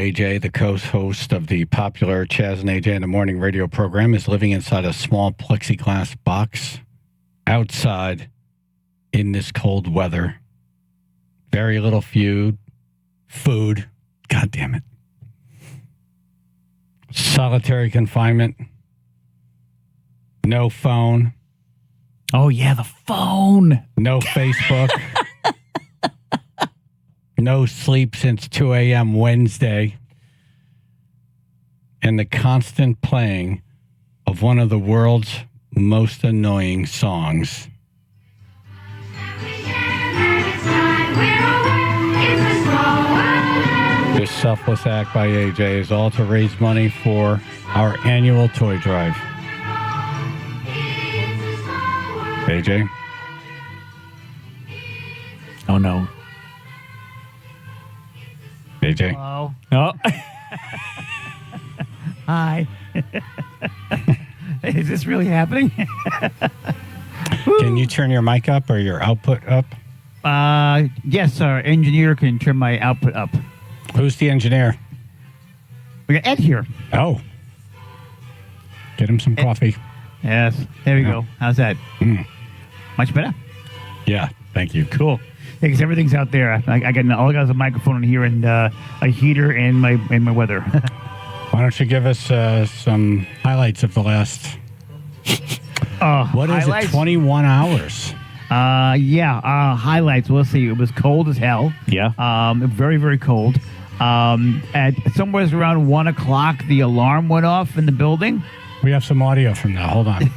AJ, the co-host of the popular Chaz and AJ in the Morning radio program, is living inside a small plexiglass box outside in this cold weather. Very little food. God damn it. Solitary confinement. No phone. Oh, yeah, the phone. No Facebook. No sleep since 2 a.m. Wednesday. And the constant playing of one of the world's most annoying songs. This selfless act by AJ is all to raise money for our annual toy drive. AJ? Oh, no. AJ? Hello? Oh. Hi. Is this really happening? Can you turn your mic up or your output up? Yes, our engineer can turn my output up. Who's the engineer? We got Ed here. Oh. Get him some coffee. Yes. There we go. How's that? Much better? Yeah, thank you. Cool. Because everything's out there. I got a microphone in here and a heater and my weather. Why don't you give us some highlights of the last... what is highlights? it, 21 hours? Highlights. Well, let's see. It was cold as hell. Yeah. Very, very cold. At somewhere around 1 o'clock, the alarm went off in the building. We have some audio from that. Hold on.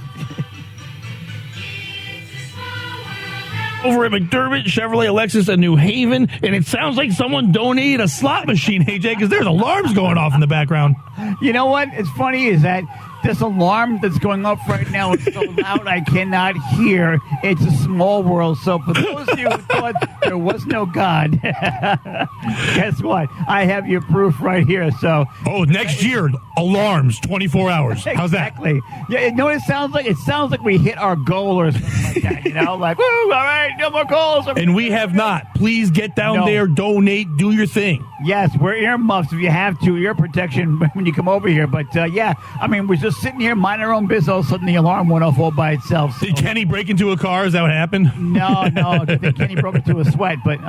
Over at McDermott, Chevrolet, Lexus, and New Haven, and it sounds like someone donated a slot machine, AJ, because there's alarms going off in the background. You know what? It's funny is that this alarm that's going off right now is so loud I cannot hear. It's a small world. So for those of you who thought there was no God, guess what? I have your proof right here. So next year, alarms, 24 hours. How's that? Exactly. Yeah, you know what it sounds like? It sounds like we hit our goal or something like that. You know, like, woo, all right, no more goals. And we have not. Please get down there, donate, do your thing. Yes, we're earmuffs if you have to, ear protection when you come over here. But we're just sitting here minding our own business. All of a sudden, the alarm went off all by itself. So. Did Kenny break into a car? Is that what happened? No. I think Kenny broke into a sweat. But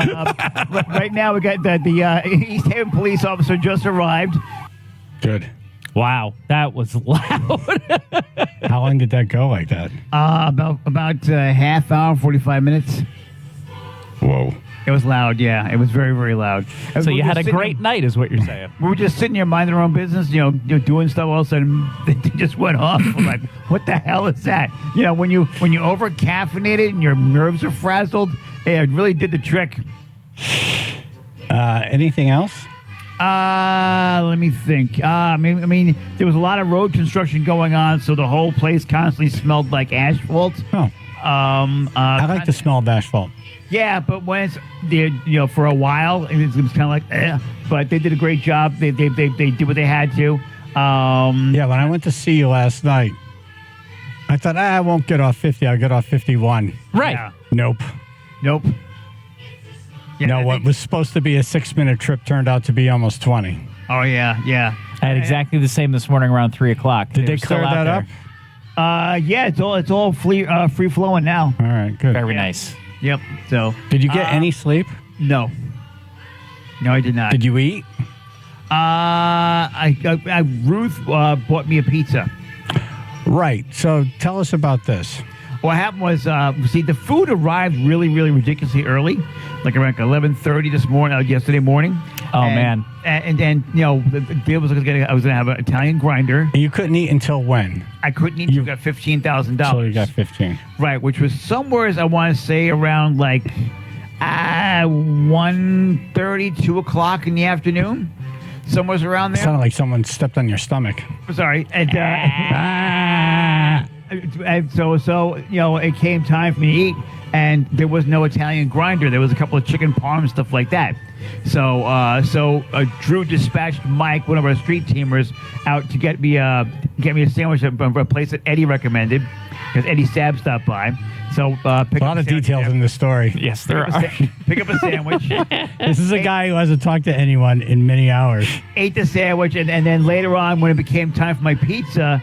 right now, we got the East Haven police officer just arrived. Good. Wow, that was loud. How long did that go like that? About half hour, 45 minutes. Whoa. It was loud, yeah. It was very, very loud. So you had a great night, is what you're saying. We were just sitting here minding our own business, doing stuff. All of a sudden, they just went off. We're like, what the hell is that? When you over caffeinated and your nerves are frazzled, it really did the trick. Anything else? Let me think. There was a lot of road construction going on, so the whole place constantly smelled like asphalt. Oh. I like the smell of asphalt. Yeah, but when it's for a while, it was kind of like, but they did a great job. They did what they had to. When I went to see you last night, I thought, I won't get off 50. I'll get off 51. Right. Yeah. Nope. Yeah, what was supposed to be a 6-minute trip turned out to be almost 20. Oh, yeah. I had exactly the same this morning around 3 o'clock. Did they clear that up? It's all free flowing now. All right, good. Very nice. Yep. So, did you get any sleep? No, I did not. Did you eat? Ruth bought me a pizza. Right. So tell us about this. What happened was, the food arrived really, really ridiculously early, like around 11:30 yesterday morning. Oh, man. And then, the deal was I was going to have an Italian grinder. And you couldn't eat until when? I couldn't eat until I got $15,000. So you got 15. Right, which was somewhere, I want to say, around 1:30, 2 o'clock in the afternoon. Somewhere around there. It sounded like someone stepped on your stomach. Sorry. And, so it came time for me to eat, and there was no Italian grinder. There was a couple of chicken parm, stuff like that. So Drew dispatched Mike, one of our street teamers, out to get me a sandwich from a place that Eddie recommended. because Eddie Stab stopped by. So pick A up lot of sandwich details there. in this story. Yes, there are. Pick up a sandwich. This is a guy who hasn't talked to anyone in many hours. Ate the sandwich, and then later on, when it became time for my pizza,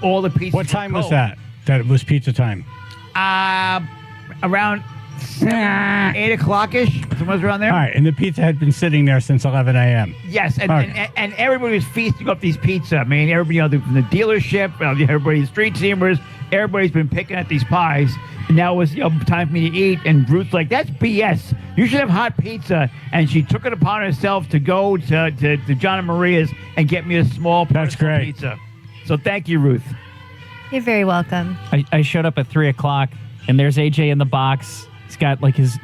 all the pizza. What time was that? That it was pizza time. Around 8 o'clock-ish. Somewhere around there. All right, and the pizza had been sitting there since 11 a.m. Yes, and, All and everybody was feasting off these pizza. I mean, everybody from the dealership, everybody, street steamers, everybody's been picking at these pies. And now it was time for me to eat. And Ruth's like, "That's BS. You should have hot pizza." And she took it upon herself to go to John and Maria's and get me a small That's personal great. pizza. So thank you, Ruth. You're very welcome. I showed up at 3 o'clock, and there's AJ in the box. He's got like his,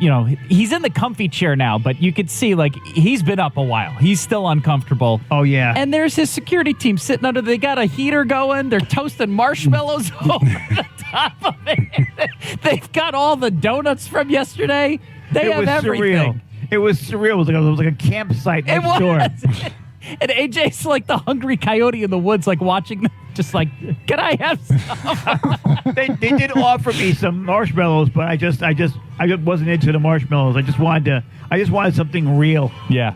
he's in the comfy chair now, but you could see like he's been up a while. He's still uncomfortable. Oh, yeah. And there's his security team sitting under. They got a heater going. They're toasting marshmallows over the top of it. They've got all the donuts from yesterday. They have everything. It was surreal. It was like a campsite It next door. was. And AJ's like the hungry coyote in the woods, like watching them, just like, can I have some? They did offer me some marshmallows, but I just wasn't into the marshmallows. I just wanted something real. Yeah.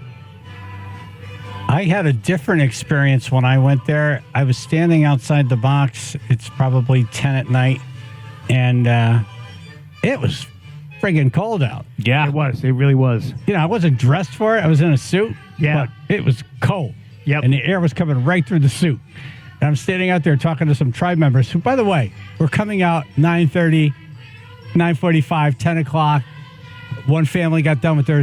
I had a different experience when I went there. I was standing outside the box. It's probably 10 at night, and it was friggin' cold out. Yeah. It was. It really was. I wasn't dressed for it. I was in a suit. Yeah. But it was cold. Yep. And the air was coming right through the suit. And I'm standing out there talking to some tribe members who, by the way, were coming out 9:30, 9:45, 10 o'clock. One family got done with their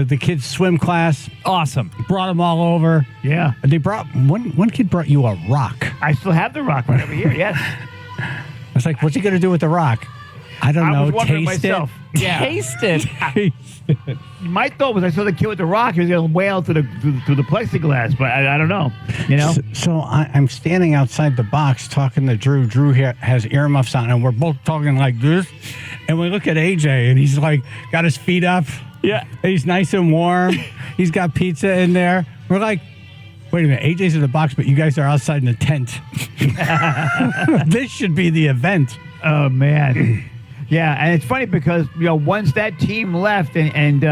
the kids' swim class. Awesome. Brought them all over. Yeah. And they brought one kid brought you a rock. I still have the rock right over here. Yes. I was like, what's he going to do with the rock? I don't know. I was wondering Taste myself. it. Yeah. Taste it. My thought was I saw the kid with the rock. He was going to wail through the plexiglass, but I don't know. So I'm standing outside the box talking to Drew. Drew has earmuffs on, and we're both talking like this. And we look at AJ, and he's like got his feet up. Yeah. He's nice and warm. He's got pizza in there. We're like, wait a minute, AJ's in the box, but you guys are outside in the tent. This should be the event. Oh, man. Yeah, and it's funny because once that team left and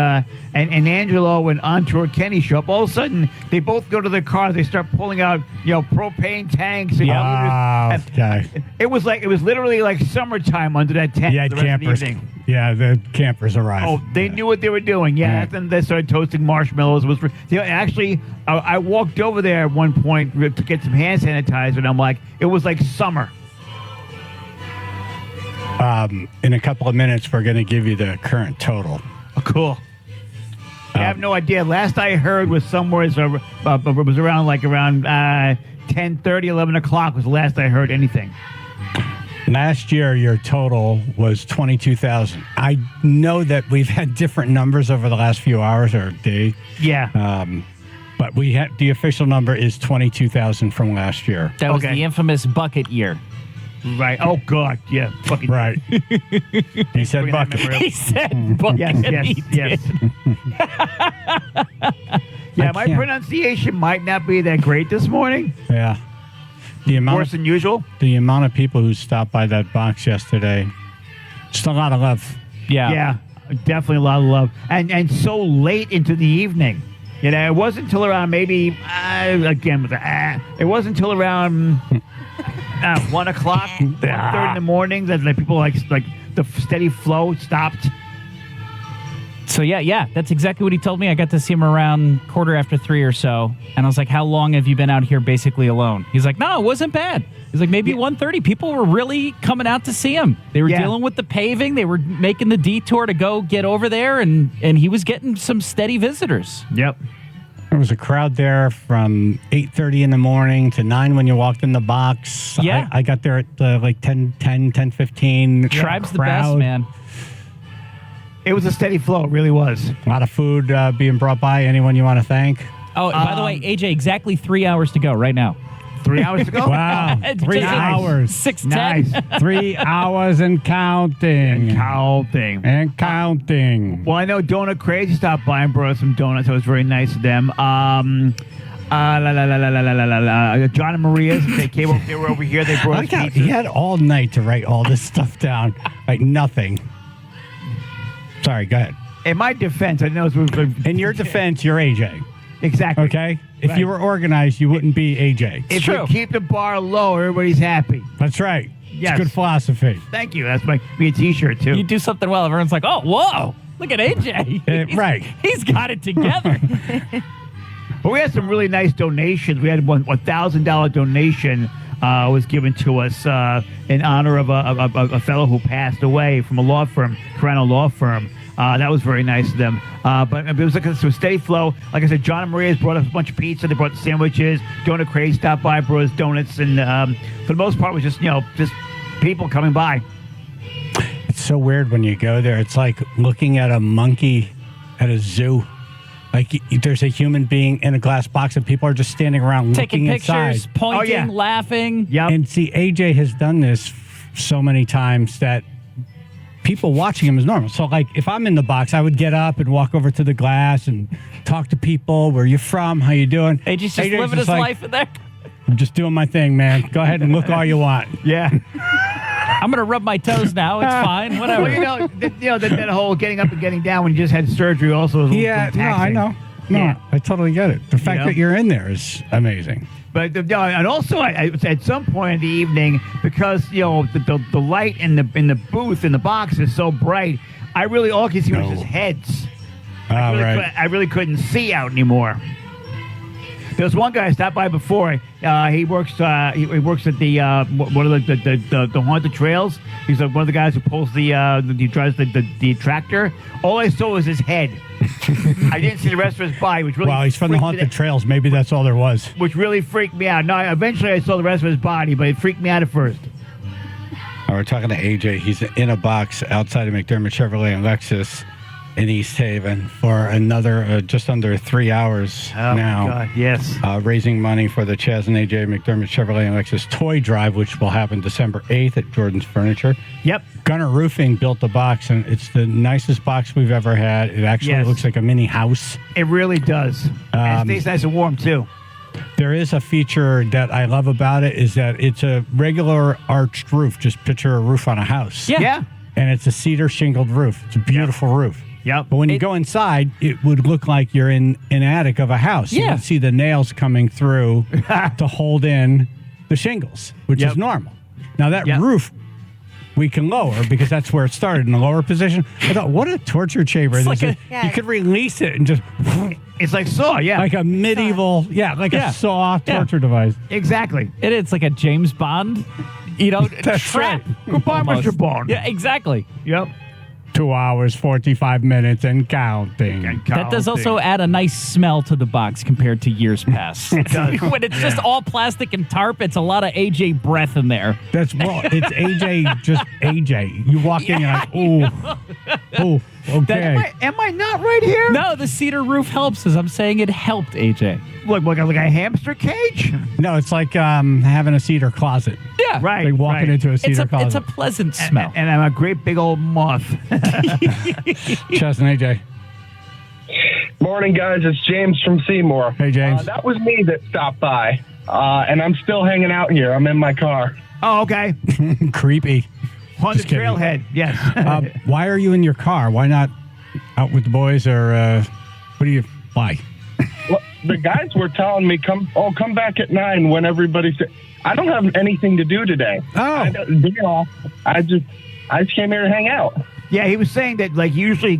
Angelo and Entour Kenny show up, all of a sudden they both go to their cars. They start pulling out propane tanks and Okay. It was literally like summertime under that tent. Yeah, for the rest of the campers. evening. Yeah, the campers arrived. Oh, they knew what they were doing. Yeah, Right. then they started toasting marshmallows. Actually, I walked over there at one point to get some hand sanitizer, and I'm like, it was like summer. In a couple of minutes, we're going to give you the current total. Oh, cool. I have no idea. Last I heard was somewhere it was around 10:30, 11 o'clock was the last I heard anything. Last year, your total was 22,000. I know that we've had different numbers over the last few hours or days, Yeah. but we had the official number is 22,000 from last year. That was Okay. the infamous bucket year. Right. Oh, God. Yeah. Fucking Right. He said bring that bucket. memory up. He said bucket. Yes, He yes. Yeah, my can't- pronunciation might not be that great this morning. Yeah. The Worse than usual. the amount of people who stopped by that box yesterday, just a lot of love. Yeah. Yeah, definitely a lot of love. And so late into the evening. It wasn't until around maybe, it wasn't until around 1 o'clock, 1:30 in the morning that people like the steady flow stopped. So yeah, that's exactly what he told me. I got to see him around 3:15 or so, and I was like, "How long have you been out here basically alone?" He's like, "No, it wasn't bad." He's like, "Maybe 1:30. People were really coming out to see him. They were dealing with the paving. They were making the detour to go get over there, and he was getting some steady visitors." Yep. There was a crowd there from 8:30 in the morning to 9 when you walked in the box. Yeah. I got there at like 10:15. Tribe's the best, man. It was a steady flow. It really was. A lot of food being brought by. Anyone you want to thank? Oh, by the way, AJ, exactly 3 hours to go right now. 3 hours to go? Wow. It's 3 just hours. 6:10. Nice. 3 hours and counting. Cow thing. And counting. Well, I know Donut Crazy stopped by and brought us some donuts. That was very nice of them. John and Maria's. They came over. They were over here. They brought us pizza. He had all night to write all this stuff down. Like nothing. Sorry, go ahead. In my defense, I know it's In your defense, you're AJ. exactly. Okay? If Right. you were organized, you wouldn't be AJ. If true. we keep the bar low, everybody's happy. That's right. Yes. It's good philosophy. Thank you. That's me a T-shirt too. You do something well, everyone's like, oh, whoa, look at AJ. Right. He's got it together. But we had some really nice donations. We had one $1,000 donation was given to us in honor of a fellow who passed away from a law firm, Corano Law Firm. That was very nice of them. But it was like a steady flow. Like I said, John and Maria's brought us a bunch of pizza. They brought sandwiches. Donut Craze stopped by, brought us donuts, and for the most part, it was just people coming by. It's so weird when you go there. It's like looking at a monkey at a zoo. Like there's a human being in a glass box and people are just standing around Taking looking pictures, inside. pointing, laughing. Yep. And see, AJ has done this so many times that people watching him is normal. So, like, if I'm in the box, I would get up and walk over to the glass and talk to people. Where you from? How you doing? AJ's just living his life in there. I'm just doing my thing, man. Go ahead and look all you want. Yeah. I'm going to rub my toes now. It's fine. Whatever. Well, that whole getting up and getting down when you just had surgery also was a little Yeah, no, taxing. I know. No, Yeah. I totally get it. The fact that you're in there is amazing. But and also I at some point in the evening, because the light in the booth in the box is so bright, I really all I could see was just heads. I really couldn't see out anymore. There was one guy I stopped by before. He works. He works at the one of the haunted trails. He's one of the guys who pulls he drives the tractor. All I saw was his head. I didn't see the rest of his body, which really Well, he's from the haunted trails. Maybe that's all there was. which really freaked me out. No, eventually I saw the rest of his body, but it freaked me out at first. We're talking to AJ. He's in a box outside of McDermott Chevrolet and Lexus in East Haven for another just under 3 hours Oh now. my God, yes. Raising money for the Chaz and AJ McDermott Chevrolet and Lexus toy drive, which will happen December 8th at Jordan's Furniture. Yep. Gunner Roofing built the box, and it's the nicest box we've ever had. It actually looks like a mini house. It really does. And it stays nice and warm, too. There is a feature that I love about it is that it's a regular arched roof. Just picture a roof on a house. Yeah. And it's a cedar shingled roof. It's a beautiful roof. Yep. But when you go inside, it would look like you're in an attic of a house. You Yeah. can see the nails coming through to hold in the shingles, which is normal. Now, that roof we can lower because that's where it started, in the lower position. I thought, what a torture chamber this is. You could release it and just... It's like Saw, Like a medieval, a saw torture device. Exactly. It's like a James Bond, That's trap. right. Goodbye, Almost. Mr. Bond. Yeah, exactly. Yep. 2 hours, 45 minutes, and counting. That does also add a nice smell to the box compared to years past. When it's just all plastic and tarp, it's a lot of AJ breath in there. It's AJ, just AJ. You walk in, you're like, ooh, okay. Am I not right here? No, the cedar roof helps, as I'm saying it helped AJ. Look, like a hamster cage? No, it's like having a cedar closet. Yeah. Right. Like walking into a cedar closet. It's a pleasant smell. And I'm a great big old moth. Chaz and AJ. Morning, guys. It's James from Seymour. Hey, James. That was me that stopped by, and I'm still hanging out here. I'm in my car. Oh, okay. Creepy. Haunted Just kidding. trailhead, yes. Why are you in your car? Why not out with the boys or why? Well, the guys were telling me, come back at 9 when everybody said, I don't have anything to do today. Oh. I just came here to hang out. Yeah, he was saying that usually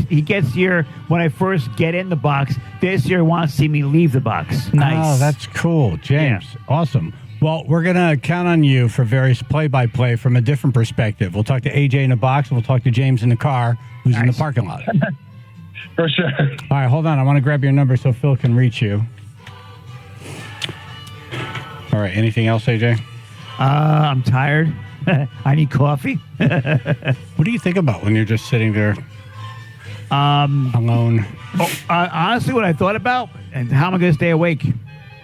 he gets here when I first get in the box. This year he wants to see me leave the box. Nice. Oh, that's cool. James, awesome. Well, we're going to count on you for various play-by-play from a different perspective. We'll talk to AJ in the box, and we'll talk to James in the car, who's in the parking lot. For sure. All right, hold on. I want to grab your number so Phil can reach you. All right, anything else, AJ? I'm tired. I need coffee. What do you think about when you're just sitting there alone? Honestly, what I thought about and how am I going to stay awake?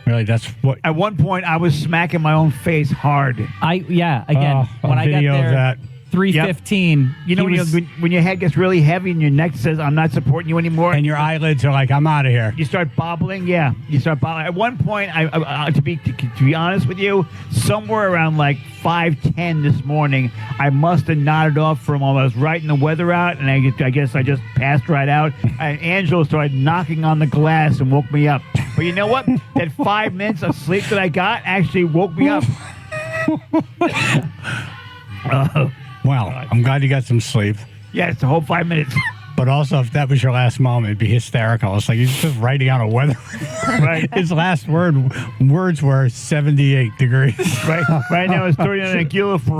Really, that's what... At one point, I was smacking my own face hard. Again, a when I got video there, of that. 3:15. You know when your head gets really heavy and your neck says, "I'm not supporting you anymore," And your eyelids are like, I'm out of here. you start bobbling. Yeah, you start bobbling. At one point, to be honest with you, somewhere around like 5:10 this morning, I must have nodded off for a moment. I was writing the weather out, and I guess I just passed right out. And Angela started knocking on the glass and woke me up. But you know what? That 5 minutes of sleep that I got actually woke me up. Well, I'm glad you got some sleep. Yeah, it's the whole 5 minutes. But also, if that was your last moment, it'd be hysterical. It's like he's just writing out a weather. Right. His last words were 78 degrees. Right now it's 39 in Guilford.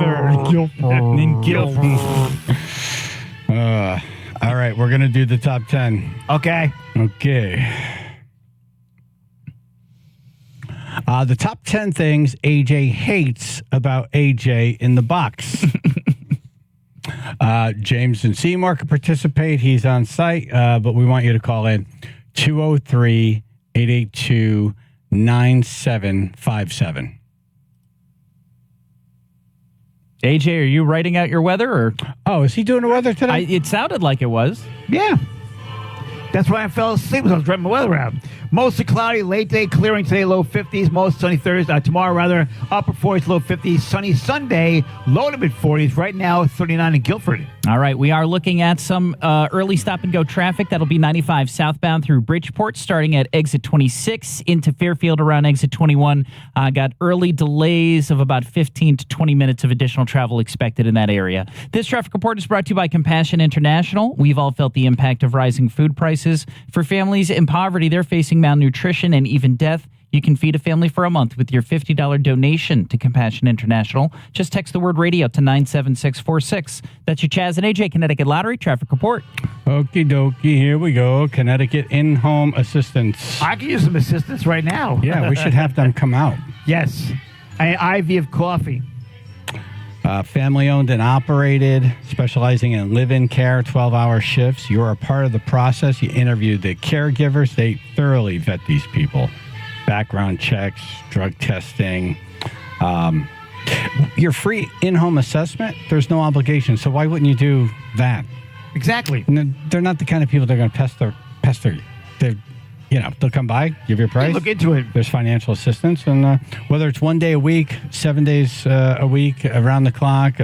All right, we're going to do the top 10. Okay. The top 10 things AJ hates about AJ in the box. James and Seymour can participate. He's on site, but we want you to call in 203-882-9757. AJ, are you writing out your weather? Or Oh, is he doing the weather today? it sounded like it was. Yeah. That's why I fell asleep as I was writing my weather out. Mostly cloudy, late day clearing today, low 50s. Most sunny Thursday, tomorrow rather, upper 40s, low 50s. Sunny Sunday, low to mid 40s. Right now, 39 in Guilford. All right, we are looking at some early stop-and-go traffic. That'll be 95 southbound through Bridgeport, starting at exit 26 into Fairfield around exit 21. Got early delays of about 15 to 20 minutes of additional travel expected in that area. This traffic report is brought to you by Compassion International. We've all felt the impact of rising food prices. For families in poverty, they're facing malnutrition and even death. You can feed a family for a month with your $50 donation to Compassion International. Just text the word radio to 97646. That's your Chaz and AJ Connecticut Lottery traffic report. Okie dokie, here we go. Connecticut in-home assistance. I can use some assistance right now. Yeah, we should have them come out. Yes. An IV of coffee. Family owned and operated, specializing in live-in care, 12-hour shifts. You're a part of the process. You interview the caregivers. They thoroughly vet these people. Background checks, drug testing. Your free in-home assessment, there's no obligation. So why wouldn't you do that? Exactly. And they're not the kind of people that are going to pester you. They'll come by, give you a price. Look into it. There's financial assistance. And whether it's 1 day a week, 7 days a week, around the clock,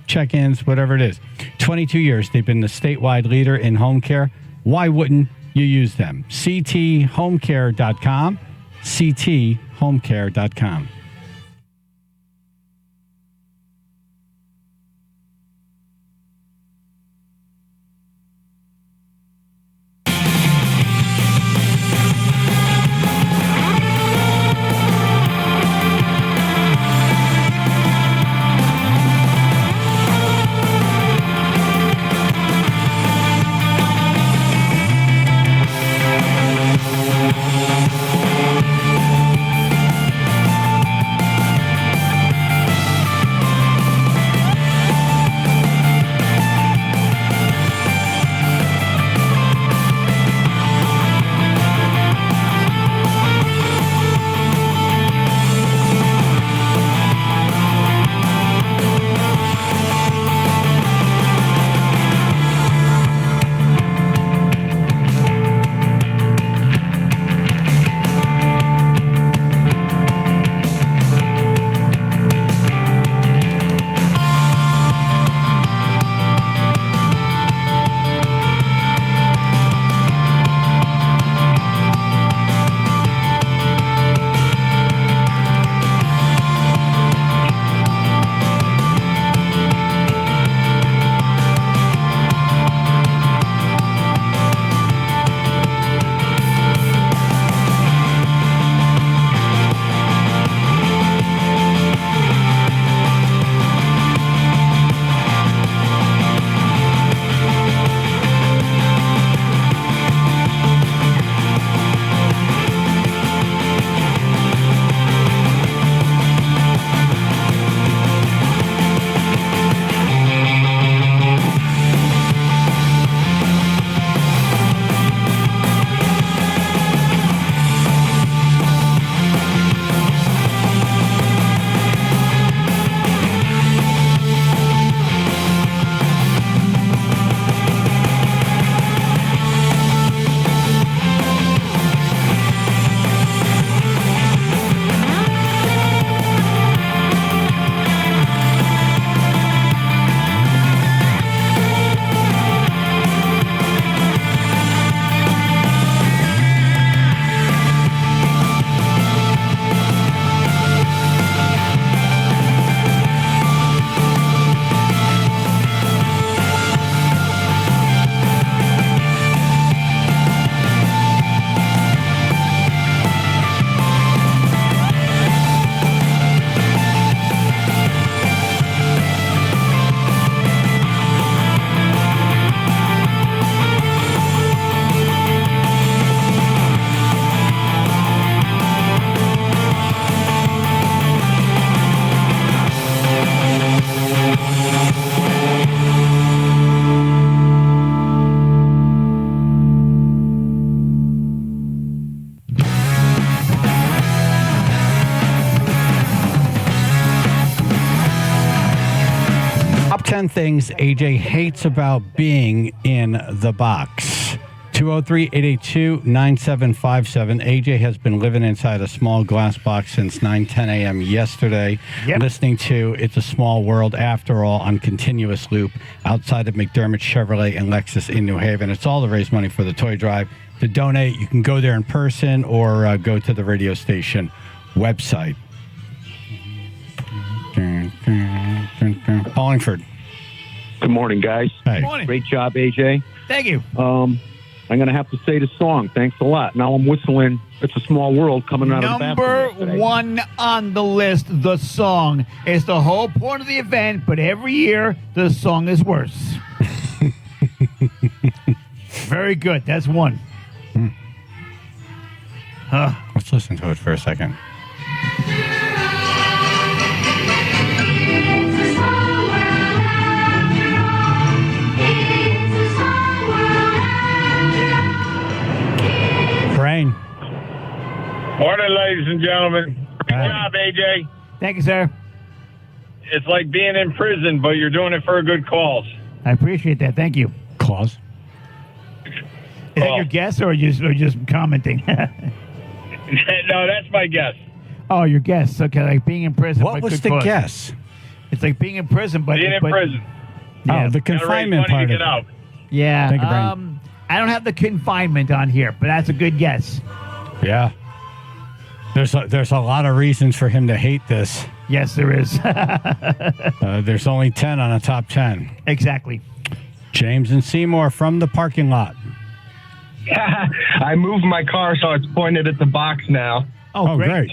check-ins, whatever it is. 22 years, they've been the statewide leader in home care. Why wouldn't you use them? cthomecare.com. cthomecare.com. 10 things AJ hates about being in the box. 203-882-9757. AJ has been living inside a small glass box since 9:10 a.m. yesterday, listening to It's a Small World After All on continuous loop outside of McDermott Chevrolet and Lexus in New Haven. It's all to raise money for the toy drive. To donate, you can go there in person or go to the radio station website. Hollingford. Good morning, guys. Hey. Morning. Great job, AJ. Thank you. I'm going to have to say the song. Thanks a lot. Now I'm whistling It's a Small World coming out of the Number bathroom today. one on the list, the song. It's the whole point of the event, but every year the song is worse. Very good. That's one. Let's listen to it for a second. Brain. Morning, ladies and gentlemen. Good job, AJ. Thank you, sir. It's like being in prison, but you're doing it for a good cause. I appreciate that. Thank you. Claus. Is that your guess or just commenting? No, that's my guess. Oh, your guess. Okay, like being in prison. What but was good the cause. guess? It's like being in prison, but Being in prison. Yeah. Oh, the Gotta raise confinement money part to of get it. out. Yeah. Thank you, Brian. I don't have the confinement on here, but that's a good guess. Yeah. There's a lot of reasons for him to hate this. Yes, there is. There's only 10 on a top 10. Exactly. James and Seymour from the parking lot. I moved my car so it's pointed at the box now. Oh, great.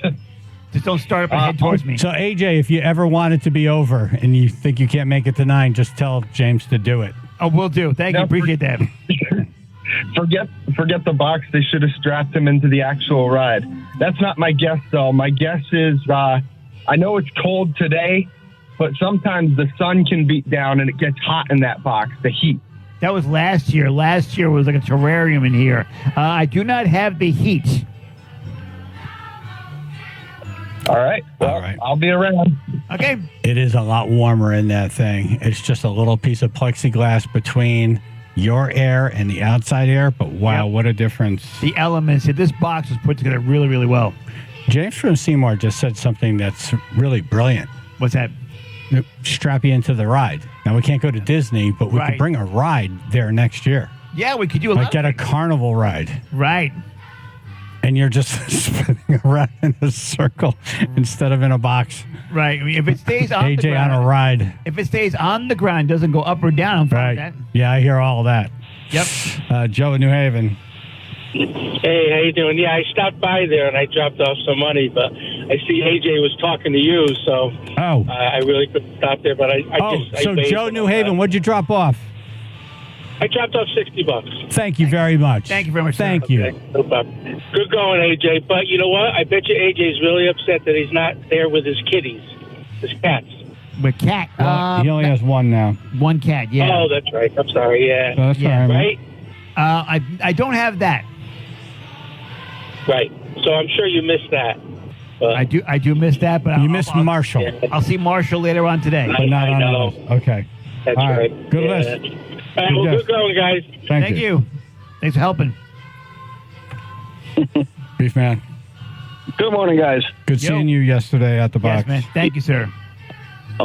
Just don't start up and head towards me. So, AJ, if you ever want it to be over and you think you can't make it to 9, just tell James to do it. Oh, will do. Thank you. Appreciate that. Forget the box. They should have strapped him into the actual ride. That's not my guess, though. My guess is I know it's cold today, but sometimes the sun can beat down and it gets hot in that box, the heat. That was last year. Last year was like a terrarium in here. I do not have the heat. All right. Well, All right. I'll be around. Okay. It is a lot warmer in that thing. It's just a little piece of plexiglass between your air and the outside air, but wow, what a difference. The elements. This box was put together really, really well. James from Seymour just said something that's really brilliant. What's that? Strap you into the ride. Now, we can't go to Disney, but we Right. could bring a ride there next year. Yeah, we could do a lot. Like get a carnival ride. Right. And you're just spinning around in a circle instead of in a box. Right. I mean, if it stays on the AJ ground, on a ride. if it stays on the ground, doesn't go up or down, I'm fine with Right. that. Yeah, I hear all that. Yep. Joe in New Haven. Hey, how you doing? Yeah, I stopped by there and I dropped off some money, but I see AJ was talking to you, so Oh. I really couldn't stop there. But I So waved Joe him New on Haven, that. what'd you drop off? I dropped off $60. Thank you very much. Thank you very much, sir. Thank you. Okay, no problem. Good going, AJ. But you know what? I bet you AJ's really upset that he's not there with his kitties, his cats. With cat. Well, he only has one now. one cat, yeah. Oh, that's right. I'm sorry. Yeah. So that's Yeah, all right, man. Right? I don't have that. Right. So I'm sure you missed that. But I do miss that, but You missed Marshall, Yeah. I'll see Marshall later on today. but not I on know. others. Okay. That's All right. right. Good Yeah. list. All right, well, Good good going, guys. Thank you. Thanks for helping. Beef man. Good morning, guys. Good Yo. seeing you yesterday at the Yes, box. man. Thank you, sir.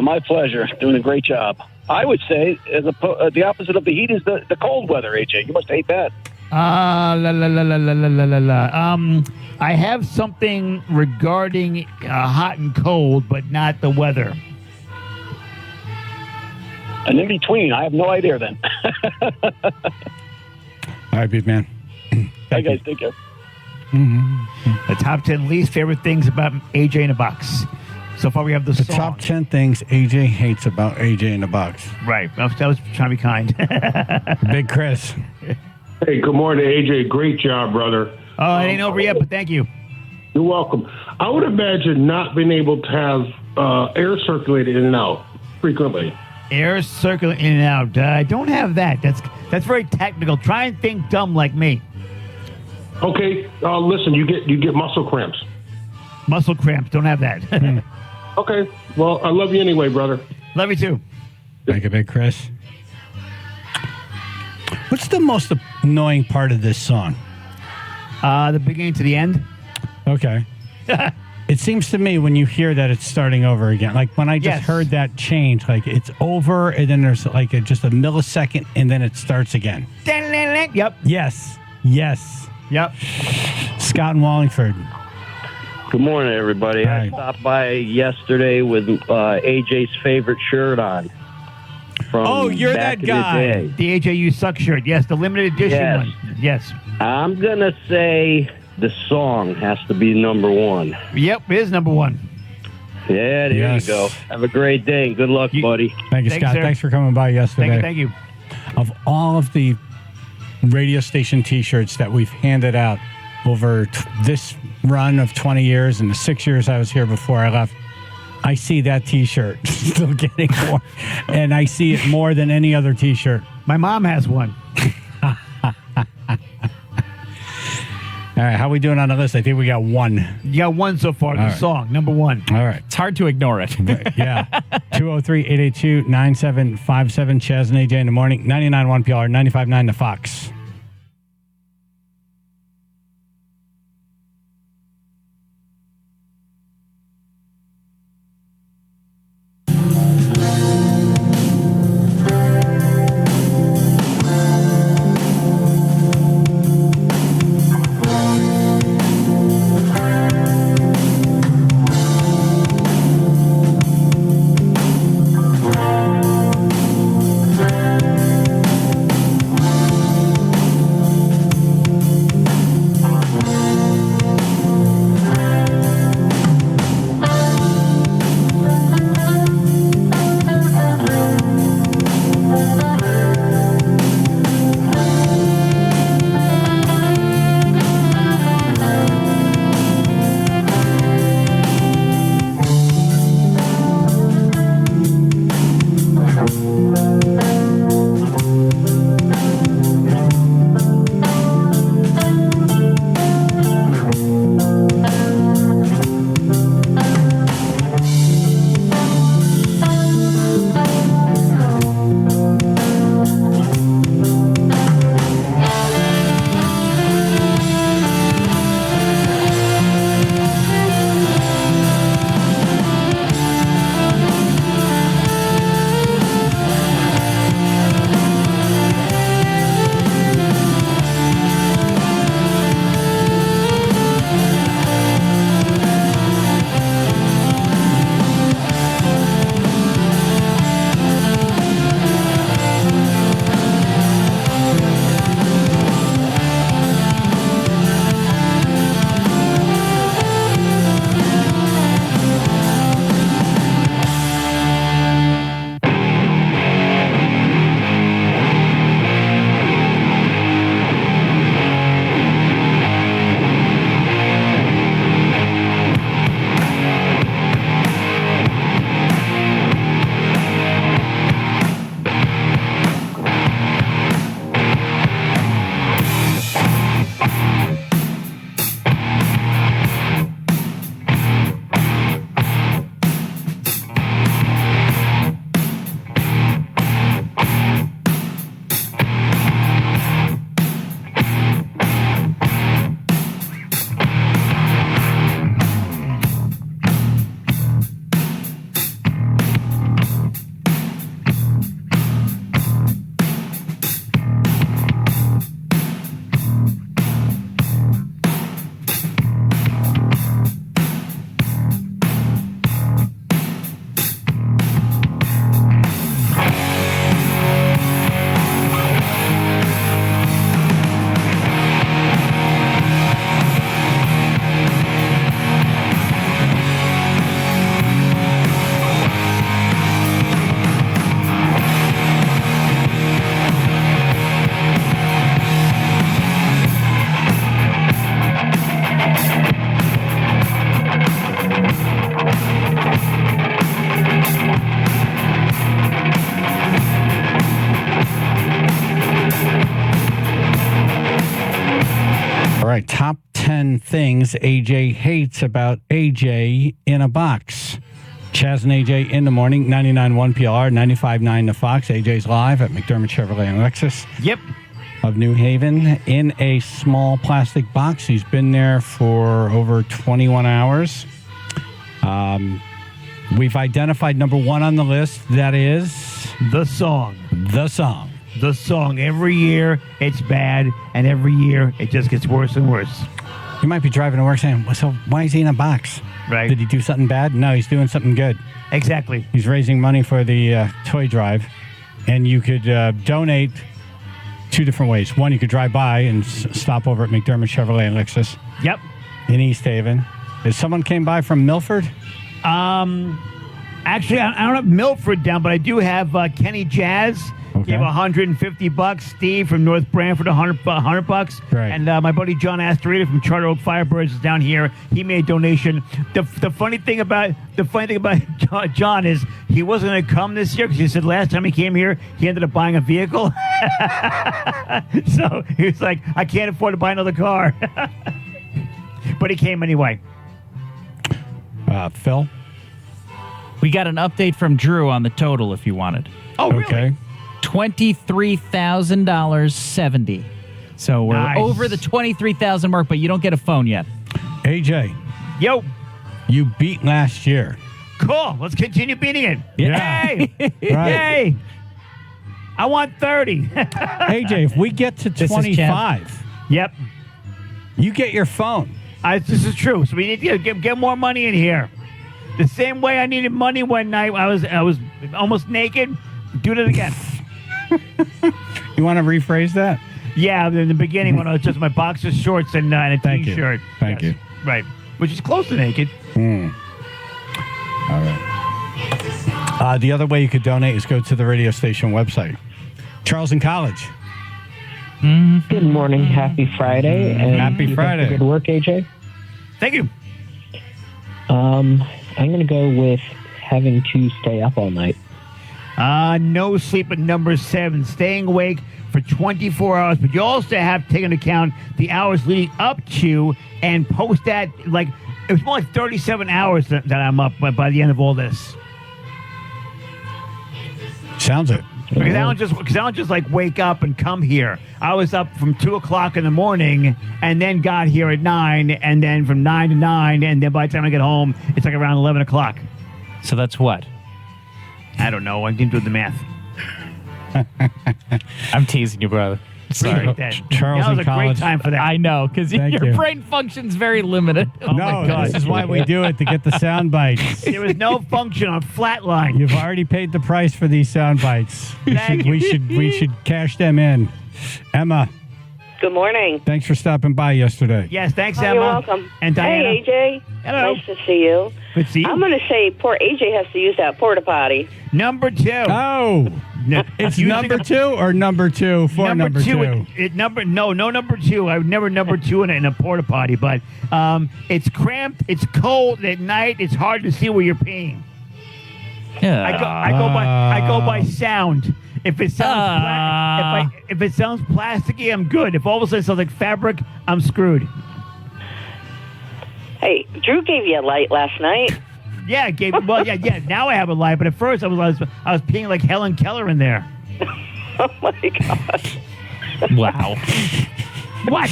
My pleasure. Doing a great job. I would say the opposite of the heat is the cold weather, AJ. You must hate that. La la la la la la la la. I have something regarding hot and cold, but not the weather. And in between, I have no idea then. All right, Beef man. Hey, guys, take care. The top 10 least favorite things about AJ in a box. So far, we have the The song. top 10 things AJ hates about AJ in the box. Right. I was trying to be kind. Big Chris. Hey, good morning, AJ. Great job, brother. Oh, it ain't over yet, but thank you. You're welcome. I would imagine not being able to have air circulated in and out frequently. Air circulating in and out. I don't have that. That's very technical. Try and think dumb like me. Okay, listen, you get muscle cramps. Muscle cramps. Don't have that. Okay, well, I love you anyway, brother. Love you too. Make a big Chris. What's the most annoying part of this song? The beginning to the end. Okay. It seems to me when you hear that it's starting over again. Like when I just heard that change, like it's over and then there's like just a millisecond and then it starts again. Yep. Yes. Yep. Scott in Wallingford. Good morning, everybody. Hi. I stopped by yesterday with AJ's favorite shirt on. From you're back that in guy. The day. The AJ You Suck shirt. Yes, the limited edition Yes. one. Yes. I'm going to say the song has to be number one. Yep, it is number one. Yeah, there Yes. you go. Have a great day. Good luck, buddy. Thank you, Thanks, Scott. sir. Thanks for coming by yesterday. Thank you. Of all of the radio station T-shirts that we've handed out over this run of 20 years and the 6 years I was here before I left, I see that T-shirt still getting more, and I see it more than any other T-shirt. My mom has one. All right, how we doing on the list? I think we got one. You got one so far. All The right. song, number one. All right. It's hard to ignore it. Yeah. 203-882-9757. Chaz and AJ in the morning. 99.1 PR, 95.9 The Fox. right, top 10 things AJ hates about AJ in a box. Chaz and AJ in the morning, 99.1 PLR, 95.9 The Fox. AJ's live at McDermott Chevrolet and Lexus Yep. of New Haven in a small plastic box. He's been there for over 21 hours. We've identified number one on the list. That is The song. the song. The song. Every year it's bad, and every year it just gets worse and worse. You might be driving to work saying, well, so why is he in a box? Right. Did he do something bad? No, he's doing something good. Exactly. He's raising money for the toy drive. And you could donate two different ways. One, you could drive by and stop over at McDermott Chevrolet and Lexus Yep. in East Haven. If someone came by from Milford, Actually, I don't have Milford down, but I do have Kenny Jazz. Okay. Gave $150. Steve from North Branford, $100. Right. And my buddy John Astorita from Charter Oak Firebirds is down here. He made a donation. The funny thing about John is he wasn't going to come this year because he said last time he came here he ended up buying a vehicle. So he was like, I can't afford to buy another car. But he came anyway. Phil. We got an update from Drew on the total if you wanted. Oh, really? Okay. $23,070. So we're Nice. over the 23,000 mark, but you don't get a phone yet. AJ, Yo, you beat last year. cool. Let's continue beating it. Yeah. Hey, Right. hey. I want 30. AJ, if we get to This is 25, Yep. you get your phone. This is true. So we need to get more money in here. The same way I needed money one night. I was almost naked. Do it again. You want to rephrase that? Yeah, in the beginning when I was just my boxer shorts and a Thank you. t-shirt. Thank you. Right, which is close to naked. All right. The other way you could donate is go to the radio station website. Charles in College. Good morning. Happy Friday. And Happy keep up Friday. the good work, AJ. Thank you. I'm going to go with having to stay up all night. No sleep at number 7. Staying awake for 24 hours, but you also have to take into account the hours leading up to and post that. Like it was more like 37 hours that I'm up by the end of all this. Sounds it. Because I don't just like wake up and come here. I was up from 2:00 in the morning and then got here at 9, and then from 9 to 9, and then by the time I get home, it's like around 11 o'clock. So that's what? I don't know. I didn't do the math. I'm teasing you, brother. Sorry. Appreciate that. Charles That was in a college. great time for that. I know, because Thank your you. brain function's very limited. Oh No, my God. this is why we do it, to get the sound bites. There was no function on flatline. You've already paid the price for these sound bites. Thank you. We should cash them in. Emma, Good morning. thanks for stopping by yesterday. Yes, thanks, Oh, Emma. you're welcome. And Diana. Hey, AJ. Hello. Nice to see you. Good to see you. I'm going to say poor AJ has to use that porta potty. Number 2. Oh, it's Using number a- 2 or number 2 for number 2? No number 2. I would never number 2 in a porta potty, but it's cramped. It's cold at night. It's hard to see where you're peeing. Yeah. I go by sound. If it sounds if it sounds plasticky, I'm good. If all of a sudden it sounds like fabric, I'm screwed. Hey, Drew gave you a light last night. Yeah, yeah. Now I have a light, but at first I was peeing like Helen Keller in there. Oh, my God. Wow. What?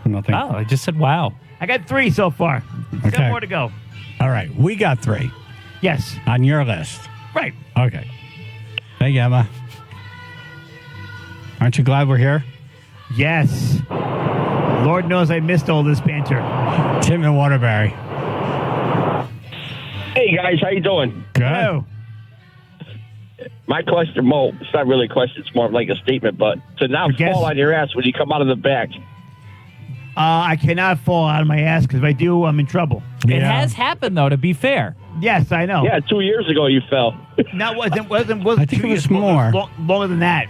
Nothing. Oh, I just said wow. I got 3 so far. Okay. 7 more to go. All right, we got 3 Yes. on your list. Right. Okay. Thank you, Emma. Aren't you glad we're here? Yes. Lord knows I missed all this banter. Tim and Waterbury. Hey guys, how you doing? Good. Hello. My question, well, it's not really a question; it's more like a statement. But to not Yes. fall on your ass when you come out of the back. I cannot fall out of my ass because if I do, I'm in trouble. It Yeah. has happened, though, to be fair. Yes, I know. Yeah, 2 years ago you fell. No, wasn't I think 2 it years was more. longer than that.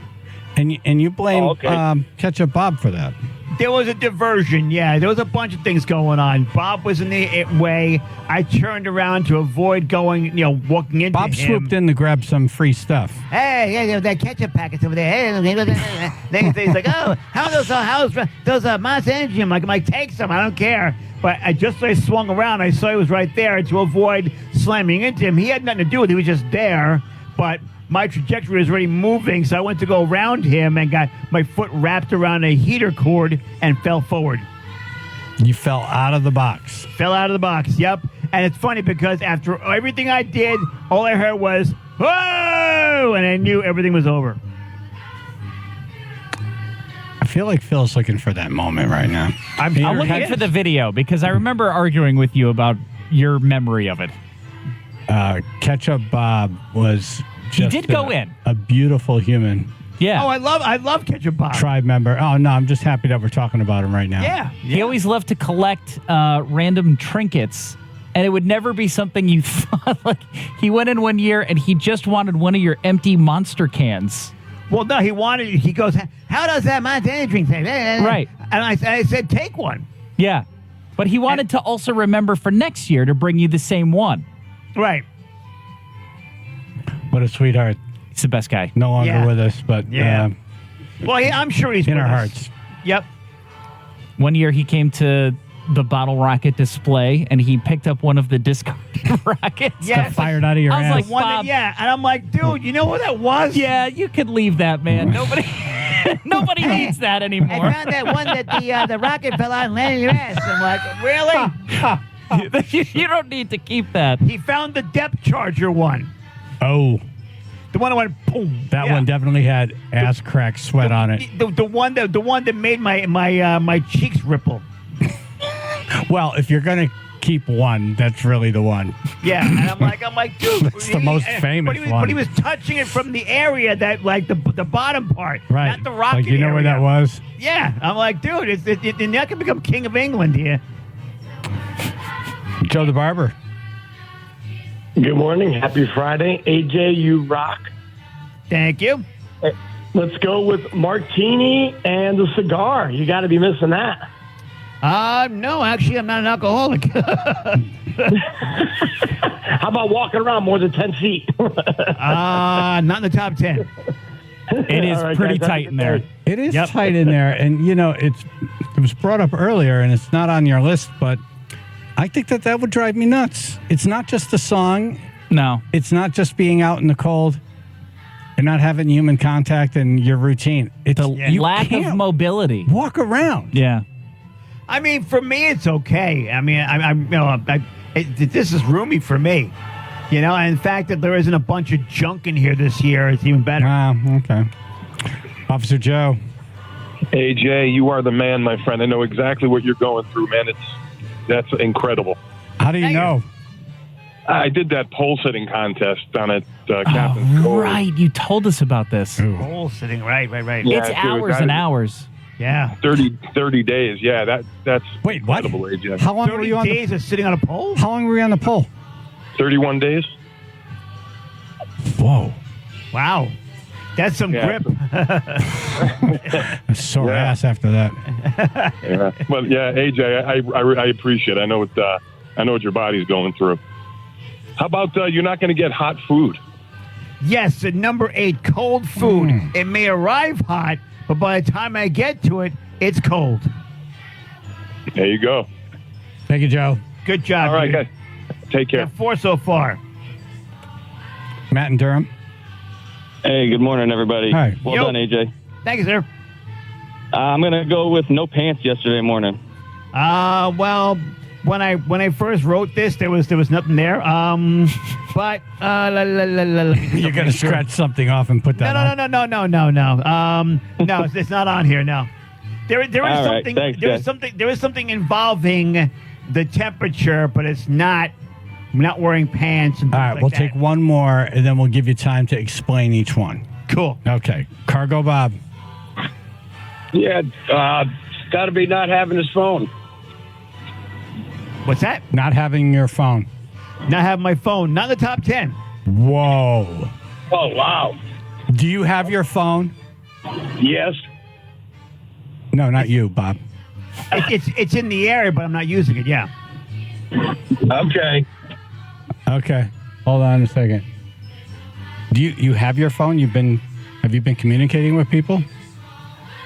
And you blame Oh, okay. Ketchup Bob for that. There was a diversion, yeah. There was a bunch of things going on. Bob was in the way. I turned around to avoid going, walking into Bob him. swooped in to grab some free stuff. Hey, yeah, that ketchup packets over there. Hey, he's like, oh, how's those Monster Energy? I'm like, take some. I don't care. But as I swung around, I saw he was right there. To avoid slamming into him, he had nothing to do with it. He was just there. But my trajectory was already moving, so I went to go around him and got my foot wrapped around a heater cord and fell forward. You fell out of the box. Fell out of the box, yep. And it's funny because after everything I did, all I heard was, whoa! And I knew everything was over. I feel like Phil's looking for that moment right now. I'm looking for the video because I remember arguing with you about your memory of it. Ketchup Bob was just he did go in. A beautiful human. Yeah. Oh, I love Ketchup Bob. Tribe member. Oh, no, I'm just happy that we're talking about him right now. Yeah. He always loved to collect random trinkets, and it would never be something you thought. Like, he went in one year, and he just wanted one of your empty Monster cans. Well, no, he goes, how does that Monster Energy drink taste? Right. And I said, take one. Yeah. But he wanted to also remember for next year to bring you the same one. Right. What a sweetheart. He's the best guy. No longer with us, but well, I'm sure he's in with our us. hearts. Yep. One year he came to the bottle rocket display and he picked up one of the discarded rockets. Yeah, fired out of your I was ass. like, One that, and I'm like, dude, you know what that was? Yeah, you could leave that, man. Nobody needs that anymore. I found that one that the rocket fell out and landed in your ass. I'm like, really? You don't need to keep that. He found the depth charger one. Oh. The one that went boom. That one definitely had ass crack sweat on it. The one that made my cheeks ripple. Well, if you're gonna keep one, that's really the one. Yeah, and I'm like, dude, That's the most famous one. But he was touching it from the area that, like, the bottom part, Right. not the rocket Like, you know area. where that was? Yeah, I'm like, dude, you're not gonna become king of England here. Joe the Barber. Good morning. Happy Friday. AJ, you rock. Thank you. Let's go with martini and the cigar. You got to be missing that. No, actually, I'm not an alcoholic. How about walking around more than 10 feet? Not in the top 10. It is All right, pretty guys, tight in there. It is tight in there, and it was brought up earlier, and it's not on your list, but I think that would drive me nuts. It's not just the song. No. It's not just being out in the cold and not having human contact and your routine. It's you lack of can't mobility. walk around. Yeah. I mean, for me, it's okay. I mean, this is roomy for me. And the fact that there isn't a bunch of junk in here this year is even better. Wow, okay. Officer Joe. AJ, you are the man, my friend. I know exactly what you're going through, man. That's incredible. How do you know? I did that pole sitting contest down at Captain's Cove. Right. You told us about this. Pole sitting, right. Yeah, It's dude, hours and hours. Yeah. 30 days. Yeah, that's Wait, what? incredible, AJ. How long were 30 you on days of sitting on a pole? How long were you on the pole? 31 days. Whoa. Wow. That's some grip. A sore ass after that. Yeah. Well, yeah, AJ, I appreciate it. I know what your body's going through. How about you're not going to get hot food? Yes, at number 8, cold food. It may arrive hot, but by the time I get to it, it's cold. There you go. Thank you, Joe. Good job. All right, dude. guys. Take care. Got 4 so far. Matt and Durham. Hey, good morning, everybody. Hi. Well done, AJ. Thank you, sir. I'm going to go with no pants yesterday morning. Well, when I first wrote this, there was nothing there. But You're going to scratch something off and put that on. No, it's not on here. No, there is All right, something. thanks, There is guys. something. There is something involving the temperature, but it's not. I'm not wearing pants. And All things right, like we'll that. take one more, and then we'll give you time to explain each one. Cool. Okay. Cargo Bob. Yeah, got to be not having his phone. What's that? Not having your phone. Not having my phone. Not in the top 10. Whoa. Oh, wow. Do you have your phone? Yes. No, not you, Bob. It's in the area, but I'm not using it. Yeah. Okay. Okay. Hold on a second. Do you have your phone? Have you been communicating with people?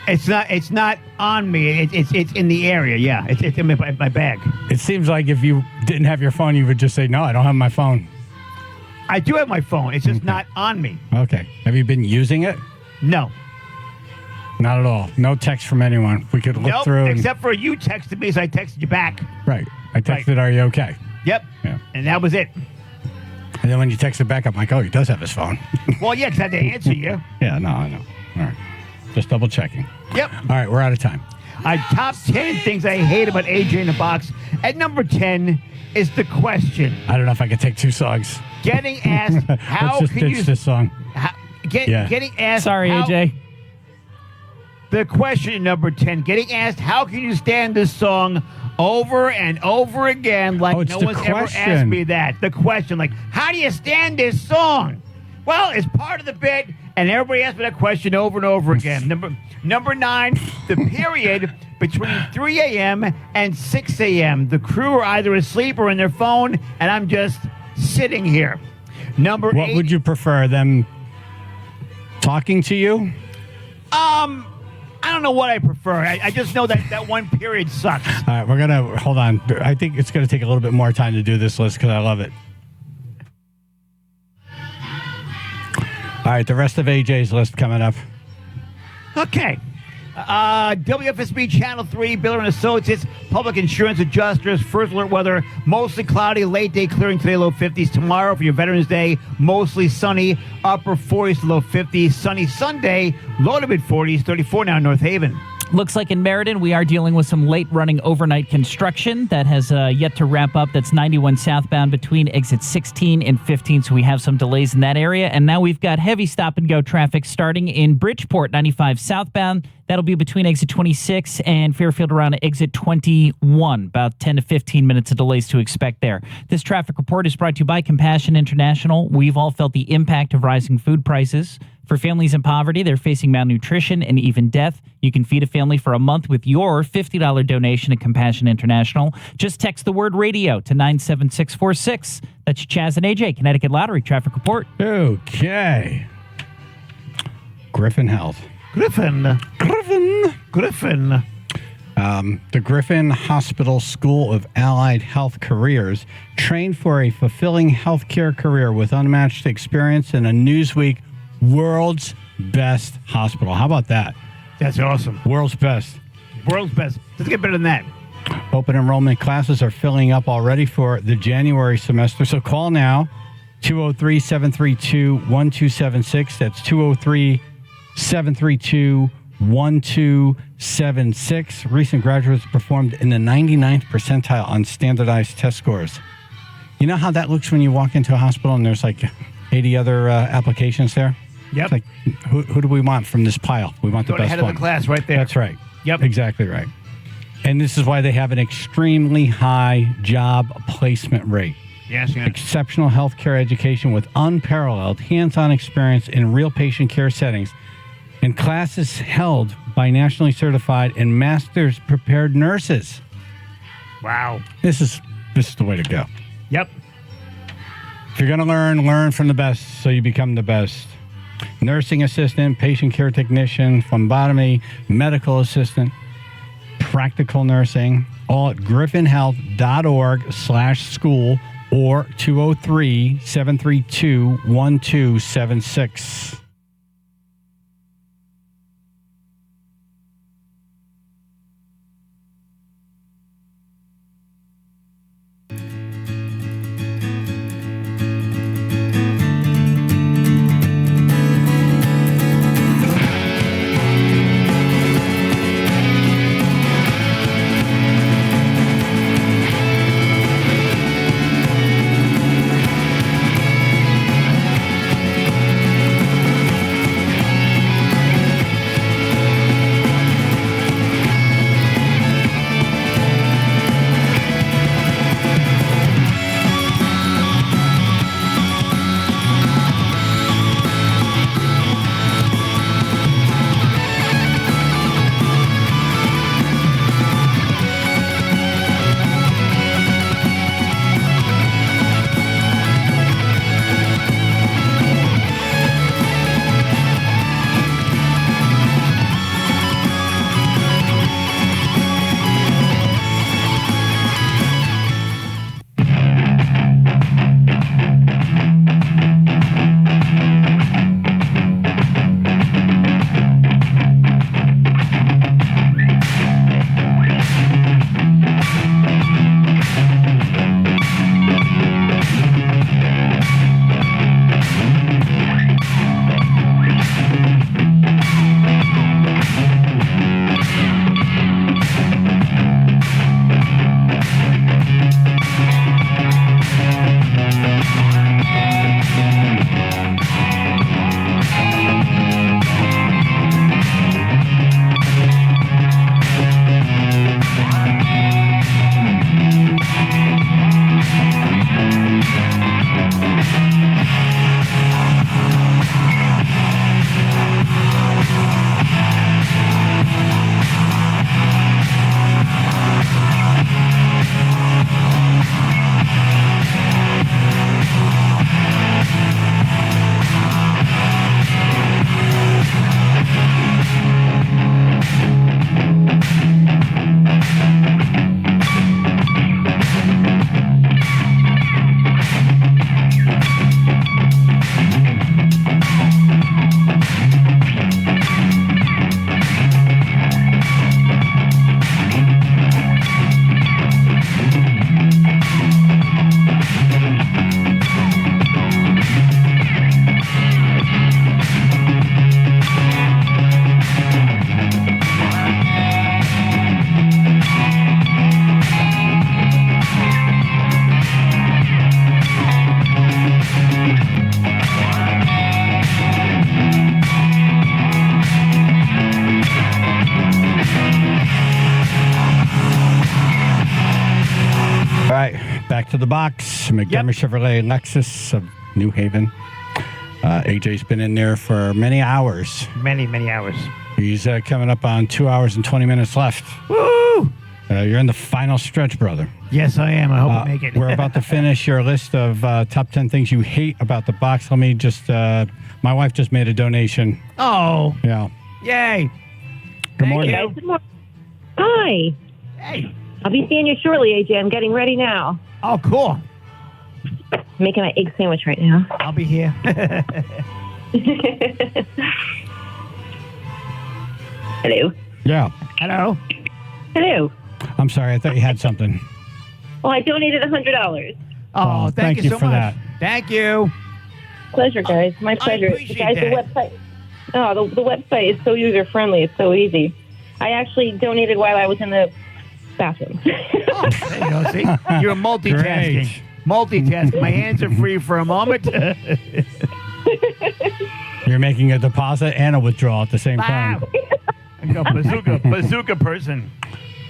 It's not on me. It's in the area. Yeah. It's in my bag. It seems like if you didn't have your phone, you would just say, "No, I don't have my phone." I do have my phone. It's just not on me. Okay. Have you been using it? No. Not at all. No text from anyone. We could look through. Except for you texted me, so I texted you back. Right. I texted, "Are you okay?" Yep. Yeah. And that was it. And then when you texted back, I'm like, "Oh, he does have his phone." Well, yeah, because I had to answer you. Yeah, no, I know. All right. Just double checking. Yep. All right, we're out of time. Top 10 things I hate about AJ in the Box. At number 10 is the question. I don't know if I could take 2 songs. Getting asked, how Let's just can ditch you... this song. Getting asked... Sorry, AJ. The question number 10. Getting asked, how can you stand this song over and over again like it's no the one's ever question. asked me that? The question, like, how do you stand this song? Well, it's part of the bit, and everybody asks me that question over and over again. Number 9, the period between 3 a.m. and 6 a.m. The crew are either asleep or in their phone, and I'm just sitting here. Number 8. What would you prefer, them talking to you? I don't know what I prefer. I just know that one period sucks. All right, we're going to... Hold on. I think it's going to take a little bit more time to do this list because I love it. All right, the rest of AJ's list coming up. Okay. WFSB Channel 3, Biller & Associates, Public Insurance Adjusters, First Alert Weather, mostly cloudy, late day clearing today, low 50s. Tomorrow for your Veterans Day, mostly sunny, upper 40s to low 50s. Sunny Sunday, low to mid 40s, 34 now in North Haven. Looks like in Meriden, we are dealing with some late-running overnight construction that has yet to wrap up. That's 91 southbound between exits 16 and 15, so we have some delays in that area. And now we've got heavy stop-and-go traffic starting in Bridgeport, 95 southbound. That'll be between exit 26 and Fairfield around exit 21. About 10 to 15 minutes of delays to expect there. This traffic report is brought to you by Compassion International. We've all felt the impact of rising food prices. For families in poverty, they're facing malnutrition and even death. You can feed a family for a month with your $50 donation to Compassion International. Just text the word radio to 97646. That's Chaz and AJ, Connecticut Lottery Traffic Report. Okay. Griffin Health. Griffin. The Griffin Hospital School of Allied Health Careers trained for a fulfilling healthcare career with unmatched experience in a Newsweek World's Best Hospital. How about that? That's awesome. World's best. World's best. Doesn't get better than that. Open enrollment classes are filling up already for the January semester. So call now, 203-732-1276. That's 203-732-1276. Recent graduates performed in the 99th percentile on standardized test scores. You know how that looks when you walk into a hospital and there's like 80 other applications there? Yep. It's like, who do we want from this pile? We want the Go best ahead one. of the class right there. That's right. Yep. Exactly right. And this is why they have an extremely high job placement rate. Yes. Exceptional healthcare education with unparalleled hands-on experience in real patient care settings and classes held by nationally certified and master's prepared nurses. Wow. This is the way to go. Yep. If you're going to learn from the best so you become the best. Nursing assistant, patient care technician, phlebotomy, medical assistant, practical nursing, all at griffinhealth.org/school or 203-732-1276. back to the box. McDermott Chevrolet Lexus of New Haven. AJ's been in there for many hours. Many hours. He's coming up on 2 hours and 20 minutes left. Woo! You're in the final stretch, brother. Yes, I am. I hope I make it. We're about to finish your list of top 10 things you hate about the box. Let me just, my wife just made a donation. Oh. Yeah. Yay. Good morning. Good morning. Hi. Hey. I'll be seeing you shortly, AJ. I'm getting ready now. Oh, cool. Making my egg sandwich right now. I'll be here. Hello. Yeah. Hello. Hello. I'm sorry. I thought you had something. Well, I donated $100. Oh, thank you so for much. that. Thank you. Pleasure, guys. My pleasure. appreciate Guys, the that. website. Oh, the website is so user friendly. It's so easy. I actually donated while I was in the bathroom. Oh, there you go. See, you're multitasking. Great. Multitasking. My hands are free for a moment. You're making a deposit and a withdrawal at the same time. Wow. I go bazooka person.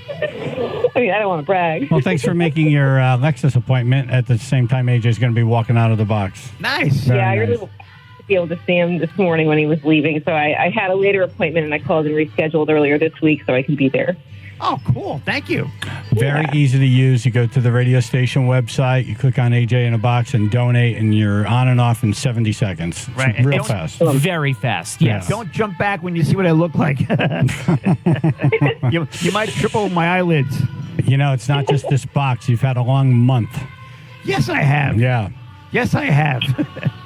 I mean, I don't want to brag. Well, thanks for making your Lexus appointment at the same time AJ's going to be walking out of the box. Nice. Very I nice. really wanted to be able to see him this morning when he was leaving, so I had a later appointment and I called and rescheduled earlier this week so I can be there. Oh, cool. Thank you. Very easy to use. You go to the radio station website, you click on AJ in a box and donate, and you're on and off in 70 seconds. It's Right, and real don't- fast. Very fast. Yes. Don't jump back when you see what I look like. you might triple my eyelids. You know, it's not just this box. You've had a long month. Yes, I have. Yeah. Yes, I have.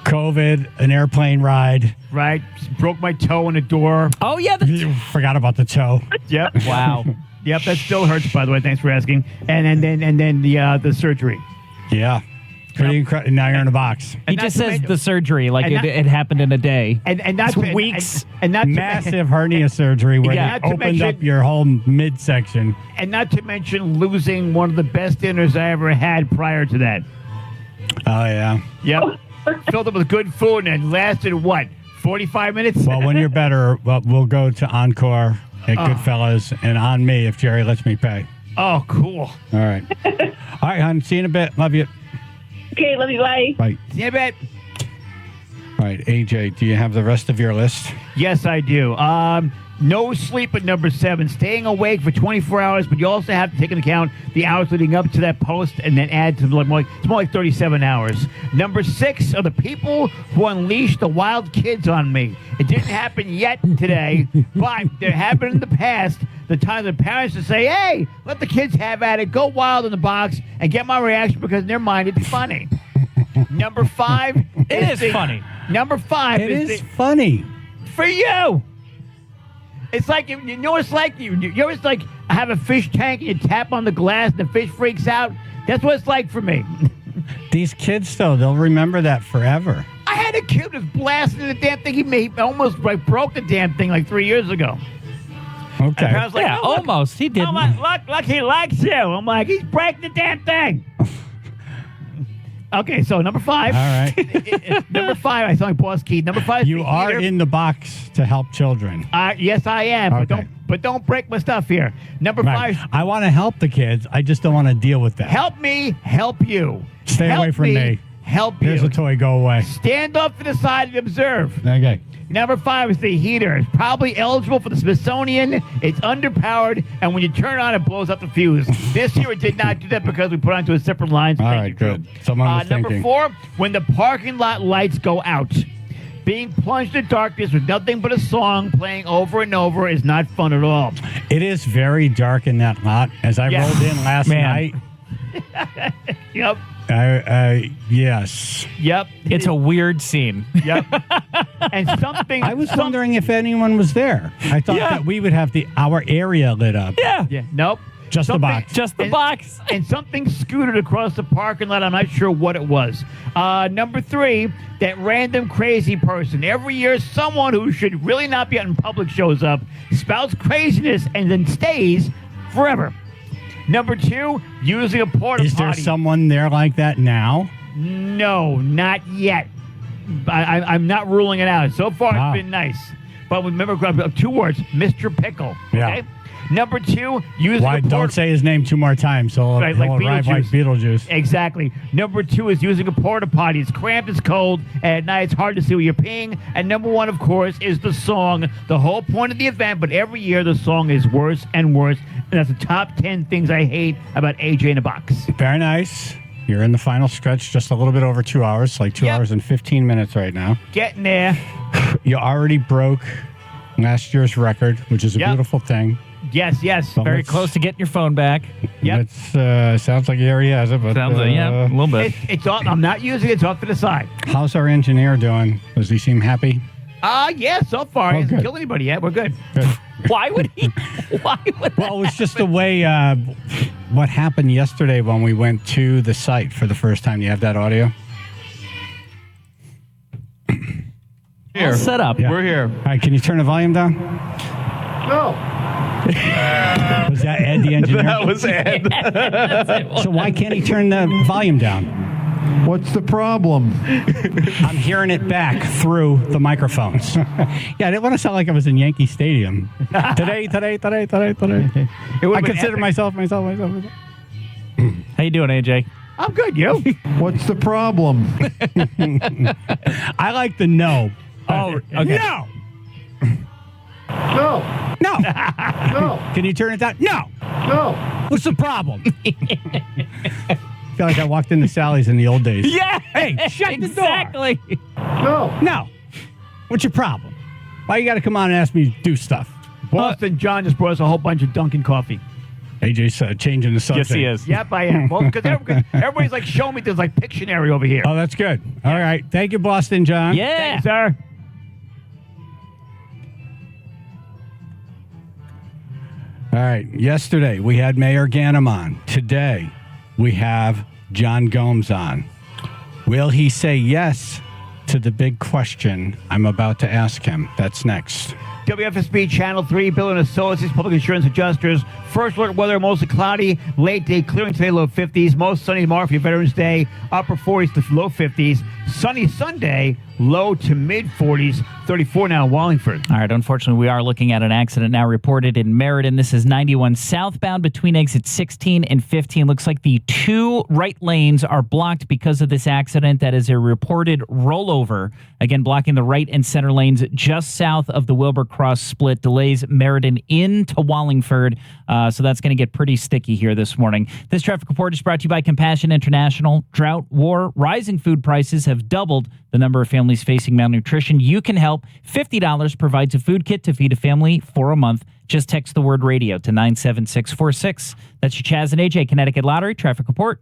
COVID, an airplane ride. Right. Broke my toe in a door. Oh, yeah. You forgot about the toe. Yep. Wow. Yep. That still hurts, by the way. Thanks for asking. And then the surgery. Yeah. Pretty incredible. Now you're in a box. He not just to says mention- the surgery like and not- it happened in a day. And not It's to, weeks. And not to Massive hernia surgery where Yeah. they Not to opened mention- up your whole midsection. And not to mention losing one of the best dinners I ever had prior to that. Oh, yeah. Yep. Filled up with good food and it lasted, what, 45 minutes? Well, when you're better, we'll go to Encore at Goodfellas and On Me if Jerry lets me pay. Oh, cool. All right. All right, hon. See you in a bit. Love you. Okay, love you. Bye. Bye. See you in a bit. All right, AJ, do you have the rest of your list? Yes, I do. No sleep at number 7. Staying awake for 24 hours, but you also have to take into account the hours leading up to that post and then add to it's more like 37 hours. Number 6 are the people who unleashed the wild kids on me. It didn't happen yet today, but there have been in the past the time the parents would say, hey, let the kids have at it, go wild in the box, and get my reaction because in their mind it's funny. Number 5 It is funny. Number 5 It is is funny. for you. It's like, you know what it's like? You know it's like I have a fish tank and you tap on the glass and the fish freaks out? That's what it's like for me. These kids, though, they'll remember that forever. I had a kid who was blasting the damn thing. He almost broke the damn thing like 3 years ago. Okay. And I was like, Yeah, oh, look, almost. He didn't. I'm like, look, he likes you. I'm like, he's breaking the damn thing. Okay, so number 5. All right. Number 5, I saw my boss key. Number 5 is You the are heater. in the box to help children. Yes, I am. Okay. But don't break my stuff here. Number Right. 5. I want to help the kids. I just don't want to deal with that. Help me, help you. Stay Help away from me. Help Here's you. a toy. Go away. Stand off to the side and observe. Okay. Number 5 is the heater. It's probably eligible for the Smithsonian. It's underpowered, and when you turn on, it blows up the fuse. This year, it did not do that because we put it onto a separate line. All right, good. Someone was Number thinking. 4, when the parking lot lights go out. Being plunged in darkness with nothing but a song playing over and over is not fun at all. It is very dark in that lot. As I Yeah. rolled in last night, Yep. yes. Yep. It's a weird scene. Yep. And something. I was wondering if anyone was there. I thought Yeah. that we would have our area lit up. Yeah. Yeah. Nope. Just the box. Just the box. And something scooted across the parking lot. I'm not sure what it was. Number 3, that random crazy person. Every year, someone who should really not be out in public shows up, spouts craziness, and then stays forever. Number 2, using a porta Is there potty. someone there like that now? No, not yet. I'm not ruling it out. So far, Wow. it's been nice. But remember, 2 words, Mr. Pickle. Yeah. Okay? Number 2, using Why? a Don't say his name 2 more times. So Right, he'll like arrive like Beetlejuice. Exactly. Number 2 is using a porta potty. It's cramped, it's cold, and at night it's hard to see where you're peeing. And number 1, of course, is the song. The whole point of the event, but every year the song is worse and worse. And that's the top 10 things I hate about AJ in a Box. Very nice. You're in the final stretch, just a little bit over 2 hours, like 2 hours and 15 minutes right now. Getting there. You already broke last year's record, which is a beautiful thing. Yes. But Very close to getting your phone back. Yep. Sounds like he already has it. But, Sounds like, a little bit. It's off. I'm not using it. It's off to the side. How's our engineer doing? Does he seem happy? Yeah, so far. He hasn't killed anybody yet. We're good. Why would he? Well, it was just the way what happened yesterday when we went to the site for the first time. You have that audio? All set up. Yeah. We're here. All right, can you turn the volume down? No. Was that Ed, the engineer? That was Ed. So why can't he turn the volume down? What's the problem? I'm hearing it back through the microphones. Yeah, I didn't want to sound like I was in Yankee Stadium. Today. I consider myself. How you doing, AJ? I'm good, you? What's the problem? I like the no. Oh, okay. No. No. No. No. Can you turn it down? No. No. What's the problem? I feel like I walked into Sally's in the old days. Yeah. Hey, shut exactly. the door. No. No. What's your problem? Why you got to come on and ask me to do stuff? Boston John just brought us a whole bunch of Dunkin' coffee. AJ's changing the subject. Yes, he is. Yep, I am. Well, because everybody's like showing me there's like Pictionary over here. Oh, that's good. All right. Thank you, Boston John. Yeah. Thank you, sir. All right. Yesterday, we had Mayor Ganem on. Today, we have John Gomes on. Will he say yes to the big question I'm about to ask him? That's next. WFSB Channel 3, Bill and Associates, Public Insurance Adjusters. First alert weather, mostly cloudy. Late day clearing today, low 50s. Most sunny tomorrow for your Veterans Day, upper 40s to low 50s. Sunny Sunday, low to mid 40s. 34 now in Wallingford. All right, unfortunately, we are looking at an accident now reported in Meriden. This is 91 southbound between exits 16 and 15. Looks like the 2 right lanes are blocked because of this accident. That is a reported rollover. Again, blocking the right and center lanes just south of the Wilbur Cross split. Delays Meriden into Wallingford. So that's going to get pretty sticky here this morning. This traffic report is brought to you by Compassion International. Drought, war, rising food prices have doubled the number of families facing malnutrition. You can help. $50 provides a food kit to feed a family for a month. Just text the word radio to 97646. That's your Chaz and AJ Connecticut Lottery traffic report.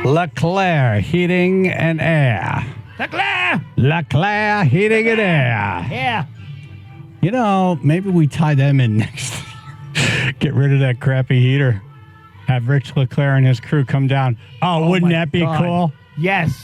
LeClaire Heating and Air. LeClaire Heating and Air. Yeah. You know, maybe we tie them in next. Get rid of that crappy heater. Have Rich LeClaire and his crew come down. Oh, wouldn't that be cool? Yes.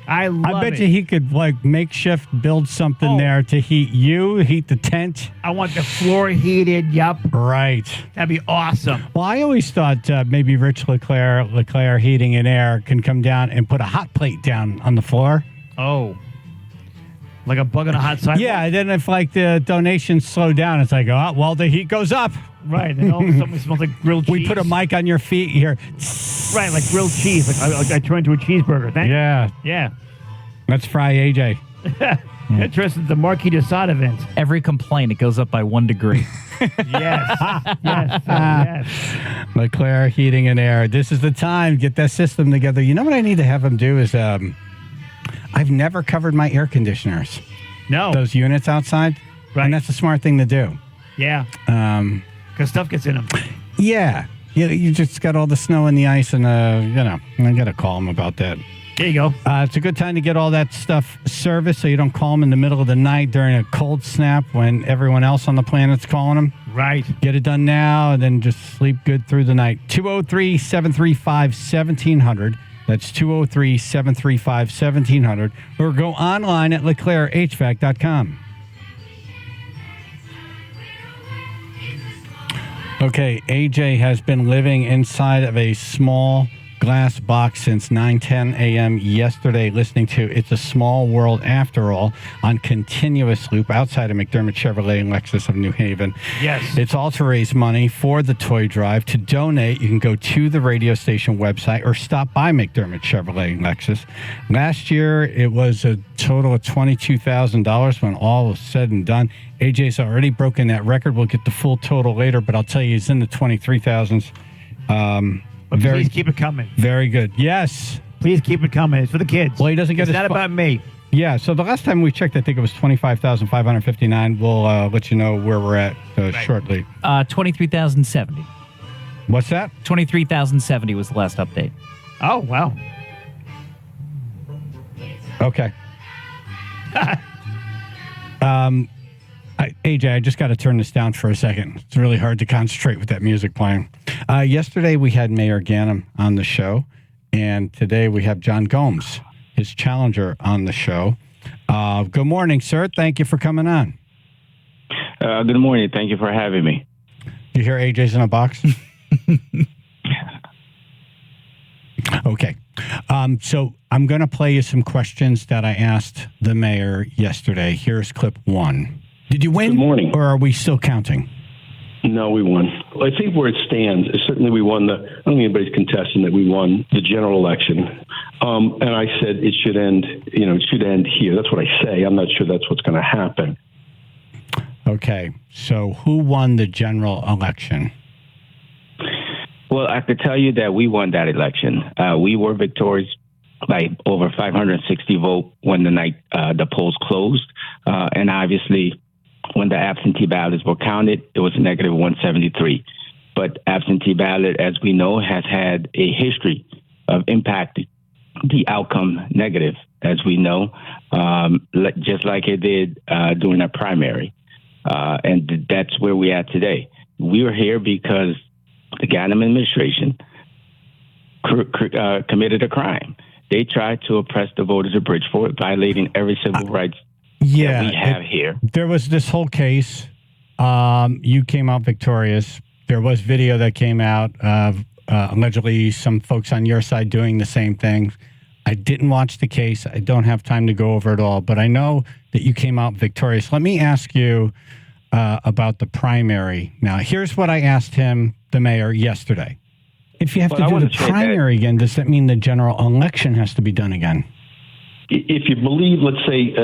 I bet you he could makeshift build something there to heat you, heat the tent. I want the floor heated. Yup. Right. That'd be awesome. Well, I always thought maybe Rich LeClaire Heating and Air can come down and put a hot plate down on the floor. Oh. Like a bug on a hot sidewalk? Yeah, then if the donations slow down, it's like, oh, well, the heat goes up. Right, and all of a sudden it smells like grilled cheese. We put a mic on your feet here. Right, like grilled cheese. Like I turn into a cheeseburger. Yeah. Let's fry AJ. Interested in the Marquis de Sade event. Every complaint, it goes up by 1 degree. Yes. LeClaire Heating and Air. This is the time. Get that system together. You know what I need to have them do is I've never covered my air conditioners. No. Those units outside. Right. And that's a smart thing to do. Yeah. Because stuff gets in them. Yeah. You just got all the snow and the ice and, I got to call them about that. There you go. It's a good time to get all that stuff serviced so you don't call them in the middle of the night during a cold snap when everyone else on the planet's calling them. Right. Get it done now and then just sleep good through the night. 203-735-1700. That's 203-735-1700. Or go online at LeClaireHVAC.com. Okay, AJ has been living inside of a small glass box since 9:10 a.m. yesterday, listening to It's a Small World After All on continuous loop outside of McDermott Chevrolet and Lexus of New Haven. Yes. It's all to raise money for the toy drive. To donate, you can go to the radio station website or stop by McDermott Chevrolet and Lexus. Last year, it was a total of $22,000 when all was said and done. AJ's already broken that record. We'll get the full total later, but I'll tell you, he's in the 23,000s. Please keep it coming. Very good. Yes. Please keep it coming. It's for the kids. Well, he doesn't get It's his not about me. Yeah, so the last time we checked, I think it was 25,559. We'll let you know where we're at shortly. 23,070. What's that? 23,070 was the last update. Oh, wow. Okay. AJ, I just got to turn this down for a second. It's really hard to concentrate with that music playing. Yesterday, we had Mayor Ganem on the show, and today we have John Gomes, his challenger, on the show. Good morning, sir. Thank you for coming on. Good morning. Thank you for having me. You hear AJ's in a box? Okay. So I'm going to play you some questions that I asked the mayor yesterday. Here's clip 1. Did you win? Good morning. Or are we still counting? No, we won. Well, I think where it stands is certainly we won I don't think anybody's contesting that we won the general election. And I said it should end, it should end here. That's what I say. I'm not sure that's what's going to happen. Okay. So who won the general election? Well, I could tell you that we won that election. We were victorious by over 560 vote when the night the polls closed. And obviously, when the absentee ballots were counted, it was negative 173. But absentee ballot, as we know, has had a history of impacting the outcome negative, as we know, just like it did during a primary. And that's where we're at today. We are here because the Ganem administration committed a crime. They tried to oppress the voters of Bridgeport, violating every civil rights that we have here. There was this whole case. You came out victorious. There was video that came out of allegedly some folks on your side doing the same thing. I didn't watch the case. I don't have time to go over it all, but I know that you came out victorious. Let me ask you about the primary. Now, here's what I asked him, the mayor, yesterday. If you have to do the primary again, does that mean the general election has to be done again? If you believe, let's say,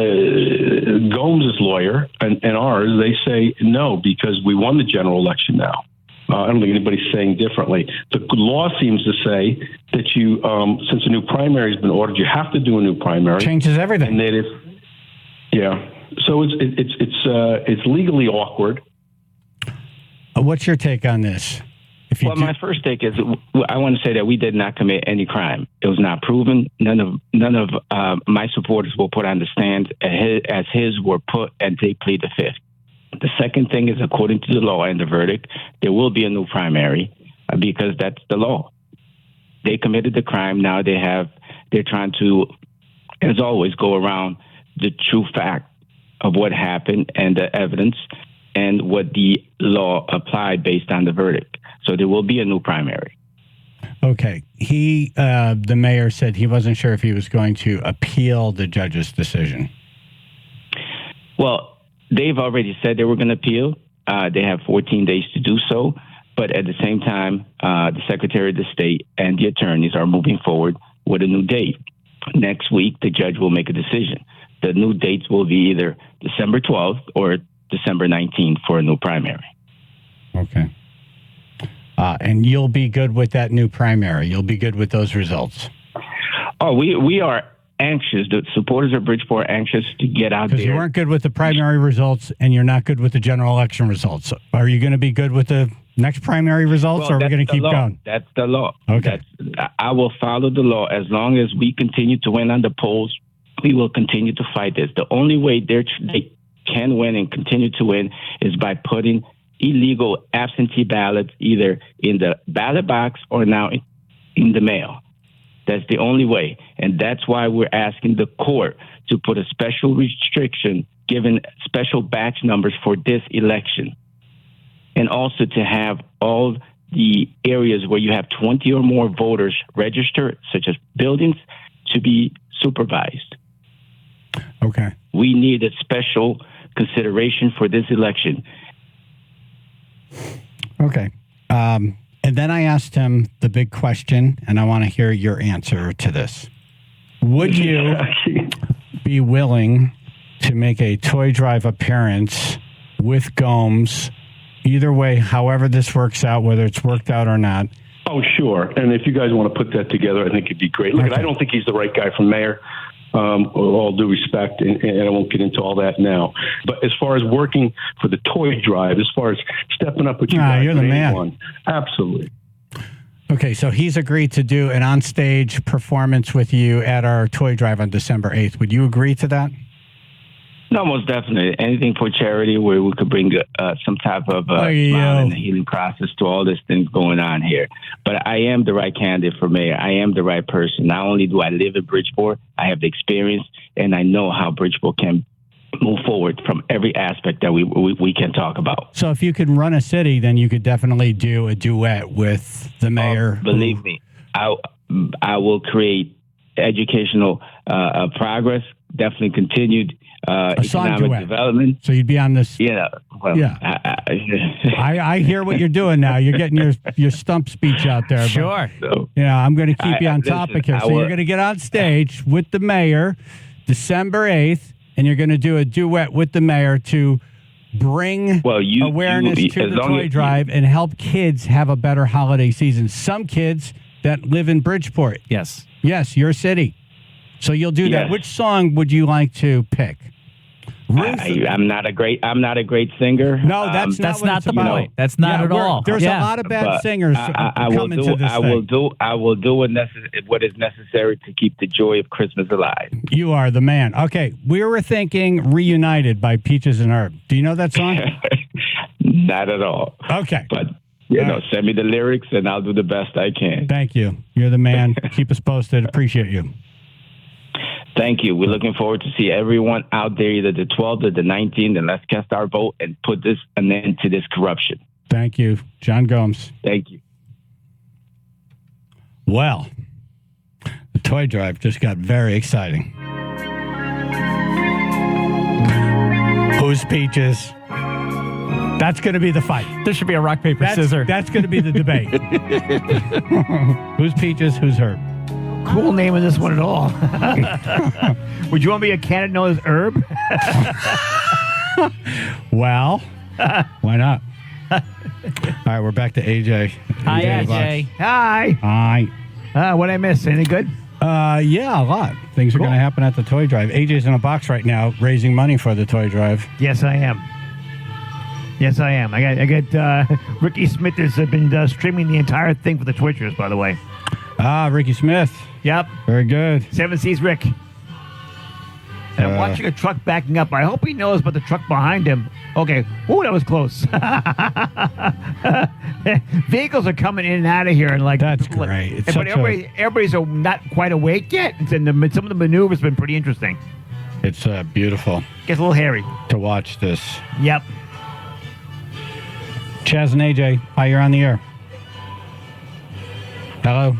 Gomes' lawyer and ours, they say no, because we won the general election now. I don't think anybody's saying differently. The law seems to say that you, since a new primary has been ordered, you have to do a new primary. Changes everything. And that so it's legally awkward. What's your take on this? Well, my first take is I want to say that we did not commit any crime. It was not proven. None of my supporters were put on the stand as his were put, and they plead the fifth. The second thing is, according to the law and the verdict, there will be a new primary because that's the law. They committed the crime. Now they're trying to, as always, go around the true fact of what happened and the evidence and what the law applied based on the verdict. So there will be a new primary. Okay. The mayor said he wasn't sure if he was going to appeal the judge's decision. Well, they've already said they were going to appeal. They have 14 days to do so. But at the same time, the Secretary of the State and the attorneys are moving forward with a new date. Next week, the judge will make a decision. The new dates will be either December 12th or December 19th for a new primary. Okay. And you'll be good with that new primary. You'll be good with those results. Oh, we are anxious. The supporters of Bridgeport are anxious to get out there. Because you weren't good with the primary results and you're not good with the general election results. Are you going to be good with the next primary results, or are we going to keep going? That's the law. Okay. I will follow the law. As long as we continue to win on the polls, we will continue to fight this. The only way they can win and continue to win is by putting illegal absentee ballots either in the ballot box or now in the mail. That's the only way. And that's why we're asking the court to put a special restriction, given special batch numbers for this election. And also to have all the areas where you have 20 or more voters registered, such as buildings, to be supervised. Okay. We need a special consideration for this election. Okay. And then I asked him the big question, and I want to hear your answer to this. Would you be willing to make a toy drive appearance with Gomes, either way, however this works out, whether it's worked out or not? Oh, sure. And if you guys want to put that together, I think it'd be great. Look, I don't think he's the right guy for mayor. With all due respect, and I won't get into all that now. But as far as working for the toy drive, as far as stepping up with you guys, you're the man. Absolutely. Okay, so he's agreed to do an on-stage performance with you at our toy drive on December 8th. Would you agree to that? No, most definitely. Anything for charity where we could bring some type of smile and healing process to all this things going on here. But I am the right candidate for mayor. I am the right person. Not only do I live in Bridgeport, I have the experience, and I know how Bridgeport can move forward from every aspect that we can talk about. So if you could run a city, then you could definitely do a duet with the mayor. Believe me, I will create educational progress, definitely continued economic development. So you'd be on this. Yeah. Well, yeah. I hear what you're doing now. You're getting your stump speech out there. Sure. I'm going to keep you on topic here. So you're going to get on stage with the mayor December 8th, and you're going to do a duet with the mayor to bring awareness to the toy drive and help kids have a better holiday season. Some kids that live in Bridgeport. Yes. Yes, your city. So you'll do that. Which song would you like to pick? I'm not a great singer. No, that's not the point. That's not at all. There's a lot of bad singers coming to this thing. I will do what is necessary to keep the joy of Christmas alive. You are the man. Okay, we were thinking "Reunited" by Peaches and Herb. Do you know that song? Not at all. Okay, but send me the lyrics and I'll do the best I can. Thank you. You're the man. Keep us posted. Appreciate you. Thank you. We're looking forward to see everyone out there either the 12th or the 19th, and let's cast our vote and put an end to this corruption. Thank you, John Gomes. Thank you. Well, the toy drive just got very exciting. Who's Peaches? That's going to be the fight. There should be a rock, paper, scissors. That's going to be the debate. Who's Peaches? Who's Herb? Cool name of this one at all. Would you want to be a candidate known as Herb? Well, why not? All right, we're back to AJ. Hi, AJ. Hi. Hi. What I miss? Anything good? Yeah, a lot. Things are going to happen at the toy drive. AJ's in a box right now raising money for the toy drive. Yes, I am. Yes, I am. I got Ricky Smith has been streaming the entire thing for the Twitchers, by the way. Ah, Ricky Smith. Yep. Very good. Seven Seas Rick. And I'm watching a truck backing up. I hope he knows about the truck behind him. Okay. Ooh, that was close. Vehicles are coming in and out of here, and that's great. It's but everybody's not quite awake yet. And some of the maneuvers have been pretty interesting. It's beautiful. Gets a little hairy to watch this. Yep. Chaz and AJ, hi, you're on the air. Hello.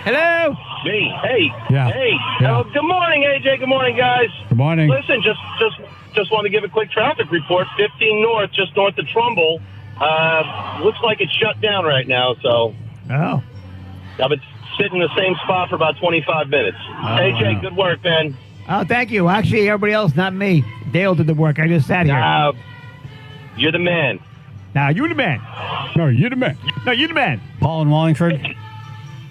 Hello. Me. Hey. Yeah. Hey. Yeah. Good morning, AJ. Good morning, guys. Good morning. Listen, just want to give a quick traffic report. 15 north, just north of Trumbull. Looks like it's shut down right now. So. Oh. I've been sitting in the same spot for about 25 minutes. AJ, wow. good work, man. Oh, thank you. Actually, everybody else, not me. Dale did the work. I just sat here. You're the man. Now, you're the man. No, you're the man. No, you're the man. Paul in Wallingford.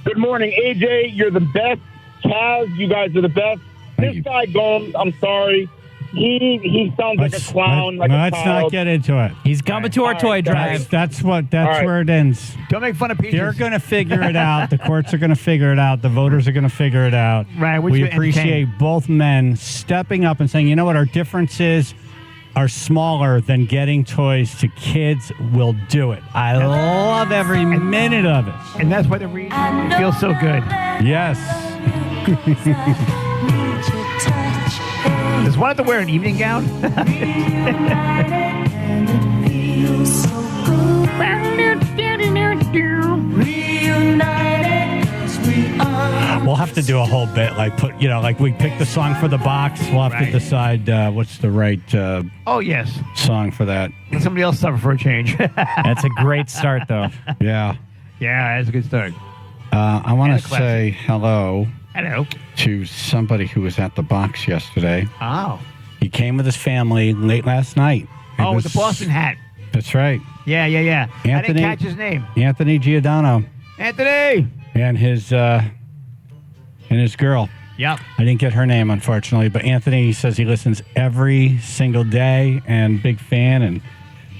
Good morning, AJ. You're the best. Chaz, you guys are the best. This guy Gomes, I'm sorry. He sounds like a clown. Let's not get into it. He's coming to our toy drive. That's where it ends. Don't make fun of Peaches. They're going to figure it out. The courts are going to figure it out. The voters are going to figure it out. Right. We appreciate both men stepping up and saying, you know what, our differences are smaller than getting toys to kids. We'll do it. I love every minute of it. And that's why the read feels so good. Yes. Does one have to wear an evening gown? We'll have to do a whole bit, like we pick the song for the box. We'll have to decide what's the right oh, yes. song for that. Let somebody else suffer for a change. That's a great start, though. Yeah. Yeah, that's a good start. I want to say hello to somebody who was at the box yesterday. Oh. He came with his family late last night. With the Boston hat. That's right. Yeah. Anthony, I didn't catch his name. Anthony Giordano. Anthony! And his girl. Yep. I didn't get her name, unfortunately, but Anthony says he listens every single day and big fan.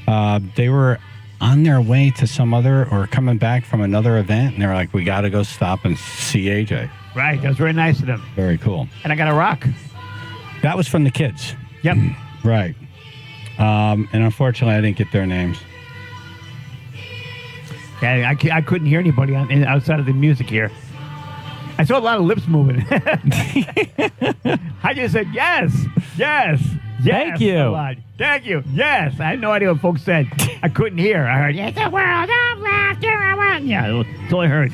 And they were on their way to some other or coming back from another event, and they were like, we got to go stop and see AJ. Right. That was very nice of them. Very cool. And I got a rock. That was from the kids. Yep. Right. And unfortunately, I didn't get their names. Yeah, I couldn't hear anybody outside of the music here. I saw a lot of lips moving. I just said, yes. Thank you. A lot. Thank you. Yes. I had no idea what folks said. I couldn't hear. I heard, it's a world of laughter. Yeah, that's all I heard.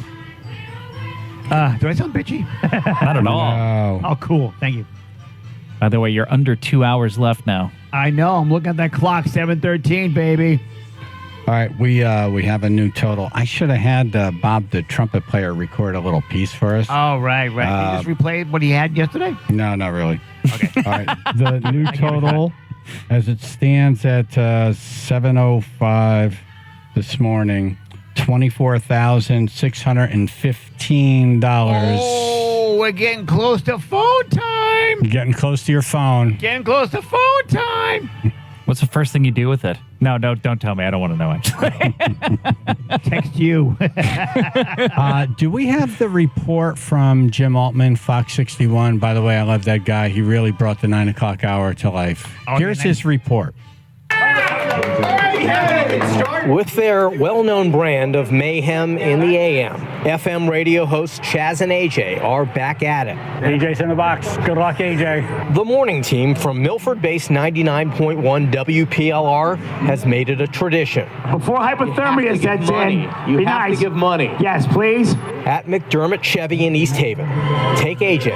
Do I sound bitchy? Not at all. No. Oh, cool. Thank you. By the way, you're under 2 hours left now. I know. I'm looking at that clock. 7:13, baby. All right, we have a new total. I should have had Bob, the trumpet player, record a little piece for us. Oh, right. Can you just replay what he had yesterday? No, not really. Okay. All right, the new total, as it stands at 7:05 this morning, $24,615. Oh, we're getting close to phone time. Getting close to your phone. Getting close to phone time. What's the first thing you do with it? No, don't tell me. I don't want to know, actually. Text you. Do we have the report from Jim Altman, Fox 61? By the way, I love that guy. He really brought the 9 o'clock hour to life. Here's his report. With their well-known brand of mayhem in the AM, FM radio hosts Chaz and AJ are back at it. AJ's in the box. Good luck, AJ. The morning team from Milford-based 99.1 WPLR has made it a tradition. Before hypothermia sets in, You have to give money. Yes, please. At McDermott Chevy in East Haven, take AJ.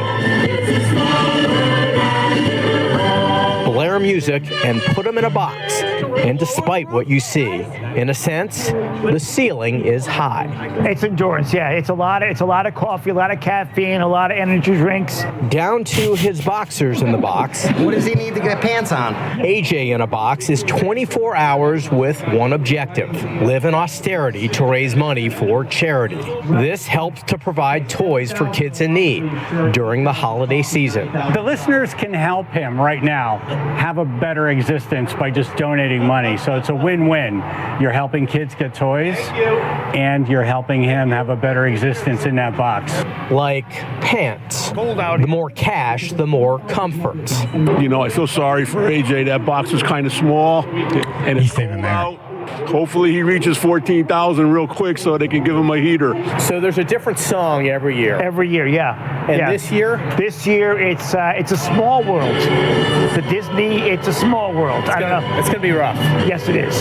Blare music and put them in a box. And despite what you see, in a sense, the ceiling is high. It's endurance, yeah. It's a lot of coffee, a lot of caffeine, a lot of energy drinks. Down to his boxers in the box. What does he need to get pants on? AJ in a box is 24 hours with one objective: live in austerity to raise money for charity. This helps to provide toys for kids in need during the holiday season. The listeners can help him right now. have a better existence by just donating money. So it's a win-win. You're helping kids get toys, and you're helping him have a better existence in that box. Like pants. The more cash, the more comfort. You know, I feel sorry for AJ. That box is kind of small, and it's cold out. Hopefully he reaches 14,000 real quick so they can give him a heater. So there's a different song every year. Every year, yeah. And yeah. this year? This year, it's a small world. The Disney, it's a small world. I don't know. It's going to be rough. Yes, it is.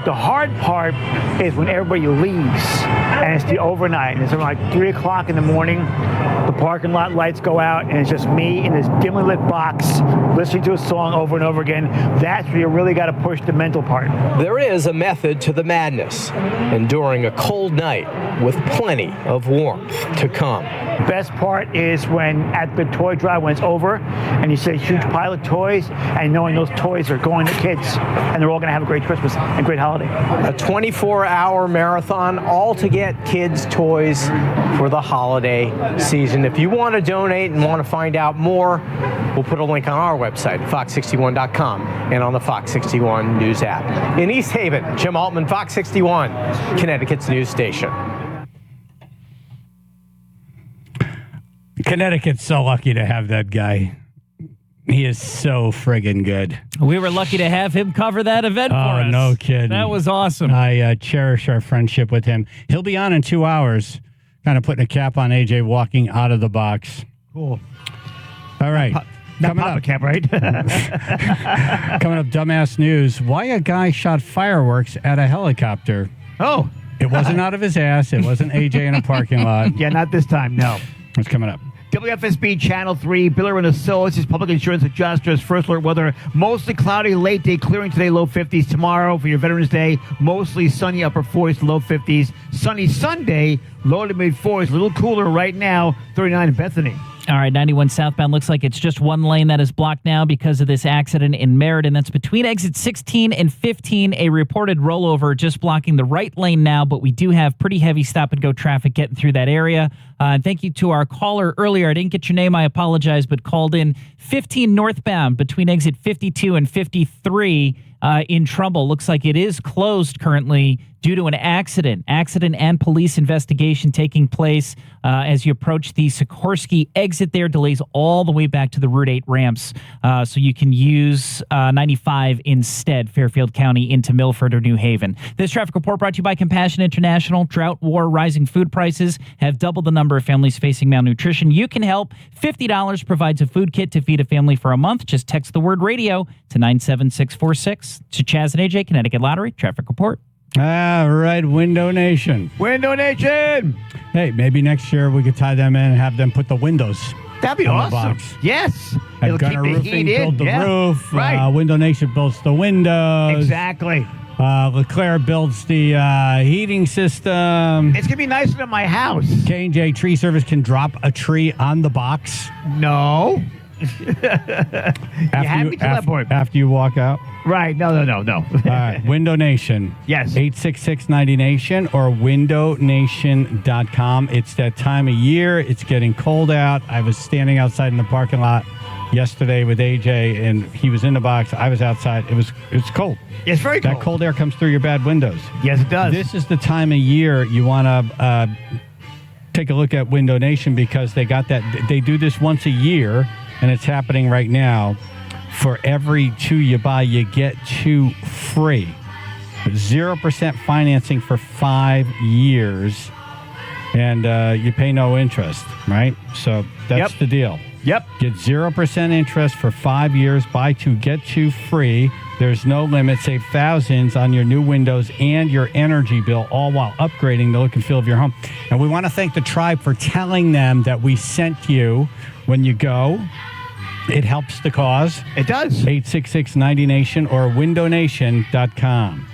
The hard part is when everybody leaves, and it's the overnight, and it's around like 3 o'clock in the morning. The parking lot lights go out, and it's just me in this dimly lit box listening to a song over and over again. That's where you really got to push the mental part. There is a method to the madness, enduring a cold night with plenty of warmth to come. Best part is when at the toy drive, when it's over, and you see a huge pile of toys, and knowing those toys are going to kids, and they're all going to have a great Christmas and great holiday. A 24-hour marathon, all to get kids toys for the holiday season. If you want to donate and want to find out more, we'll put a link on our website, fox61.com, and on the Fox 61 News app. In East Haven, Jim Altman, Fox 61, Connecticut's news station. Connecticut's so lucky to have that guy. He is so friggin' good. We were lucky to have him cover that event for us. Oh, no kidding. That was awesome. I cherish our friendship with him. He'll be on in 2 hours, kind of putting a cap on AJ walking out of the box. Cool. All right. Not Papa Cap, right? Coming up, dumbass news. Why a guy shot fireworks at a helicopter? Oh. It wasn't out of his ass. It wasn't AJ in a parking lot. Yeah, not this time, no. What's coming up? WFSB Channel 3, Biller and Associates Public Insurance Adjusters, First Alert weather. Mostly cloudy, late day clearing today, low 50s. Tomorrow for your Veterans Day, mostly sunny, upper 40s to low 50s. Sunny Sunday, low to mid 40s. A little cooler right now, 39 in Bethany. All right, 91 southbound looks like it's just one lane that is blocked now because of this accident in Meriden. That's between exit 16 and 15. A reported rollover just blocking the right lane now, but we do have pretty heavy stop-and-go traffic getting through that area. And thank you to our caller earlier. I didn't get your name. I apologize, but called in 15 northbound between exit 52 and 53 in Trumbull. Looks like it is closed currently due to an accident. Accident and police investigation taking place as you approach the Sikorsky exit there. Delays all the way back to the Route 8 ramps. So you can use 95 instead, Fairfield County into Milford or New Haven. This traffic report brought to you by Compassion International. Drought, war, rising food prices have doubled the number of families facing malnutrition. You can help. $50 provides a food kit to feed a family for a month. Just text the word radio to 97646. To Chaz and AJ, Connecticut Lottery Traffic Report. All right, Window Nation. Window Nation! Hey, maybe next year we could tie them in and have them put the windows. That'd be on the awesome. box. Yes. Have Gunner Roofing build the roof. Right. Window Nation builds the windows. Exactly. LeClaire builds the heating system. It's going to be nicer than my house. K&J Tree Service can drop a tree on the box. No. After you walk out? Right. No. All right. Window Nation. Yes. 866-90Nation or windownation.com. It's that time of year. It's getting cold out. I was standing outside in the parking lot yesterday with AJ, and he was in the box. I was outside. It's cold. It's very cold. That cold air comes through your bad windows. Yes, it does. This is the time of year you want to take a look at Window Nation because they got that. They do this once a year, and it's happening right now. For every 2 you buy, you get 2 free. 0% financing for 5 years, and you pay no interest, right? So that's the deal. Yep. Get 0% interest for 5 years. Buy 2, get 2 free. There's no limit. Save thousands on your new windows and your energy bill, all while upgrading the look and feel of your home. And we want to thank the tribe for telling them that we sent you when you go. It helps the cause. It does. 866-90Nation or windownation.com.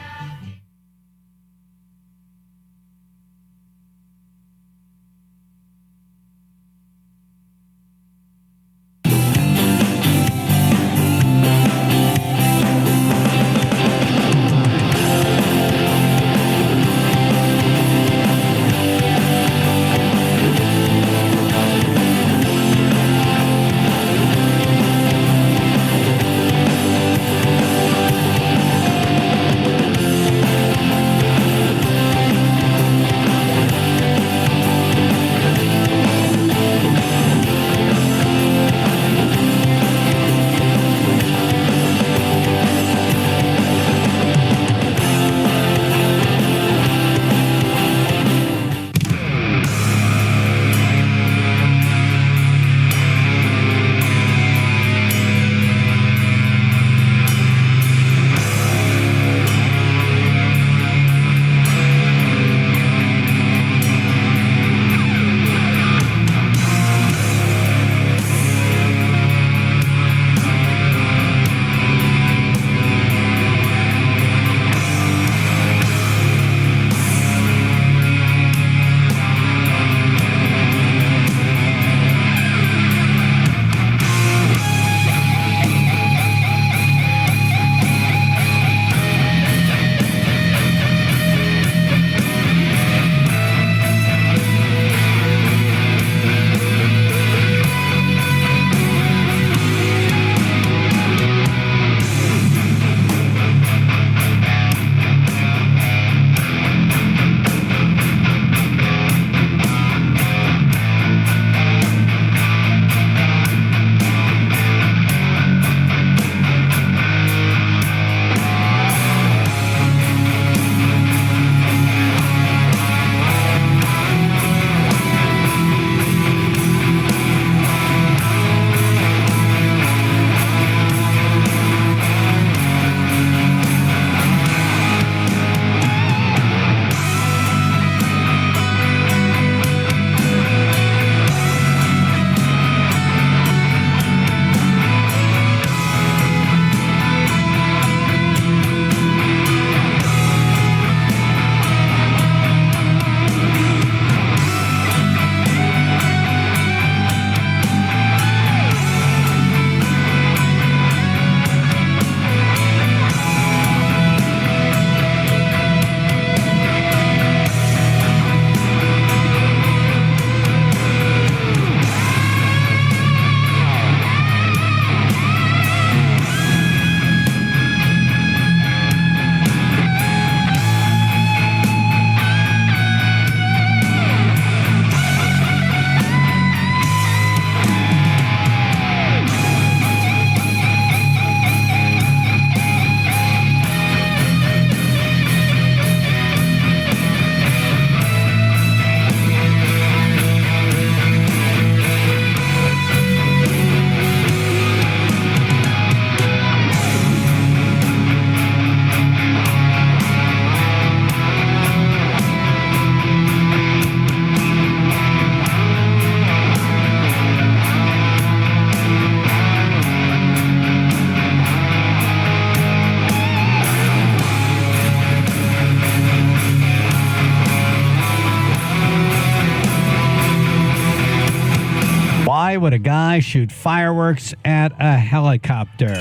Why would a guy shoot fireworks at a helicopter?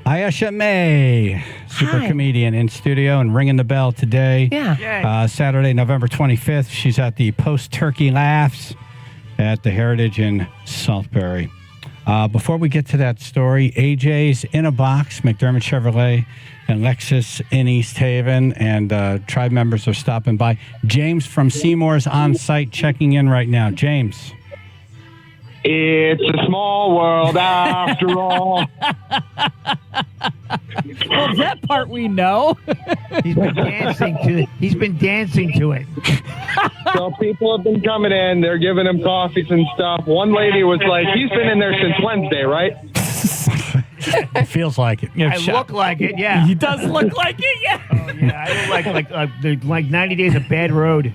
Ayesha May, super comedian in studio and ringing the bell today. Yeah. Saturday, November 25th. She's at the Post-Turkey Laughs at the Heritage in Southbury. Before we get to that story, AJ's in a box, McDermott Chevrolet and Lexus in East Haven, and tribe members are stopping by. James from Seymour's on site checking in right now. James. It's a small world after all. Well, that part we know. He's been dancing to it. So people have been coming in. They're giving him coffees and stuff. One lady was like, he's been in there since Wednesday, right? It feels like it. I look like it, yeah. He does look like it, yeah. Oh, yeah, I look like 90 Days of Bad Road.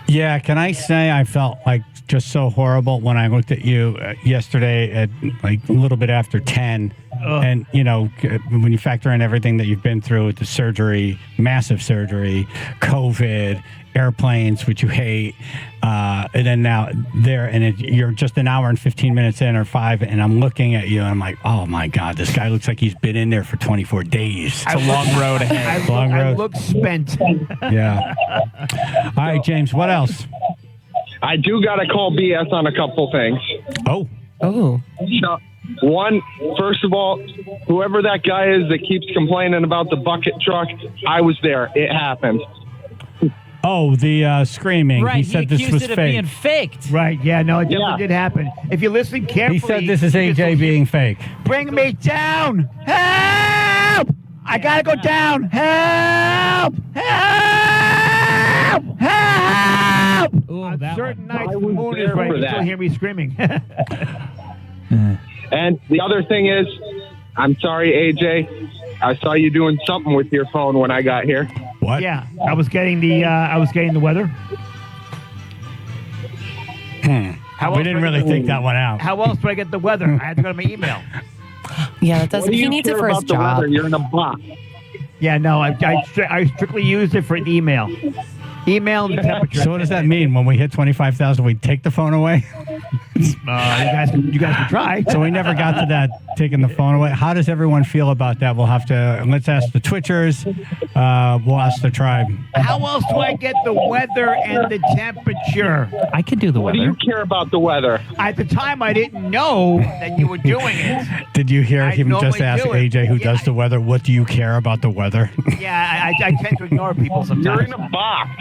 Yeah, can I say I felt like just so horrible when I looked at you yesterday at like a little bit after 10. And, you know, when you factor in everything that you've been through with the surgery, massive surgery, COVID, airplanes, which you hate, and then now there, and you're just an hour and 15 minutes in or 5, and I'm looking at you, and I'm like, oh, my God, this guy looks like he's been in there for 24 days. It's a long road ahead. I look spent. Yeah. All right, James, what else? I do got to call BS on a couple things. Oh. Oh. So, one, first of all, whoever that guy is that keeps complaining about the bucket truck, I was there. It happened. Oh, the screaming. Right, he said this was accused it of fake. being faked. Right, yeah, no, it definitely did happen. If you listen carefully... He said this is AJ being fake. Bring me down! Help! I gotta go down! Help! Help! Help! On certain nights, the moon is right. You still hear me screaming. And the other thing is, I'm sorry, AJ. I saw you doing something with your phone when I got here. What? Yeah, I was getting the weather. We didn't really think that one out. How else do I get the weather? I had to go to my email. Yeah, that does. What do He you needs it care for his about the job. weather? You're in a box. Yeah, no, I strictly used it for the email. Email and the temperature. So what does that mean? When we hit 25,000, we take the phone away? You guys can try. So we never got to that, taking the phone away. How does everyone feel about that? We'll have to, let's ask the Twitchers. We'll ask the tribe. How else do I get the weather and the temperature? I could do the What do weather. you care about the weather? At the time, I didn't know that you were doing it. Did you hear I him just normally ask do it. AJ, who does the weather, what do you care about the weather? Yeah, I tend to ignore people sometimes. You're in a box.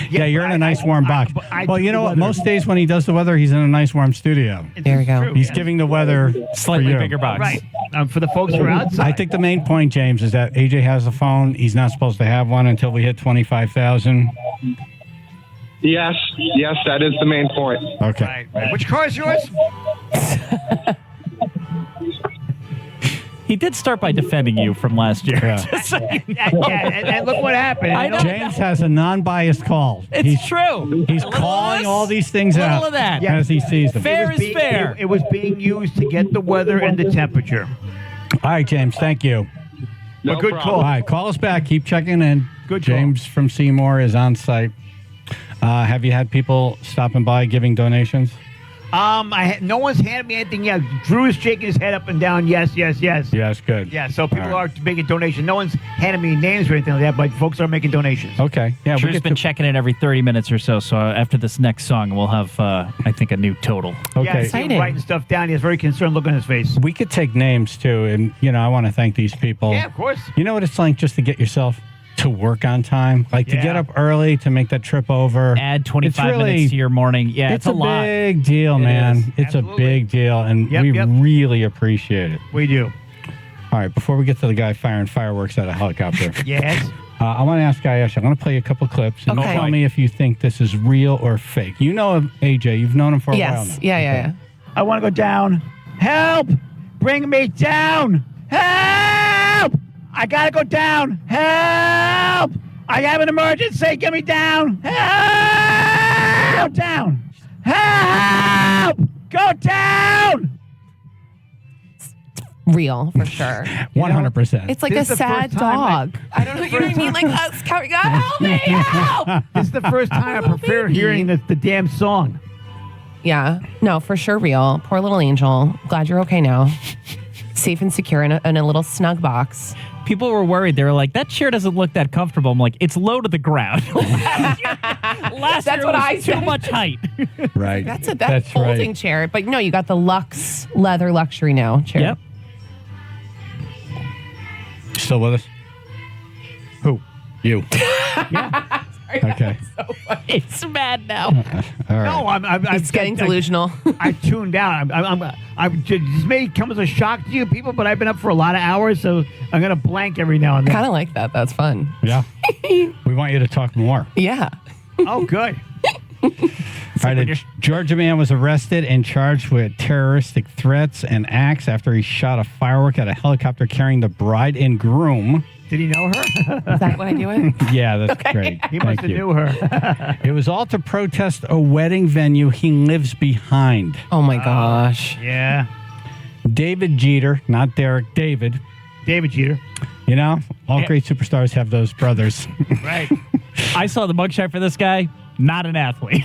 Yeah, you're in a nice warm box. Well, you know what? Most days when he does the weather, he's in a nice warm studio. There we go. True, He's yeah. giving the weather Slightly for you. bigger box. Right. For the folks who are outside. I think the main point, James, is that AJ has a phone. He's not supposed to have one until we hit 25,000. Yes, that is the main point. Okay. Right. Which car is yours? He did start by defending you from last year. Yeah. And look what happened. I know. James has a non-biased call. It's true. He's A little calling this, all these things little out of that. as he sees them. Fair is fair. It was being used to get the weather and the temperature. All right, James, thank you. No good problem. All right, call us back. Keep checking in. Good call. James from Seymour is on site. Have you had people stopping by giving donations? No one's handed me anything yet. Drew is shaking his head up and down. Yes. Yes, good. Yeah, so people All right. are making donations. No one's handed me names or anything like that, but folks are making donations. Okay. Yeah, we Drew's get been to- checking in every 30 minutes or so. So after this next song, we'll have, I think, a new total. Yeah, I Okay. see him Exciting. writing stuff down. He has very concerned look on his face. We could take names too, and I want to thank these people. Yeah, of course. You know what it's like just to get yourself to work on time, like to Yeah. get up early to make that trip over. Add 25 It's really- minutes to your morning. Yeah, it's a lot. big deal, man. is. It's Absolutely. a big deal, and Yep, we yep. really appreciate it. We do. All right, before we get to the guy firing fireworks at a helicopter, Yes. I want to ask Ayesha. I'm going to play you a couple clips, and Okay. tell me if you think this is real or fake. You know AJ. You've known him for a while now. Yes. Yeah. I want to go down. Help! Bring me down! Help! I gotta go down! Help! I have an emergency! Get me down! Help! Go down! Help! Go down! Real, for sure. 100%. It's like a This is the sad first time dog. I don't know. You know what I mean? Like us counting. Help me! Help! This is the first time I prefer hearing the damn song. Yeah. No, for sure real. Poor little angel. Glad you're okay now. Safe and secure in a little snug box. People were worried. They were like, that chair doesn't look that comfortable. I'm like, it's low to the ground. Last That's year what was I too said. much height. Right. That's folding chair. But no, you got the Luxe leather luxury now chair. Yep. Still with us? Who? You. Yeah. Okay. So funny. It's mad now. All right. No, I'm It's getting delusional. I tuned out. I'm just, this may come as a shock to you people, but I've been up for a lot of hours, so I'm gonna blank every now and then. Kind of like that. That's fun. Yeah. We want you to talk more. Yeah. Oh, good. All right, a Georgia man was arrested and charged with terroristic threats and acts after he shot a firework at a helicopter carrying the bride and groom. Did he know her? Is that what I do it? Yeah, that's great. He must have knew her. It was all to protest a wedding venue he lives behind. Oh, my gosh. Yeah. David Jeter, not Derek, David. David Jeter. You know, all great superstars have those brothers. Right. I saw the mugshot for this guy. Not an athlete.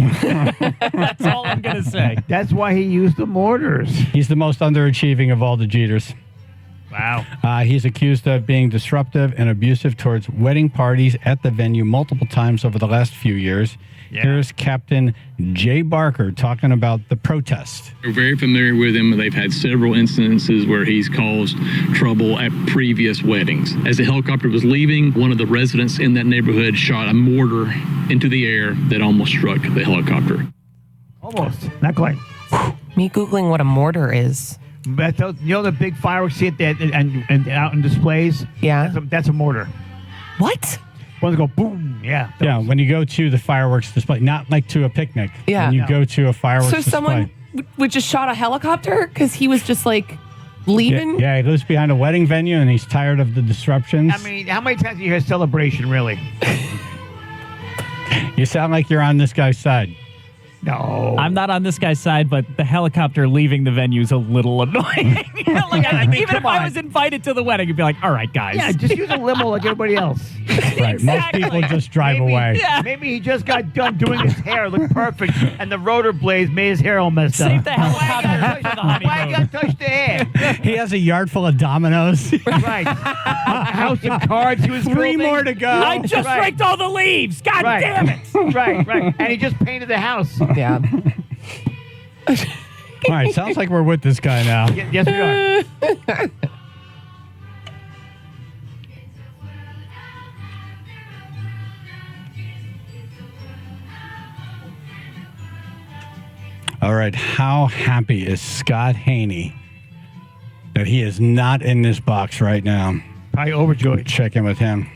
That's all I'm going to say. That's why he used the mortars. He's the most underachieving of all the Jeters. Wow. He's accused of being disruptive and abusive towards wedding parties at the venue multiple times over the last few years. Yeah. Here's Captain Jay Barker talking about the protest. We're very familiar with him. They've had several instances where he's caused trouble at previous weddings. As the helicopter was leaving, one of the residents in that neighborhood shot a mortar into the air that almost struck the helicopter. Almost. Not quite. Me Googling what a mortar is. But those, you know the big fireworks you see and out in displays? Yeah. That's a mortar. What? Ones go boom. Yeah. Yeah, when you go to the fireworks display, not like to a picnic. Yeah. When you go to a fireworks So display. someone would just shot a helicopter because he was just like leaving? Yeah, he lives behind a wedding venue and he's tired of the disruptions. I mean, how many times do you hear celebration, really? You sound like you're on this guy's side. No. I'm not on this guy's side, but the helicopter leaving the venue is a little annoying. You know, like, even if I was invited to the wedding, you'd be like, all right, guys. Yeah, just use a limo like everybody else. Right. Most people just drive away. Yeah. Maybe he just got done doing his hair, looked perfect, and the rotor blades made his hair all messed up. Save the helicopter for the honeymoon. Why you got to touch the hair? He has a yard full of dominoes. Right. A house of cards he was Three building. more to go. I just raked all the leaves. God damn it. Right. And he just painted the house. Yeah. All right, sounds like we're with this guy now. Yes, we are. All right, how happy is Scott Haney that he is not in this box right now? Probably overjoyed. Check in with him.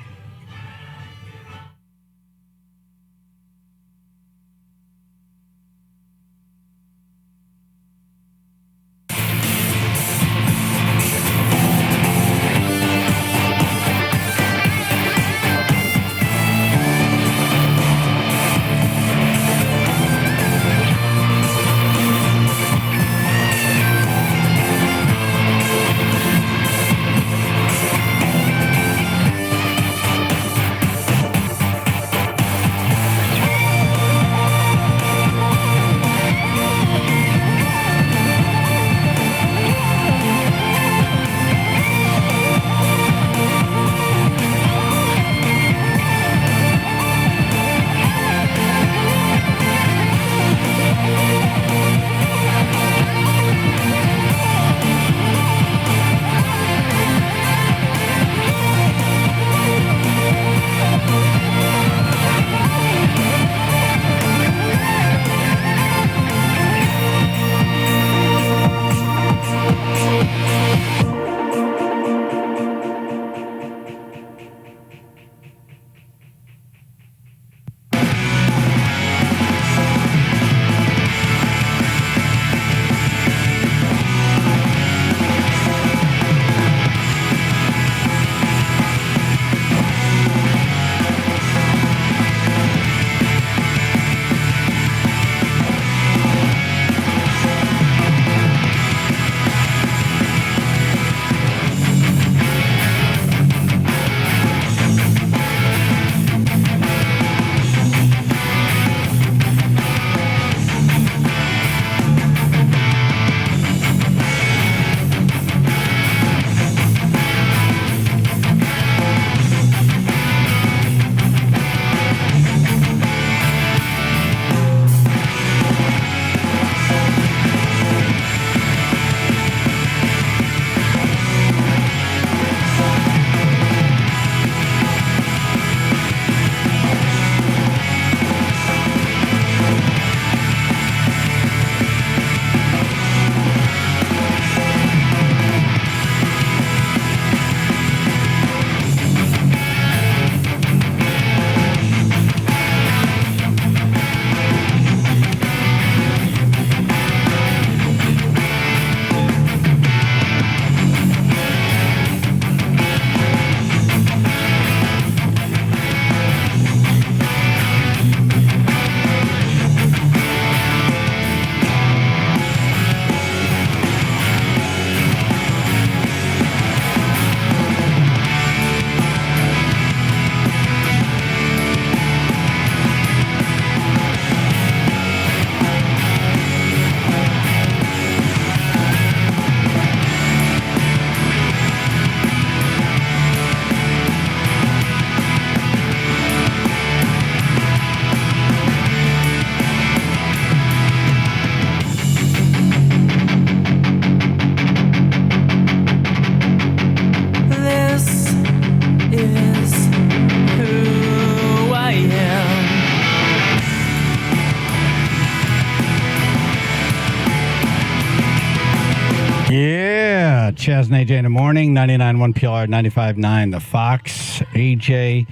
Yeah, Chaz and AJ in the morning, 99.1 PLR, 95.9 The Fox. AJ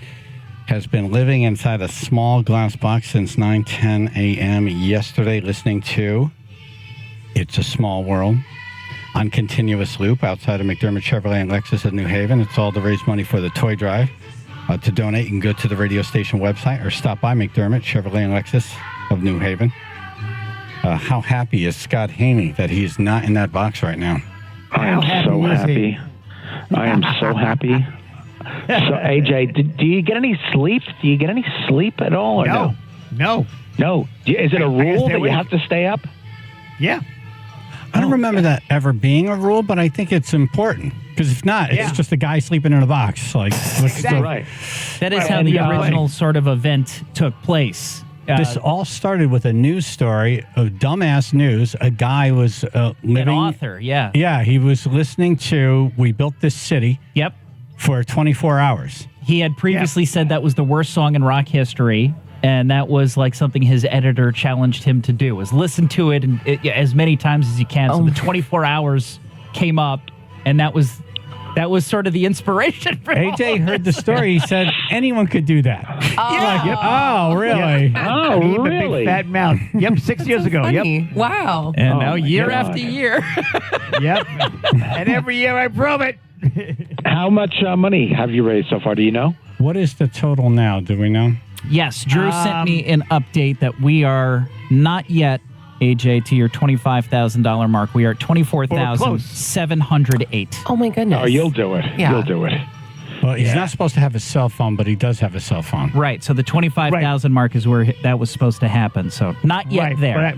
has been living inside a small glass box since 9:10 a.m. yesterday, listening to It's a Small World on continuous loop outside of McDermott Chevrolet and Lexus in New Haven. It's all to raise money for the toy drive. To donate, you can go to the radio station website or stop by McDermott Chevrolet and Lexus of New Haven. How happy is Scott Haney that he's not in that box right now? I am so happy. I am so happy. So, AJ, do you get any sleep? Do you get any sleep at all? Or no. No. Is it a rule that you have to stay up? Yeah. I don't remember that ever being a rule, but I think it's important. Because if not, it's just a guy sleeping in a box. Like, right. That is how the original sort of event took place. This all started with a news story of dumbass news. A guy was living... An author, yeah. Yeah, he was listening to We Built This City. Yep. For 24 hours. He had previously said that was the worst song in rock history, and that was like something his editor challenged him to do, was listen to it, as many times as you can. So the 24 hours came up, and that was sort of the inspiration for AJ heard the story. He said anyone could do that. Oh, really? Yep. Oh, really? Big fat mouth. Yep, 6 years ago. Funny. Yep. Wow. And now year after year. Yep. And every year I prove it. How much money have you raised so far? Do you know? What is the total now? Do we know? Yes, Drew sent me an update that we are not yet, AJ, to your $25,000 mark. We are at $24,708. Oh, my goodness. Oh, you'll do it. Yeah. You'll do it. Well, he's not supposed to have a cell phone, but he does have a cell phone. Right, so the 25,000 mark is where that was supposed to happen. So not yet there.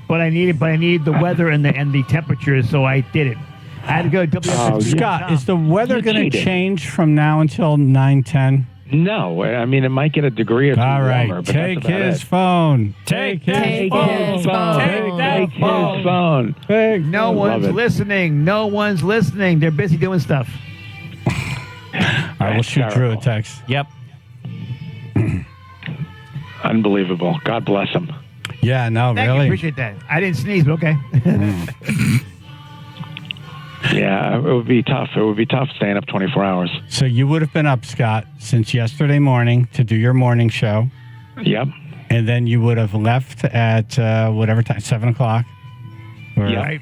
But I needed the weather and the temperatures, so I did it. I had to go to Scott, is the weather going to change from now until 9:10? No, I mean, it might get a degree or two All right, warmer, but take that's about his it. phone. Take his phone. No one's listening. No one's listening. They're busy doing stuff. All right, we'll shoot Drew a text. Yep. Unbelievable. God bless him. Yeah, no, Thank really. you, appreciate that. I didn't sneeze, but okay. Yeah, it would be tough. It would be tough staying up 24 hours. So you would have been up, Scott, since yesterday morning to do your morning show. Yep. And then you would have left at whatever time, 7 o'clock. Right.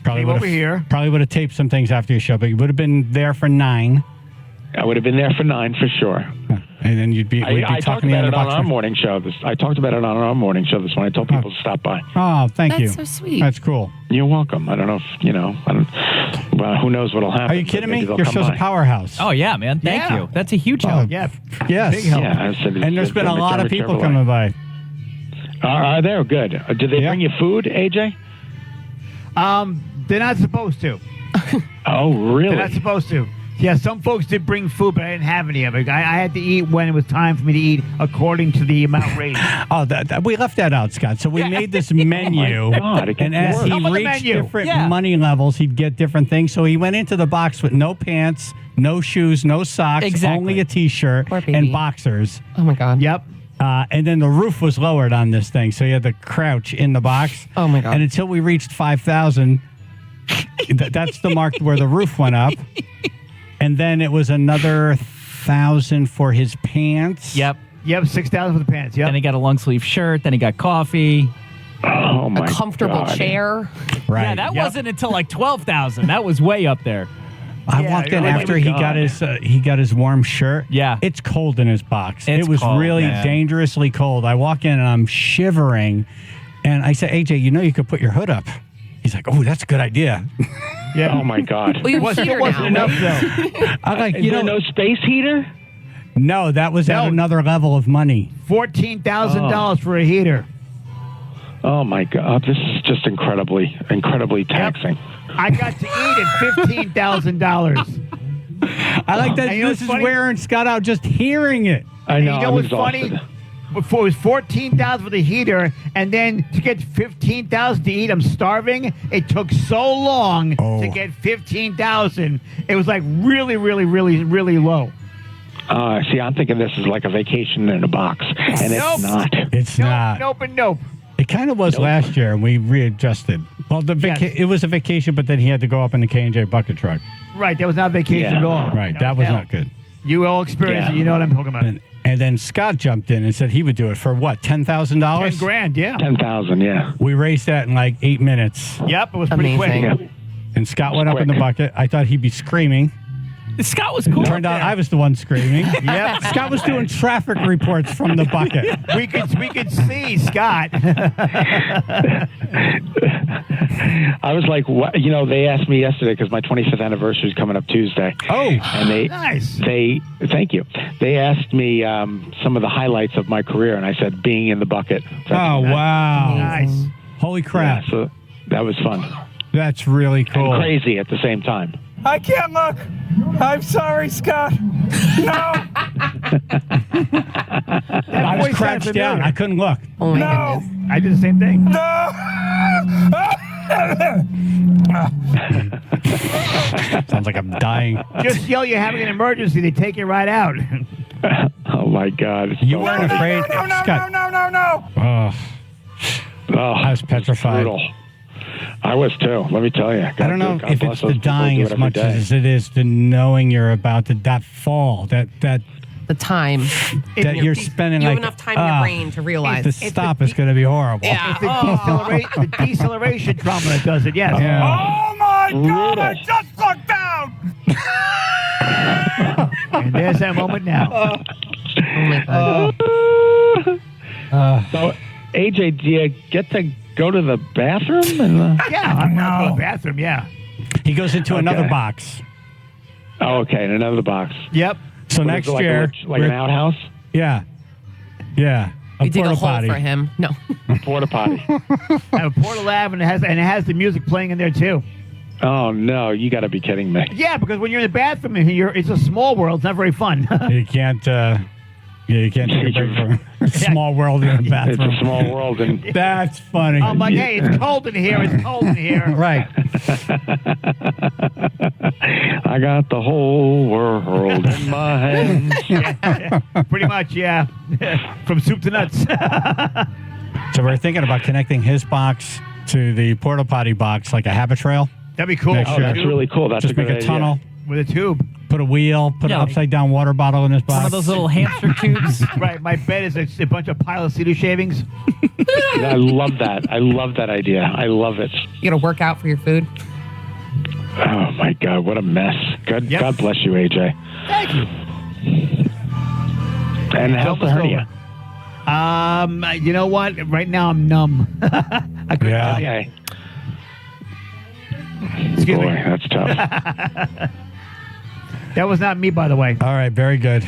Probably Came would over here. have probably would have taped some things after your show, but you would have been there for 9. I would have been there for 9 for sure. And then we'd be I talked talking about it on box. our morning show. I talked about it on our morning show this morning. I told people to stop by. Oh, thank you. That's so sweet. That's cool. You're welcome. I don't know if, well, who knows what'll happen. Are you kidding me? Maybe they'll Your come show's a by. powerhouse. Oh, yeah, man. Thank you. That's a huge help. Yeah. Yes. Big help. Yeah, I said And there's been a lot of people Chevrolet. coming by. Are they? Good. Did they bring you food, AJ? They're not supposed to. Oh, really? They're not supposed to. Yeah, some folks did bring food, but I didn't have any of it. I had to eat when it was time for me to eat according to the amount raised. Oh, we left that out, Scott. So we made this menu, Oh my God, it and gets as worse. he Up on the reached menu. different money levels, he'd get different things. So he went into the box with no pants, no shoes, no socks, Exactly. only a T-shirt Poor baby. and boxers. Oh, my God. Yep. And then the roof was lowered on this thing, so you had to crouch in the box. Oh, my God. And until we reached 5,000, that's the mark where the roof went up. And then it was another 1,000 for his pants. Yep. Yep, 6,000 for the pants. Yep. Then he got a long sleeve shirt. Then he got coffee. Oh, my A comfortable God. chair. Right. Yeah, that wasn't until like 12,000. That was way up there. I walked in after he got his warm shirt. Yeah. It's cold in his box. It's it was cold, really man. dangerously cold. I walk in and I'm shivering. And I said, AJ, you could put your hood up. He's like, oh, that's a good idea. Yeah. Oh, my God. Well, you have a It heater wasn't now. enough, though. I'm like, Is there no space heater? no, that was at another level of money. $14,000 for a heater. Oh, my God. This is just incredibly taxing. I got to eat at $15,000. I like that And you know this is what's funny? wearing Scott out just hearing it. I know. You know I'm what's exhausted. funny? Before it was $14,000 for the heater, and then to get $15,000 to eat, I'm starving. It took so long to get $15,000. It was like really, really, really, really low. See, I'm thinking this is like a vacation in a box, and Nope. it's not. It's Nope, not. nope, and nope. It kind of was last year, and we readjusted. Well, it was a vacation, but then he had to go up in the K&J bucket truck. Right, that was not vacation at all. Right, that was not good. You all experienced it. You know what I'm talking about. And then Scott jumped in and said he would do it for what, $10,000? $10,000, yeah. 10,000, yeah. We raised that in like 8 minutes. Yep, it was pretty quick. Yeah. And Scott went up in the bucket. I thought he'd be screaming. Scott was cool. Turned out I was the one screaming. Yep. Scott was doing traffic reports from the bucket. We could see Scott. I was like, what? You know, they asked me yesterday because my 25th anniversary is coming up Tuesday. Oh, and nice. Thank you. They asked me some of the highlights of my career, and I said being in the bucket. Oh, wow. Nice. Holy crap. Yeah, so that was fun. That's really cool. And crazy at the same time. I can't look. I'm sorry, Scott. No. I was crouched down. I couldn't look. Oh, my No. goodness. I did the same thing. Sounds like I'm dying. Just yell you're having an emergency. They take you right out. Oh, my God. It's You so weren't funny. afraid? No. Oh, Oh, I was petrified. brutal. I was too. Let me tell you. I don't know if it's the dying as much as it is the knowing you're about to that fall, that The time. you're spending You have like enough time in your brain to realize. the stop is going to be horrible. Yeah. It's the deceleration trauma that does it, yes. Yeah. Oh my God! I just looked down. And there's that moment now. Oh my God. So, AJ, do you get to go to the bathroom? Yeah, I'm going to the bathroom, yeah. He goes into another box. Oh, okay, in another box. Yep. So What is next it, like year, like an outhouse? Yeah. A You dig a porta hole potty. for him. No. Porta potty. I have a Porta Lab, and it has the music playing in there, too. Oh, no, you got to be kidding me. Yeah, because when you're in the bathroom, it's a small world. It's not very fun. You can't. You can't take a break from a small world in the bathroom. It's a small world, and That's funny. I'm like, hey, it's cold in here. It's cold in here. Right. I got the whole world in my hands. Yeah, pretty much, yeah. From soup to nuts. So we're thinking about connecting his box to the porta potty box, like a habit trail. That'd be cool. Next Oh, year. that's really cool. That's Just a good make a idea. tunnel, With a tube. put a wheel, put an upside down water bottle in his box. One of those little hamster tubes. Right. My bed is a bunch of pile of cedar shavings. I love that. I love that idea. I love it. You got to work out for your food. Oh, my God, what a mess. God bless you, AJ. Thank you. And how's the hernia? You know what? Right now I'm numb. I couldn't tell you. Okay. Excuse Boy, me. that's tough. That was not me, by the way. All right, very good.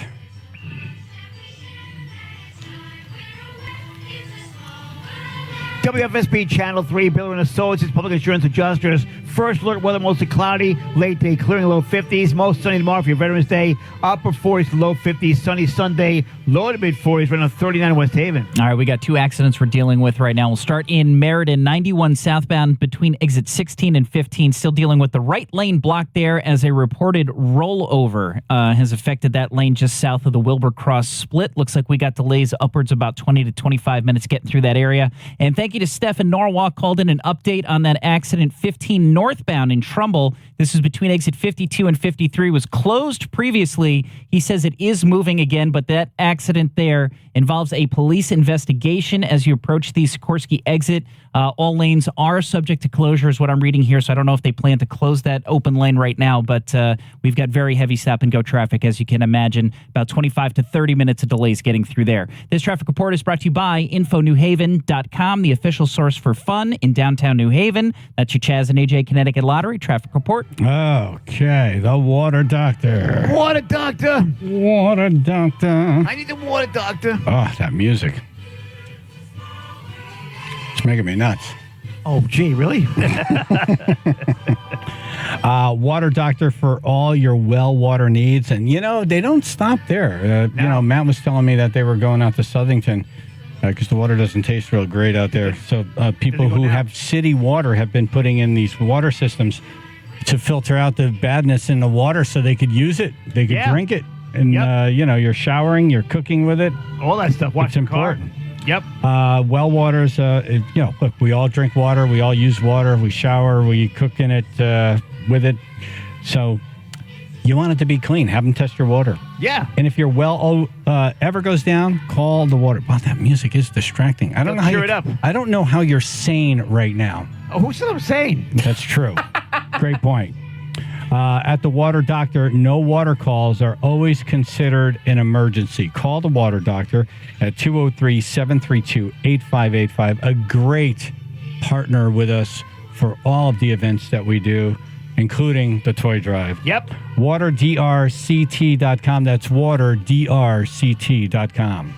WFSB Channel 3, Bill and Associates, Public Insurance Adjusters. First alert, weather mostly cloudy. Late day clearing, low 50s. Most sunny tomorrow for your Veterans Day. Upper 40s to low 50s. Sunny Sunday, low to mid 40s. Right on 39 in West Haven. All right, we got two accidents we're dealing with right now. We'll start in Meriden, 91 southbound between exit 16 and 15. Still dealing with the right lane block there as a reported rollover has affected that lane just south of the Wilbur Cross split. Looks like we got delays upwards about 20 to 25 minutes getting through that area. And thank you to Steph in Norwalk, called in an update on that accident 15 northbound in Trumbull. This is between exit 52 and 53. Was closed previously. He says it is moving again, but that accident there involves a police investigation as you approach the Sikorsky exit. All lanes are subject to closure is what I'm reading here, so I don't know if they plan to close that open lane right now, but we've got very heavy stop-and-go traffic, as you can imagine. About 25 to 30 minutes of delays getting through there. This traffic report is brought to you by InfoNewHaven.com, the official source for fun in downtown New Haven. That's your Chaz and AJ Connecticut Lottery traffic report. Okay, the water doctor. Water doctor. Water doctor. I need the water doctor. Oh, that music. It's making me nuts. Oh, gee, really? Water doctor for all your well water needs. And, you know, they don't stop there. You know, Matt was telling me that they were going out to Southington because the water doesn't taste real great out there. So people who have city water have been putting in these water systems to filter out the badness in the water so they could use it. They could drink it. And, you know, you're showering, you're cooking with it. All that stuff. Watch it's important. Yep. Well waters, look, we all drink water. We all use water. We shower. We cook in it with it. So you want it to be clean. Have them test your water. Yeah. And if your well ever goes down, call the water. Wow, that music is distracting. I don't know how cheer it up. I don't know how you're sane right now. Oh, who said I'm sane? That's true. Great point. At the Water Doctor, no water calls are always considered an emergency. Call the Water Doctor at 203-732-8585. A great partner with us for all of the events that we do, including the toy drive. Yep. WaterDRCT.com. That's WaterDRCT.com.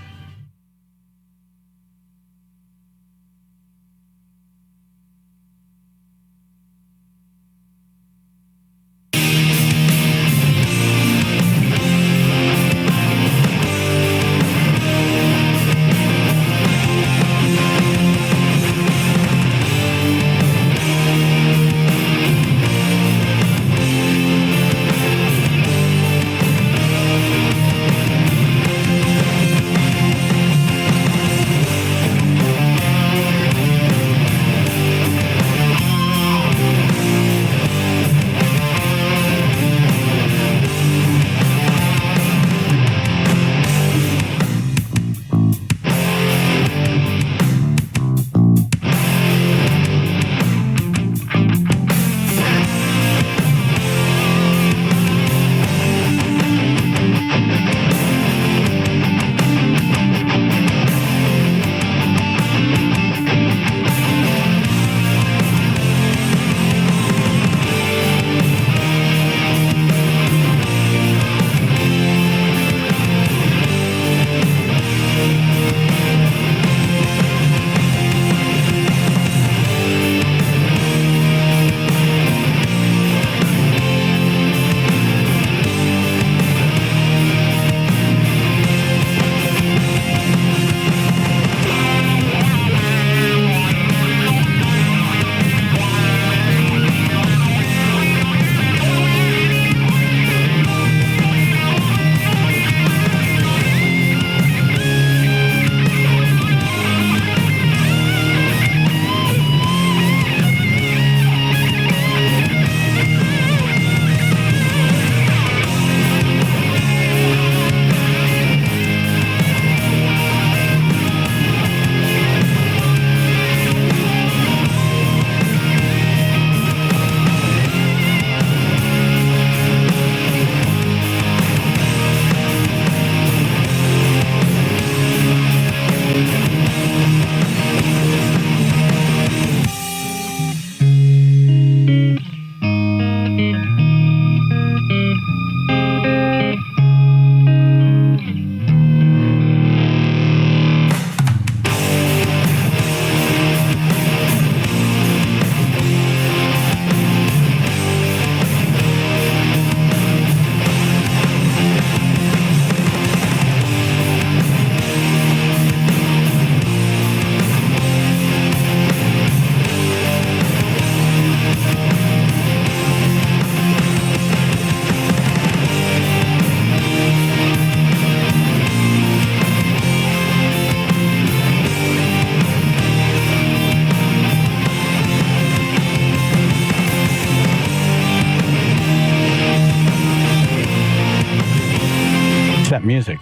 That music.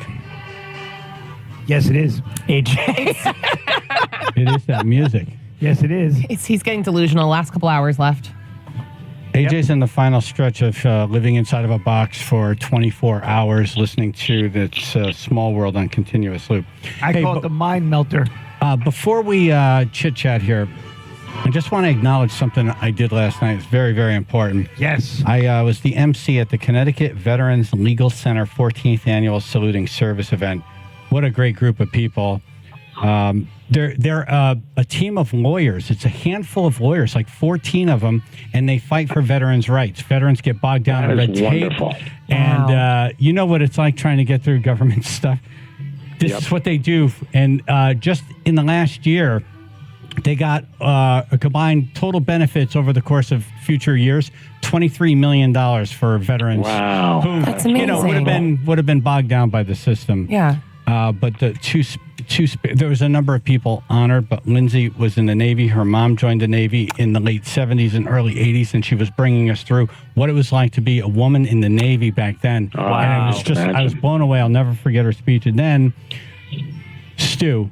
Yes, it is. AJ. It is that music. Yes, it is. He's getting delusional. Last couple hours left. AJ's in the final stretch of living inside of a box for 24 hours, listening to this Small World on continuous loop. I call it the mind melter. Before we chit-chat here, I just want to acknowledge something I did last night. It's very, very important. Yes. I was the MC at the Connecticut Veterans Legal Center 14th Annual Saluting Service event. What a great group of people. They're a team of lawyers. It's a handful of lawyers, like 14 of them, and they fight for veterans' rights. Veterans get bogged down in red tape. And you know what it's like trying to get through government stuff. This is what they do. And just in the last year, they got a combined total benefits over the course of future years, $23 million for veterans. Wow. Who, that's amazing. would have been bogged down by the system. Yeah. But the there was a number of people honored, but Lindsay was in the Navy. Her mom joined the Navy in the late 70s and early 80s, and she was bringing us through what it was like to be a woman in the Navy back then. Oh, and it was just, I was blown away. I'll never forget her speech. And then Stu,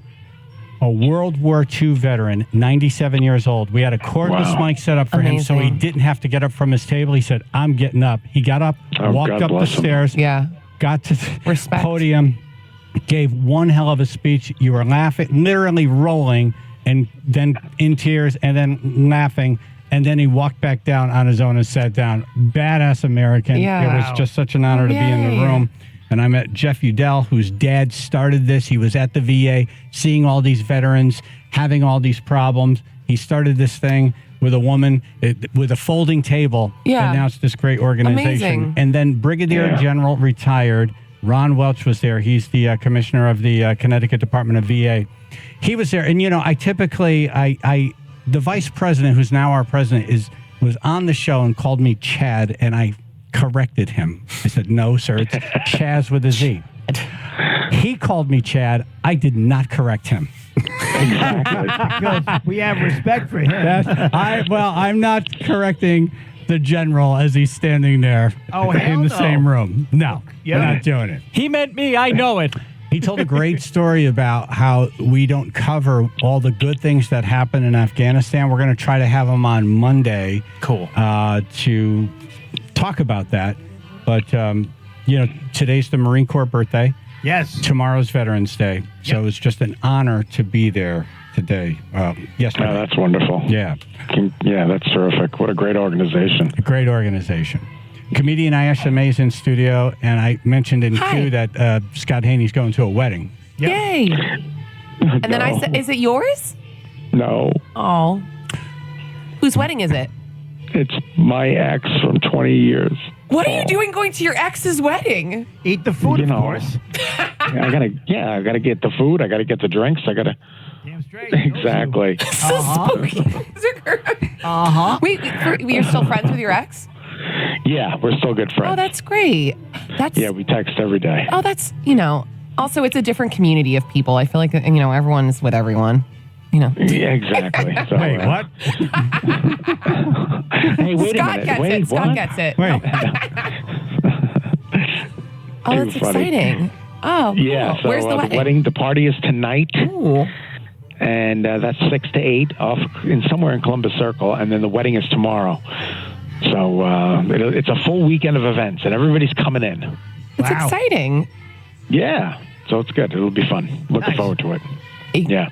a World War II veteran, 97 years old. We had a cordless mic set up for him, so he didn't have to get up from his table. He said, I'm getting up. He got up, walked God up the bless him. stairs, got to the podium, gave one hell of a speech. You were laughing, literally rolling, and then in tears, and then laughing. And then he walked back down on his own and sat down. Badass American. Yeah. It was just such an honor to be in the room. And I met Jeff Udell, whose dad started this. He was at the VA, seeing all these veterans, having all these problems. He started this thing with a woman, with a folding table. Yeah. And now it's this great organization. Amazing. And then Brigadier General retired. Ron Welch was there. He's the commissioner of the Connecticut Department of VA. He was there. And, you know, I typically, the vice president, who's now our president, was on the show and called me Chad, and I corrected him. I said, no, sir, it's Chaz with a Z. He called me Chad. I did not correct him. Exactly. Because we have respect for him. I'm not correcting the general as he's standing there in the same room. No, we're not doing it. He meant me. I know it. He told a great story about how we don't cover all the good things that happen in Afghanistan. We're going to try to have him on Monday. Cool. To talk about that. But, you know, today's the Marine Corps birthday. Yes. Tomorrow's Veterans Day. So it's just an honor to be there today. Yesterday. Oh, that's wonderful. Yeah. Yeah, that's terrific. What a great organization. A great organization. Comedian Ayesha May's in studio, and I mentioned in Q that Scott Haney's going to a wedding. Yay. And then I said, is it yours? No. Oh. Whose wedding is it? It's my ex from 20 years. What are you doing going to your ex's wedding? Eat the food, of course. I gotta get the food. I gotta get the drinks. I gotta. Damn straight. Exactly. Wait, you're still friends with your ex? Yeah, we're still good friends. Oh, that's great. Yeah, we text every day. Oh, that's, you know, also it's a different community of people. I feel like, you know, everyone is with everyone. You know. Yeah, exactly. So, Wait, what? Hey, wait Scott a minute. gets Wait, it. Scott what? gets it. Wait. Oh, that's exciting. Oh, yeah. So where's the wedding? The party is tonight. Ooh. And that's 6 to 8 off somewhere in Columbus Circle, and then the wedding is tomorrow. So it's a full weekend of events, and everybody's coming in. It's exciting. Yeah, so it's good. It'll be fun. Looking forward to it. Yeah,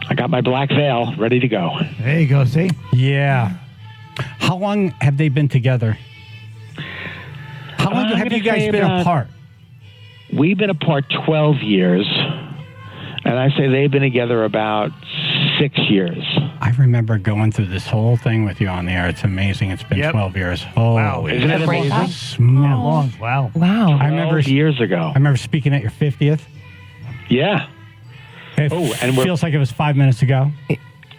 I got my black veil ready to go. There you go. See? Yeah. How long have they been together? How long have you guys been apart? We've been apart 12 years, and I say they've been together about 6 years. I remember going through this whole thing with you on the air. It's amazing. It's been 12 years. Oh, Wow, isn't it amazing? Small. Wow. Wow. I remember years ago. I remember speaking at your 50th. Yeah. It feels like it was 5 minutes ago.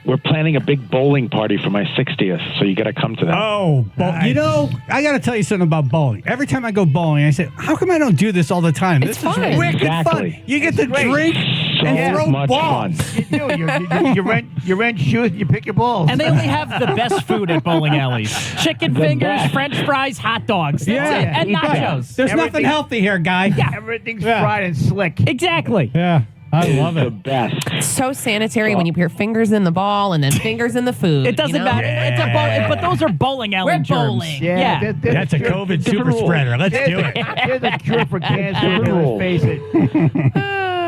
We're planning a big bowling party for my 60th, so you got to come to that. Oh, you know, I got to tell you something about bowling. Every time I go bowling, I say, how come I don't do this all the time? It's this fun. is wicked Exactly. fun. You get to drink So and throw much balls. fun. You rent shoes and you pick your balls. And they only have the best food at bowling alleys. Chicken fingers, French fries, hot dogs. That's it. And nachos. There's nothing healthy here, guy. Yeah. Everything's fried and slick. Exactly. Yeah. I love The it. best. So sanitary when you put your fingers in the ball and then fingers in the food. It doesn't matter. It's a but those are bowling alley germs. bowling. Yeah. That's a COVID super spreader. Let's do it. There's a cure for cancer. Let's face it.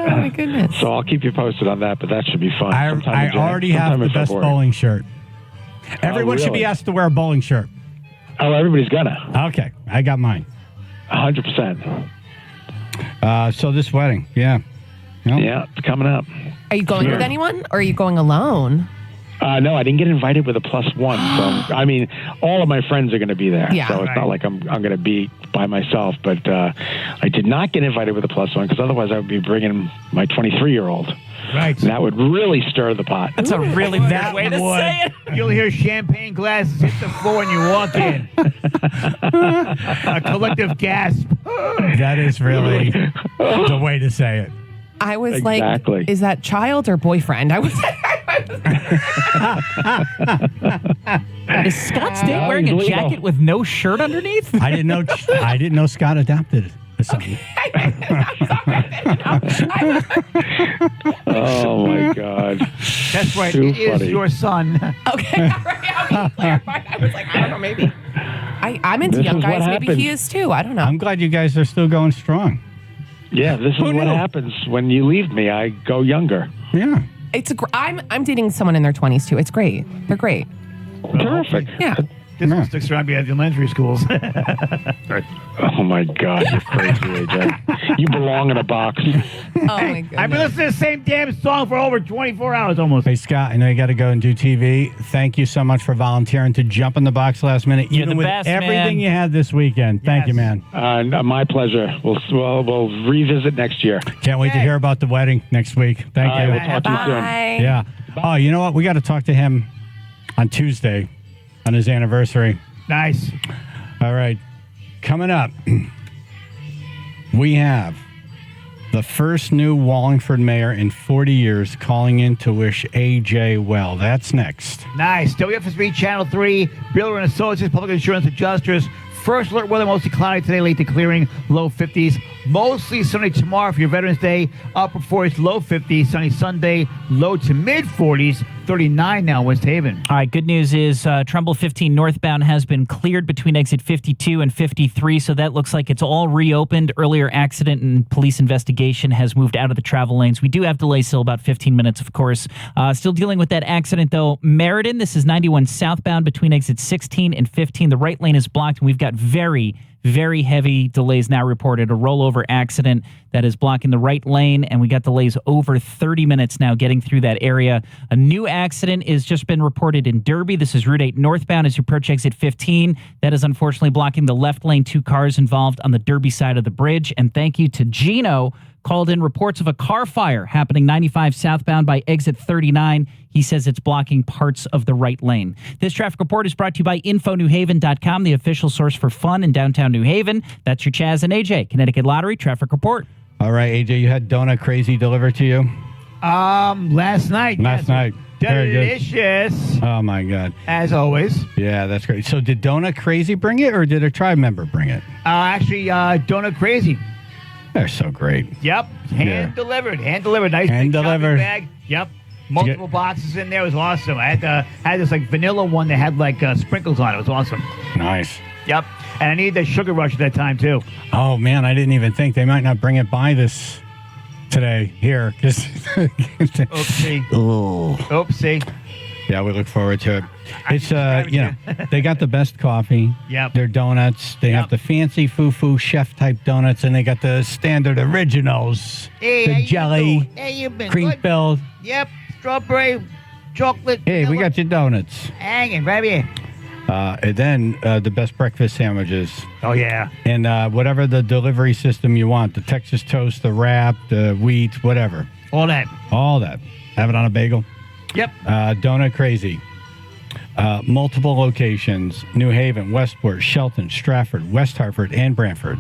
Oh, my goodness. So I'll keep you posted on that, but that should be fun. I already have the best bowling shirt. Everyone should be really? asked to wear a bowling shirt. Oh, everybody's gonna. Okay. I got mine. 100%. So this wedding. Yeah. Nope. Yeah, it's coming up. Are you going with anyone or are you going alone? No, I didn't get invited with a +1. So, I mean, all of my friends are going to be there. Yeah. So it's not like I'm going to be by myself. But I did not get invited with a +1 because otherwise I would be bringing my 23-year-old. Right. And that would really stir the pot. That's a really bad way to say it. You'll hear champagne glasses hit the floor when you walk in. A collective gasp. That is really the way to say it. I was Exactly. like, is that child or boyfriend? I was. Is Scott State wearing a jacket with no shirt underneath? I didn't know Scott adopted something. Oh my God. That's right. Too It is funny. your son. Okay, all right. I'll be clarified. I was like, I don't know, maybe. I'm into This young is what guys. Maybe happens. he is too. I don't know. I'm glad you guys are still going strong. Yeah, this is Who what knew? happens when you leave me. I go younger. Yeah. I'm dating someone in their 20s too. It's great. They're great. Terrific. Yeah. This one sticks around me at the elementary schools. Oh my God, you're crazy, AJ. You belong in a box. Oh my goodness. I've been listening to the same damn song for over 24 hours almost. Hey, Scott, I know you got to go and do TV. Thank you so much for volunteering to jump in the box last minute, You're even the with best, everything man. you had this weekend. Thank you, man. My pleasure. We'll revisit next year. Can't wait to hear about the wedding next week. Thank All you. right, we'll talk to you soon. Bye. Yeah. Oh, you know what? We got to talk to him on Tuesday on his anniversary. Nice. All right. Coming up, we have the first new Wallingford mayor in 40 years calling in to wish AJ well. That's next. Nice. WFSB Channel 3, Builder and Associates, Public Insurance Adjusters. First alert weather, mostly cloudy today, late to clearing, low 50s. Mostly sunny tomorrow for your Veterans Day. Upper 40s, low 50s. Sunny Sunday, low to mid 40s. 39 now, West Haven. All right, good news is Trumbull 15 northbound has been cleared between exit 52 and 53, so that looks like it's all reopened. Earlier accident and police investigation has moved out of the travel lanes. We do have delays still, about 15 minutes, of course. Still dealing with that accident, though. Meriden, this is 91 southbound between exit 16 and 15. The right lane is blocked, and we've got very heavy delays now reported. A rollover accident that is blocking the right lane, and we got delays over 30 minutes now getting through that area. A new accident has just been reported in Derby. This is Route 8 northbound as you approach exit 15. That is unfortunately blocking the left lane. 2 cars involved on the Derby side of the bridge. And thank you to Gino, called in reports of a car fire happening 95 southbound by exit 39. He says it's blocking parts of the right lane. This traffic report is brought to you by InfoNewHaven.com, the official source for fun in downtown New Haven. That's your Chaz and AJ, Connecticut Lottery Traffic Report. All right, AJ, you had Donut Crazy delivered to you? Last night. Last night. Very good. Delicious. Oh, my God. As always. Yeah, that's great. So did Donut Crazy bring it, or did a tribe member bring it? Actually, Donut Crazy. They're so great. Yep. Hand delivered. Nice Hand big shopping delivered. bag. Yep. Multiple boxes in there. It was awesome. I had this like vanilla one that had like sprinkles on it. It was awesome. Nice. Yep. And I needed the sugar rush at that time too. Oh, man, I didn't even think they might not bring it by this today here. Oopsie. Oh. Oopsie. Yeah, we look forward to it. It's, they got the best coffee. Yep. Their donuts. They have the fancy foo-foo chef-type donuts, and they got the standard originals. Hey, how the you jelly, doing? Hey, you been cream good? filled. Yep. Strawberry, chocolate. Hey, we got your donuts. Hanging right here. And then the best breakfast sandwiches. Oh, yeah. And whatever the delivery system you want, the Texas toast, the wrap, the wheat, whatever. All that. All that. Have it on a bagel. Yep. Donut Crazy. Multiple locations: New Haven, Westport, Shelton, Stratford, West Hartford, and Brantford.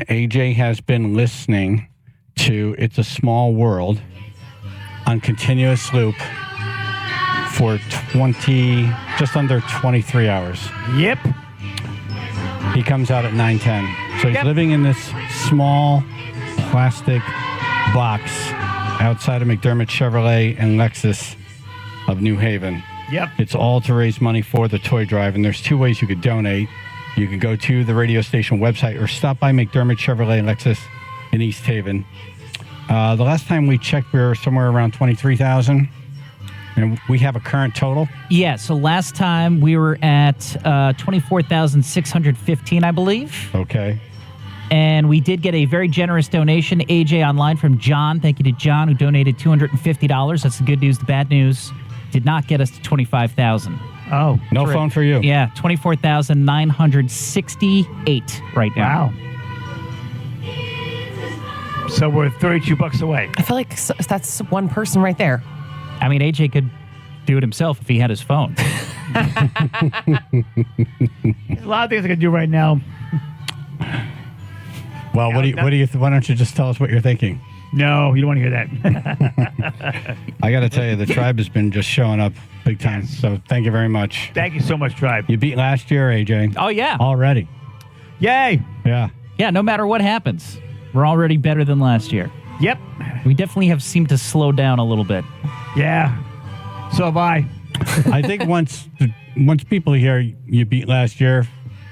AJ has been listening to It's a Small World on continuous loop for just under 23 hours. Yep. He comes out at 9:10. So he's living in this small plastic box outside of McDermott Chevrolet and Lexus of New Haven. Yep. It's all to raise money for the toy drive, and there's two ways you could donate. You can go to the radio station website or stop by McDermott Chevrolet and Lexus in East Haven. The last time we checked, we were somewhere around 23,000, and we have a current total. Yeah, so last time we were at 24,615, I believe. Okay. And we did get a very generous donation, AJ, online from John. Thank you to John, who donated $250. That's the good news. The bad news did not get us to 25,000. Oh. No phone for you. Yeah, 24,968 right now. Wow. So we're $32 away. I feel like that's one person right there. I mean, AJ could do it himself if he had his phone. There's a lot of things I can do right now. Well, why don't you just tell us what you're thinking? No, you don't want to hear that. I got to tell you, the tribe has been just showing up big time. Yes. So thank you very much. Thank you so much, tribe. You beat last year, AJ. Oh, yeah. Already. Yay. Yeah. Yeah, no matter what happens, we're already better than last year. Yep. We definitely have seemed to slow down a little bit. Yeah. So have I. I think once people hear you beat last year,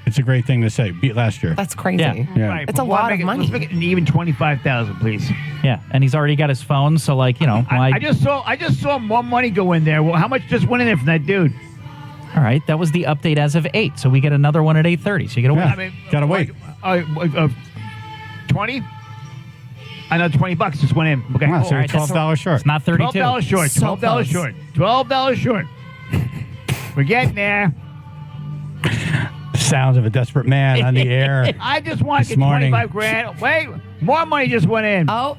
it's a great thing to say. Beat last year. That's crazy. Yeah. Right. It's a lot of money. Let's make it an even 25,000, please. Yeah, and he's already got his phone, so why? I just saw more money go in there. Well, how much just went in there from that dude? All right, that was the update as of 8, so we get another one at 8:30. So you got to wait. I mean, gotta wait. 20? I know $20 just went in. Okay, so you're $12 short. It's not 32. $12 short. So $12 short. $12 short. We're getting there. Sounds of a desperate man on the air. I just want to this get morning. 25 grand. Wait, more money just went in. Oh.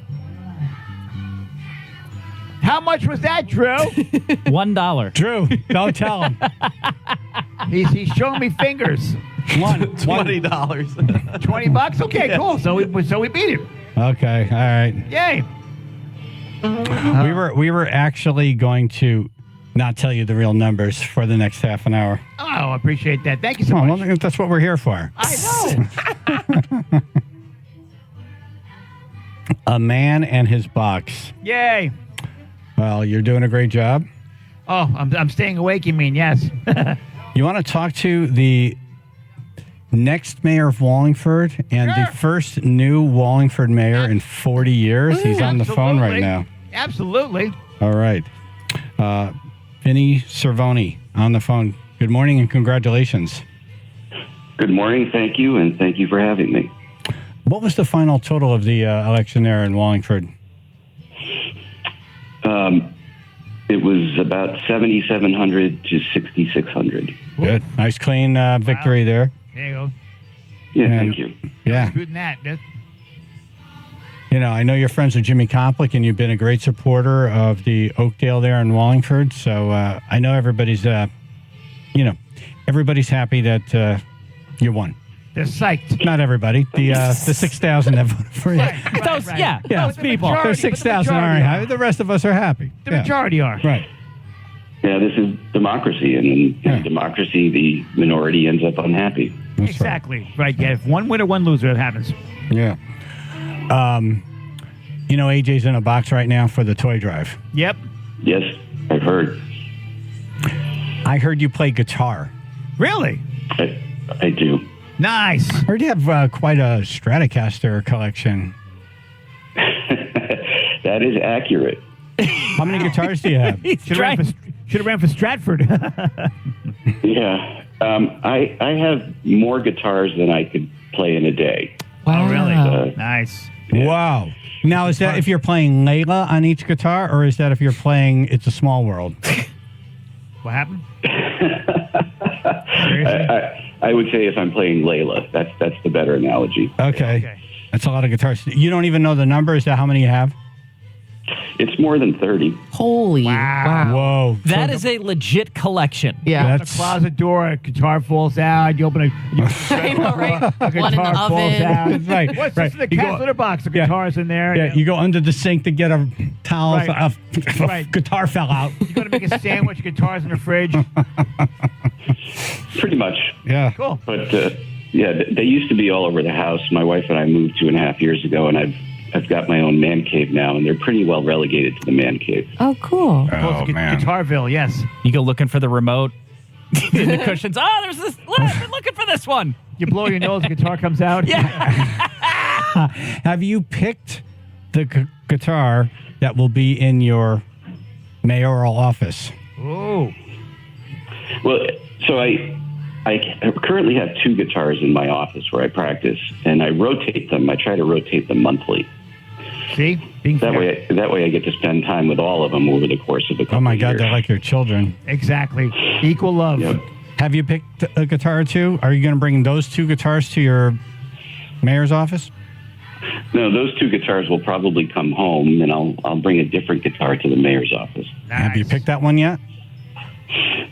How much was that, Drew? $1. Drew, don't tell him. He's showing me fingers. $20. $20? Okay, cool. So we beat him. Okay, all right. Yay. We were actually going to not tell you the real numbers for the next half an hour. Oh, I appreciate that. Thank you so much. Well, that's what we're here for. I know. A man and his box. Yay. Well, you're doing a great job. Oh, I'm staying awake, you mean, yes. You want to talk to the next mayor of Wallingford and the first new Wallingford mayor in 40 years? He's on the phone right now. Absolutely. All right. Vinny Cervoni on the phone. Good morning and congratulations. Good morning. Thank you, and thank you for having me. What was the final total of the election there in Wallingford? It was about 7,700 to 6,600. Good. Nice, clean victory there. There you go. Yeah, thank you. Yeah. Good than that. You know, I know you're friends with Jimmy Komplick, and you've been a great supporter of the Oakdale there in Wallingford. So I know everybody's, everybody's happy that you won. They're psyched. Not everybody. The 6,000 that voted for you. Those people. There's 6,000 aren't happy. The rest of us are happy. The majority are. Right. Yeah, this is democracy, and in democracy, the minority ends up unhappy. That's exactly. Right. Yeah. If one winner, one loser, it happens. Yeah. AJ's in a box right now for the toy drive. Yep. Yes, I've heard. I heard you play guitar. Really? I do. Nice. I heard you have quite a Stratocaster collection. That is accurate. How many guitars do you have? Should have ran for Stratford. Yeah. I have more guitars than I could play in a day. Wow. Oh, really? Nice. Yeah. Wow. Now, is that if you're playing Layla on each guitar, or is that if you're playing It's a Small World? What happened? I would say if I'm playing Layla, that's the better analogy. Okay. That's a lot of guitars. You don't even know the number? Is that how many you have? It's more than 30. Holy wow. Whoa. That is a legit collection. Yeah. You open a closet door, a guitar falls out. You open a guitar falls out. Right. What's right. this in the You cat go- litter box? The guitar's in there. Yeah, you go under the sink to get a towel. Right. Right. Guitar fell out. You got to make a sandwich. Guitar's in the fridge. Pretty much. Yeah. Cool. But they used to be all over the house. My wife and I moved 2.5 years ago, and I've got my own man cave now, and they're pretty well relegated to the man cave. Oh, cool. Oh, man. Guitarville, yes. You go looking for the remote in the cushions. Oh, there's this. Look, I've been looking for this one. You blow your nose, the guitar comes out. Yeah. Have you picked the guitar that will be in your mayoral office? Oh. Well, so I currently have 2 guitars in my office where I practice, and I rotate them. I try to rotate them monthly. See? That way I get to spend time with all of them over the course of a couple Oh, my of God, years. they're like your children. Exactly. Equal love. Yep. Have you picked a guitar or two? Are you going to bring those 2 guitars to your mayor's office? No, those 2 guitars will probably come home, and I'll bring a different guitar to the mayor's office. Nice. Have you picked that one yet?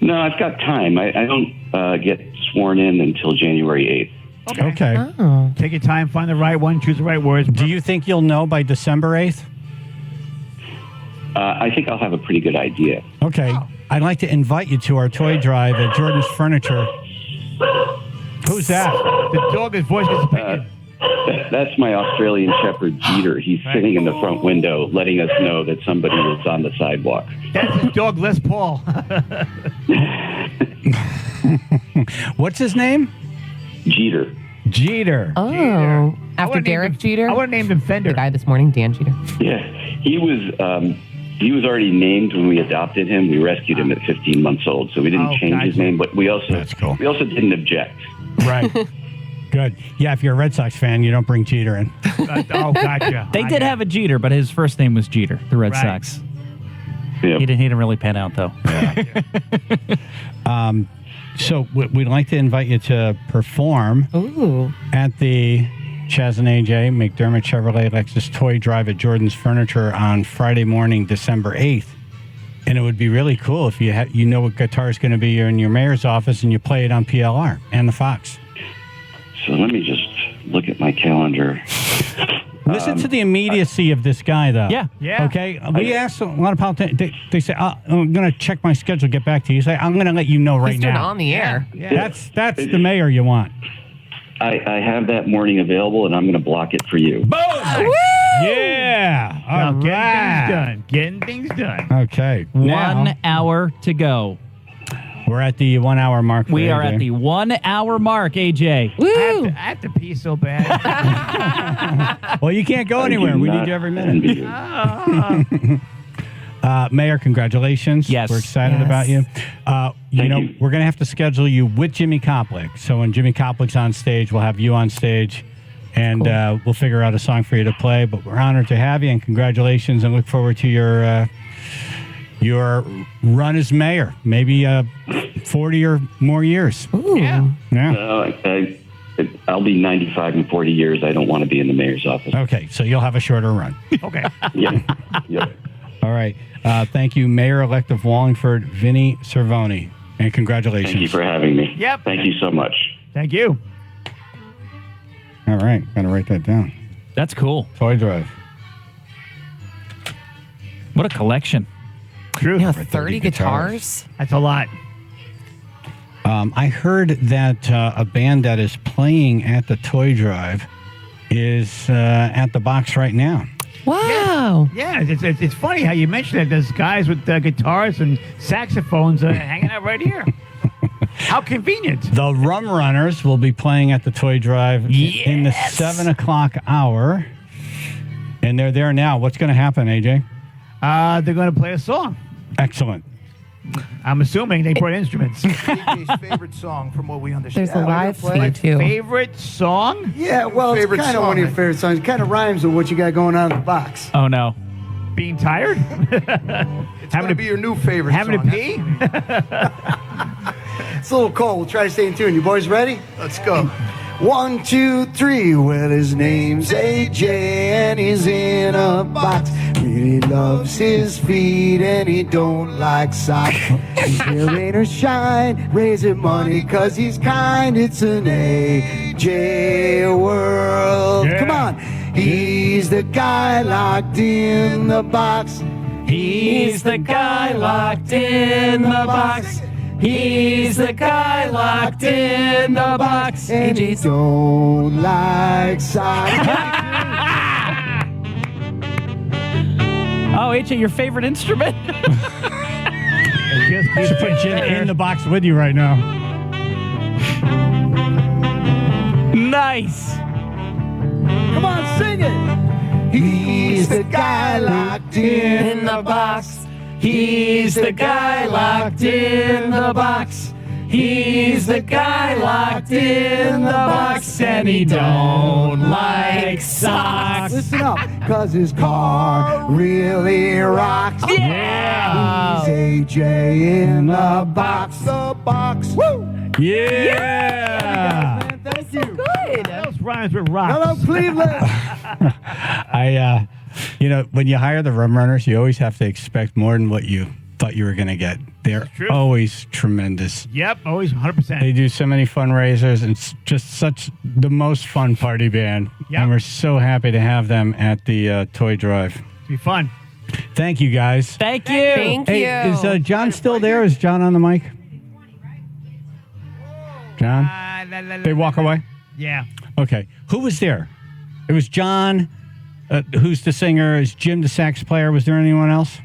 No, I've got time. I don't get sworn in until January 8th. Okay. Oh. Take your time, find the right one, choose the right words. Do you think you'll know by December 8th? I think I'll have a pretty good idea. Okay. I'd like to invite you to our toy drive at Jordan's Furniture. Who's that? The dog, his voice gets opinion. That's my Australian Shepherd, Jeter. He's sitting in the front window letting us know that somebody is on the sidewalk. That's his dog, Les Paul. What's his name? Jeter. Jeter. Oh. Jeter. After Derek Jeter? I would have named him Fender. The guy this morning, Dan Jeter. Yeah, he was already named when we adopted him. We rescued him at 15 months old, so we didn't change his name, but we also didn't object. Right. Good. Yeah, if you're a Red Sox fan, you don't bring Jeter in. Oh, gotcha. They did have a Jeter, but his first name was Jeter, the Red Right. Sox. Yep. He didn't really pan out, though. So we'd like to invite you to perform at the Chaz and AJ McDermott Chevrolet Lexus Toy Drive at Jordan's Furniture on Friday morning, December 8th. And it would be really cool if you know what guitar is going to be in your mayor's office and you play it on PLR and the Fox. So let me just look at my calendar. Listen to the immediacy of this guy, though. Yeah. Yeah. Okay. We asked a lot of politicians. They say, "I'm going to check my schedule, get back to you." You say, "I'm going to let you know right He's doing it now." on the air. Yeah. That's the mayor you want. I have that morning available, and I'm going to block it for you. Boom! Yeah. All right. Getting things done. Okay. 1 hour to go. We're at the 1 hour mark. We are AJ. at the 1 hour mark, AJ. Woo! I have to pee so bad. Well, you can't go anywhere. We need you every minute. Mayor, congratulations. Yes. We're excited Yes. about you. Thank you. We're going to have to schedule you with Jimmy Koplik. So when Jimmy Koplik's on stage, we'll have you on stage, and we'll figure out a song for you to play. But we're honored to have you, and congratulations, and look forward to your run as mayor. Maybe 40 or more years. Ooh. Yeah. Yeah. I'll be 95 in 40 years. I don't want to be in the mayor's office. Okay, so you'll have a shorter run. Okay. Yeah. Yep. All right. Thank you, Mayor-elect of Wallingford, Vinny Cervoni, and congratulations. Thank you for having me. Yep. Thank you so much. Thank you. All right. Got to write that down. That's cool. Toy Drive. What a collection. True. Yeah, 30 guitars. That's a lot. I heard that a band that is playing at the Toy Drive is at the box right now. Wow. Yeah, it's funny how you mention it. There's guys with guitars and saxophones hanging out right here. How convenient. The Rum Runners will be playing at the Toy Drive in the 7 o'clock hour. And they're there now. What's going to happen, AJ? They're going to play a song. Excellent. I'm assuming they brought instruments. AJ's favorite song, from what we understand. There's a live feed, too. Favorite song? Yeah, well, it's kind of one of your favorite songs. It kind of rhymes with what you got going on in the box. Oh, no. Being tired? It's going to be your new favorite having song. to pee? It's a little cold. We'll try to stay in tune. You boys ready? Let's go. 1, 2, 3. Well, his name's AJ and he's in a box. With He loves his feet and he don't like socks. He's here rain or shine, raising money cause he's kind. It's an AJ world. Yeah. Come on. He's the guy locked in the box. He's the guy locked in the box. He's the guy locked in the box. And he don't like socks. Oh, AJ, your favorite instrument? You should put Jim in the box with you right now. Nice. Come on, sing it. He's the guy locked in the box. He's the guy locked in the box. He's the guy locked in the box, and he don't like socks. Listen up, cause his car really rocks. Yeah! He's AJ in the box. The box. Woo! Yeah! Thank you. Good. Those rhymes with rocks. Hello, Cleveland. When you hire the rum runners, you always have to expect more than what you thought you were going to get. They're always tremendous. Yep, always 100%. They do so many fundraisers. It's just such the most fun party band. Yep. And we're so happy to have them at the toy drive. It'll be fun. Thank you, guys. Thank you. Thank you. Is John still there? Is John on the mic? John? They walk away? Yeah. Okay. Who was there? It was John. Who's the singer? Is Jim the sax player? Was there anyone else?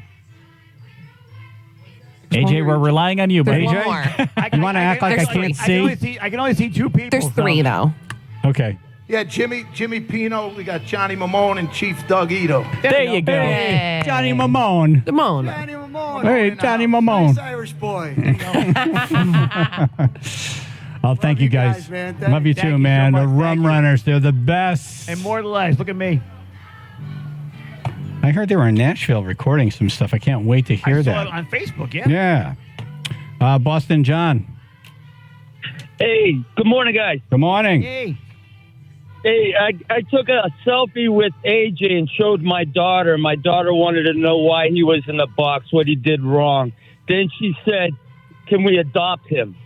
AJ, we're relying on you, buddy. There's one more. You want to act like I There's can't three. see? I can only see two people. There's three, though. Okay. Yeah, Jimmy Pino. We got Johnny Mamone and Chief Doug Ito. There you go. Hey, Johnny Mamone. Damone. Johnny Mamone. Hey, Johnny Mamone. Nice Irish boy. Oh, thank you guys. man. Love you thank too, you man. so The much. rum Thank you. runners, they're the best. Immortalized. Look at me. I heard they were in Nashville recording some stuff. I can't wait to hear I saw that. it on Facebook, yeah. Yeah. Boston John. Hey, good morning, guys. Good morning. Hey. Hey, I took a selfie with AJ and showed my daughter. My daughter wanted to know why he was in the box, what he did wrong. Then she said, "Can we adopt him?"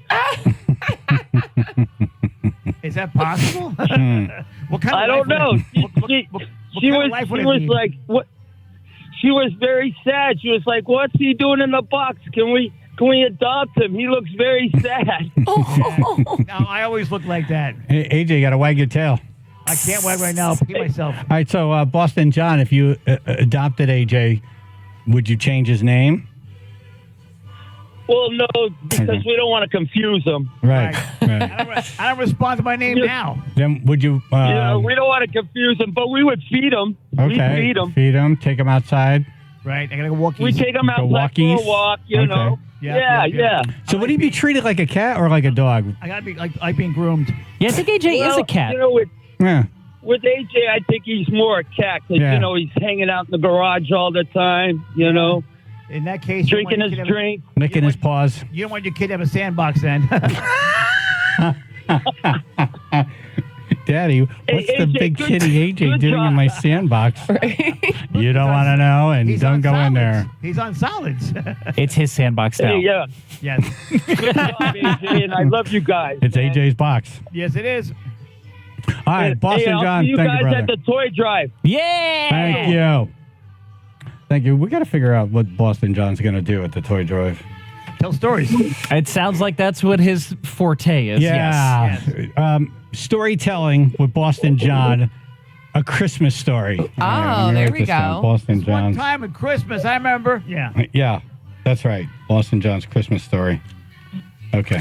Is that possible? What kind of I don't know. She kind of was life would it be? like, what? She was very sad. She was like, "What's he doing in the box? Can we adopt him? He looks very sad." No, I always look like that. Hey, AJ, got to wag your tail. I can't wag right now. I'll pee myself. All right, so Boston John, if you adopted AJ, would you change his name? Well, no, because we don't want to confuse him. Right. I don't respond to my name now. Then would you? Yeah, we don't want to confuse him, but we would feed him. Okay. We feed him. Feed him. Take him outside. Right. I gotta go walk. We take him Go outside for a walkies? walk, you know. Yeah. So would he be treated like a cat or like a dog? I gotta be like being groomed. Yeah, I think AJ is a cat. You know, Yeah. with AJ, I think he's more a cat because, Yeah. you know, he's hanging out in the garage all the time, you know. In that case, you don't Drinking want his your kid to drink. Licking his paws. You don't want your kid to have a sandbox then. Daddy, what's the AJ, big good- kitty AJ good doing job. in my sandbox? You don't want to know, and He's don't on go in solids. there. He's on solids. It's his sandbox now. Hey, yeah. Yes. Good job, AJ, and I love you guys. It's AJ's box. Yes, it is. All right, Boston Hey, I'll John, see you thank you, guys brother. at the toy drive. Yeah. Thank you. Thank you. We got to figure out what Boston John's going to do at the toy drive. Tell stories. It sounds like that's what his forte is. Yeah. Yes. Storytelling with Boston John, a Christmas story. All right, I'm gonna there write we this down. go. Boston One John's. time at Christmas, I remember. Yeah. Yeah, that's right. Boston John's Christmas story. Okay.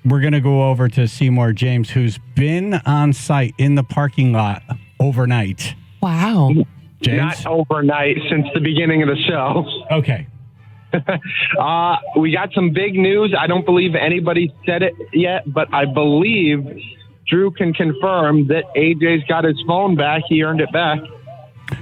We're going to go over to Seymour James, who's been on site in the parking lot overnight. Wow. James? Not overnight, since the beginning of the show. Okay. We got some big news. I don't believe anybody said it yet, but I believe Drew can confirm that AJ's got his phone back. He earned it back.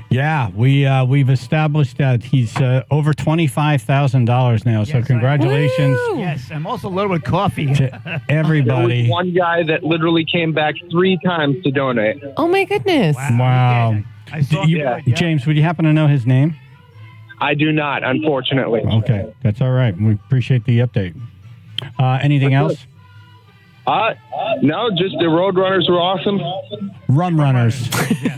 Yeah, we've established that he's over $25,000 now. So congratulations Yes, I'm also loaded with coffee. to There was everybody. one guy that literally came back 3 times to donate. Oh, my goodness. Wow. I saw James, would you happen to know his name? I do not, unfortunately. Okay, that's all right. We appreciate the update. Anything else? No, just the Roadrunners were awesome. Rum runners.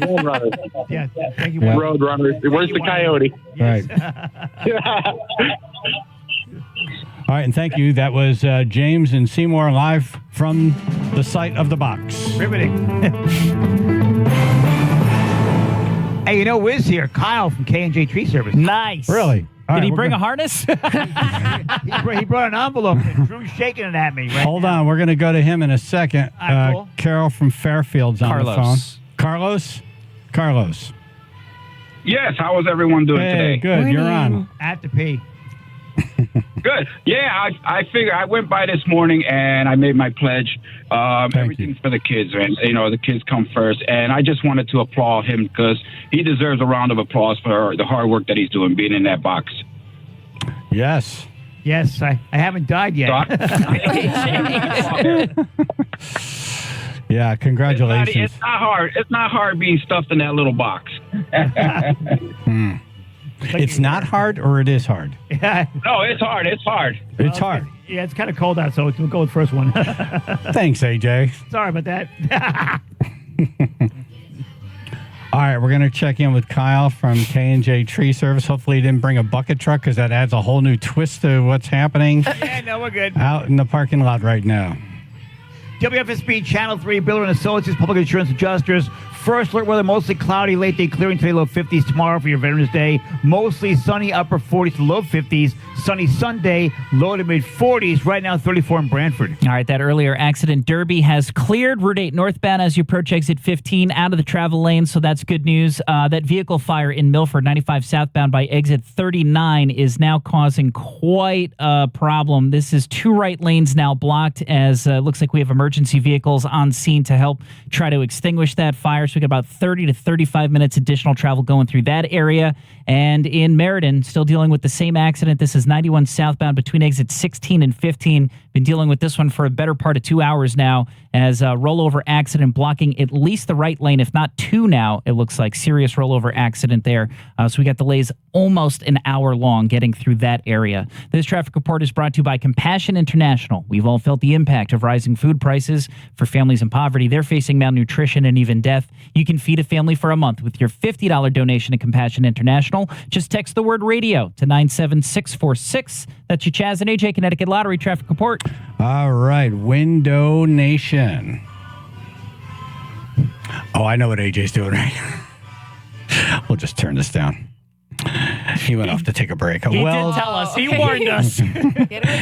Road Runners. Yeah, thank you. Yeah. Road Runners. Where's the coyote? Right. All right, and thank you. That was James and Seymour live from the site of the box. Riveting. Hey, you know Wiz here, Kyle from K&J Tree Service. Nice. Really? Did he bring a harness? He brought an envelope and Drew's shaking it at me. Right Hold now. on, we're going to go to him in a second. Cool. Carol from Fairfield's on the phone. Carlos. Yes, how is everyone doing today? Good. You're on. I have to pee. Good. Yeah, I figured I went by this morning and I made my pledge. Everything's for the kids, and the kids come first. And I just wanted to applaud him because he deserves a round of applause for the hard work that he's doing, being in that box. Yes. Yes, I haven't died yet. Yeah, congratulations. It's not hard. It's not hard being stuffed in that little box. It's not hard, or it is hard? No, it's hard. It's hard. It's hard. Yeah, it's kind of cold out, so we'll go with the first one. Thanks, AJ. Sorry about that. All right, we're going to check in with Kyle from K&J Tree Service. Hopefully he didn't bring a bucket truck because that adds a whole new twist to what's happening Yeah, no, we're good. out in the parking lot right now. WFSB Channel 3, Builder and Associates, Public Insurance Adjusters. First alert weather, mostly cloudy, late day clearing today, low 50s tomorrow for your Veterans Day. Mostly sunny, upper 40s to low 50s. Sunny Sunday, low to mid 40s. Right now, 34 in Brantford. All right, that earlier accident, Derby, has cleared Route 8 northbound as you approach exit 15 out of the travel lane, so that's good news. That vehicle fire in Milford, 95 southbound by exit 39, is now causing quite a problem. This is 2 right lanes now blocked as it looks like we have emergency vehicles on scene to help try to extinguish that fire. So we got about 30 to 35 minutes additional travel going through that area. And in Meriden, still dealing with the same accident. This is 91 southbound between exits 16 and 15. Been dealing with this one for a better part of 2 hours now as a rollover accident blocking at least the right lane, if not 2 now. It looks like serious rollover accident there. So we got delays almost an hour long getting through that area. This traffic report is brought to you by Compassion International. We've all felt the impact of rising food prices for families in poverty. They're facing malnutrition and even death. You can feed a family for a month with your $50 donation to Compassion International. Just text the word radio to 97646. That's your Chaz and AJ Connecticut Lottery traffic report. All right, Window Nation. Oh, I know what AJ's doing right now. We'll just turn this down. He went off to take a break. He did tell us. He warned us.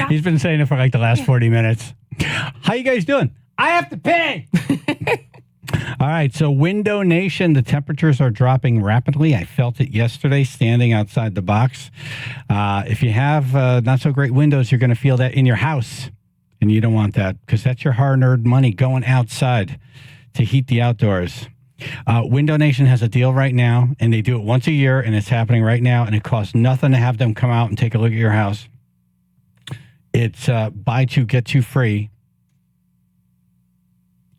He's been saying it for like the last 40 minutes. How you guys doing? I have to pay. All right, so Window Nation, the temperatures are dropping rapidly. I felt it yesterday standing outside the box. If you have not so great windows, you're going to feel that in your house. And you don't want that because that's your hard-earned money going outside to heat the outdoors. Window Nation has a deal right now, and they do it once a year, and it's happening right now, and it costs nothing to have them come out and take a look at your house. It's buy 2, get 2 free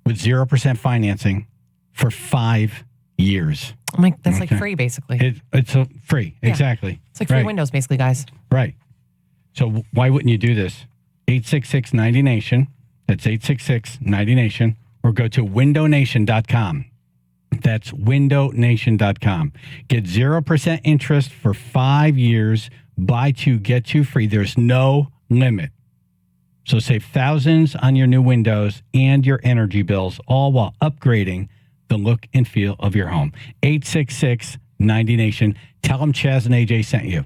with 0% financing for 5 years. That's like free, basically. It's free, yeah. Exactly. It's like free windows, basically, guys. Right. So why wouldn't you do this? 866-90-NATION. That's 866-90-NATION. Or go to windownation.com. That's windownation.com. Get 0% interest for 5 years. Buy 2, get 2 free. There's no limit. So save thousands on your new windows and your energy bills, all while upgrading the look and feel of your home. 866-90-NATION. Tell them Chaz and AJ sent you.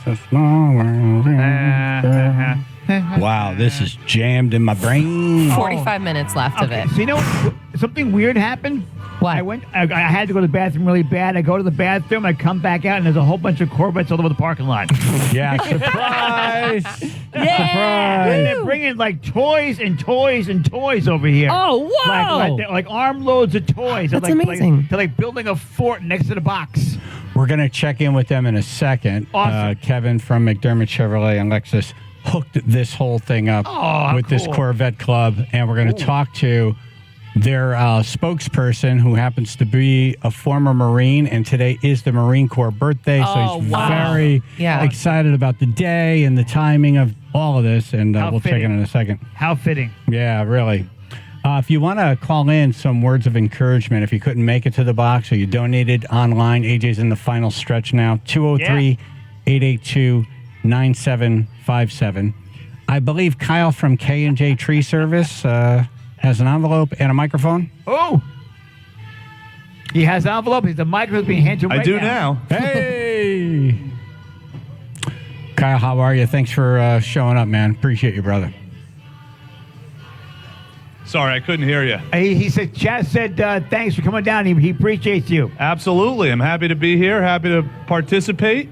a small world. Wow, this is jammed in my brain. 45 minutes left of it. So you know what? Something weird happened? What? I had to go to the bathroom really bad. I go to the bathroom, I come back out, and there's a whole bunch of Corvettes all over the parking lot. Yeah, surprise! Yeah! And they're bringing like toys and toys and toys over here. Oh, wow! Like armloads of toys. That's they're amazing. They're like building a fort next to the box. We're going to check in with them in a second. Awesome. Kevin from McDermott Chevrolet and Lexus hooked this whole thing up with this Corvette club, and we're going to talk to their spokesperson, who happens to be a former Marine, and today is the Marine Corps birthday, so he's very excited about the day and the timing of all of this, and we'll check in a second. How fitting. Yeah, really. If you want to call in some words of encouragement, if you couldn't make it to the box or you donated online, AJ's in the final stretch now, 203-882-9757. I believe Kyle from K&J Tree Service has an envelope and a microphone. Oh! He has an envelope. He's the microphone being handed to him I right do now. Hey! Kyle, how are you? Thanks for showing up, man. Appreciate you, brother. Sorry, I couldn't hear you. He said, Chaz said, thanks for coming down. He appreciates you. Absolutely. I'm happy to be here. Happy to participate.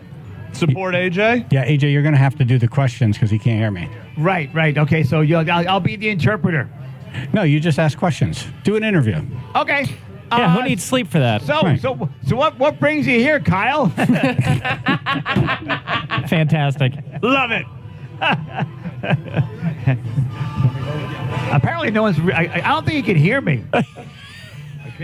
Support AJ. Yeah, AJ, you're going to have to do the questions because he can't hear me. Right. Okay, so I'll be the interpreter. No, you just ask questions. Do an interview. Okay. Yeah, who needs sleep for that? So what brings you here, Kyle? Fantastic. Love it. Apparently, no one's. I don't think you can hear me.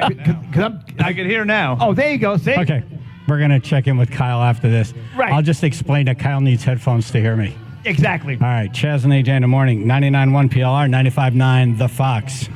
I can hear now. Oh, there you go. See? Okay. We're going to check in with Kyle after this. Right. I'll just explain that Kyle needs headphones to hear me. Exactly. All right. Chaz and AJ in the morning. 99.1 PLR, 95.9 The Fox.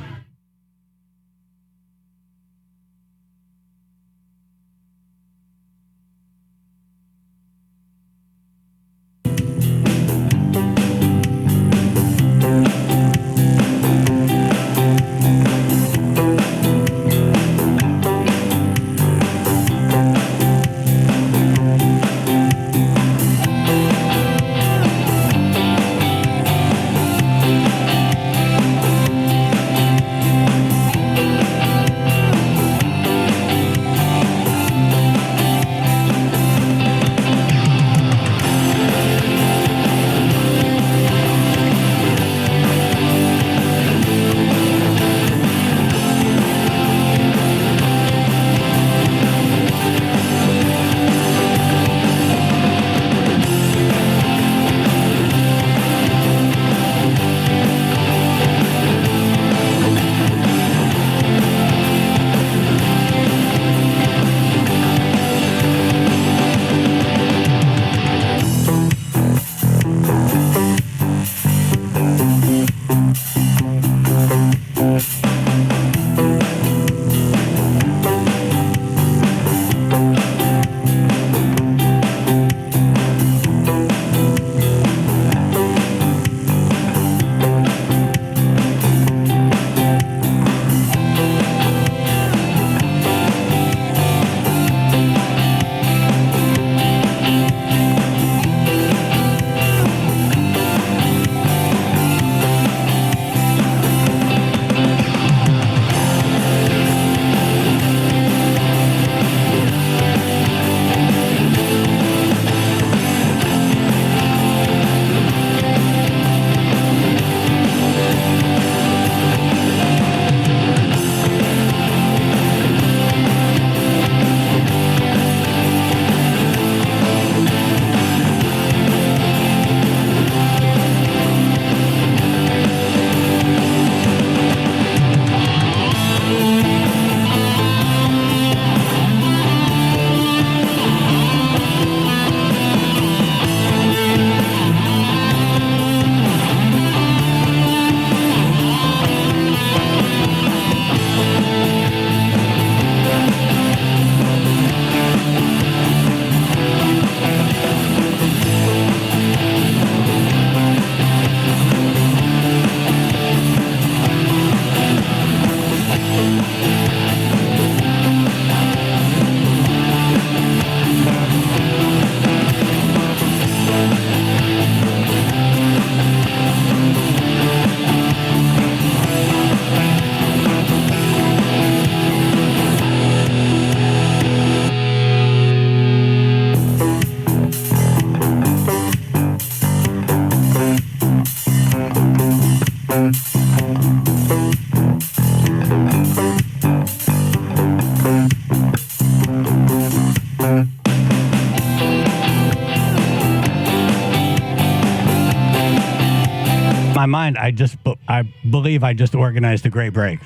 my mind, I believe I just organized a great break.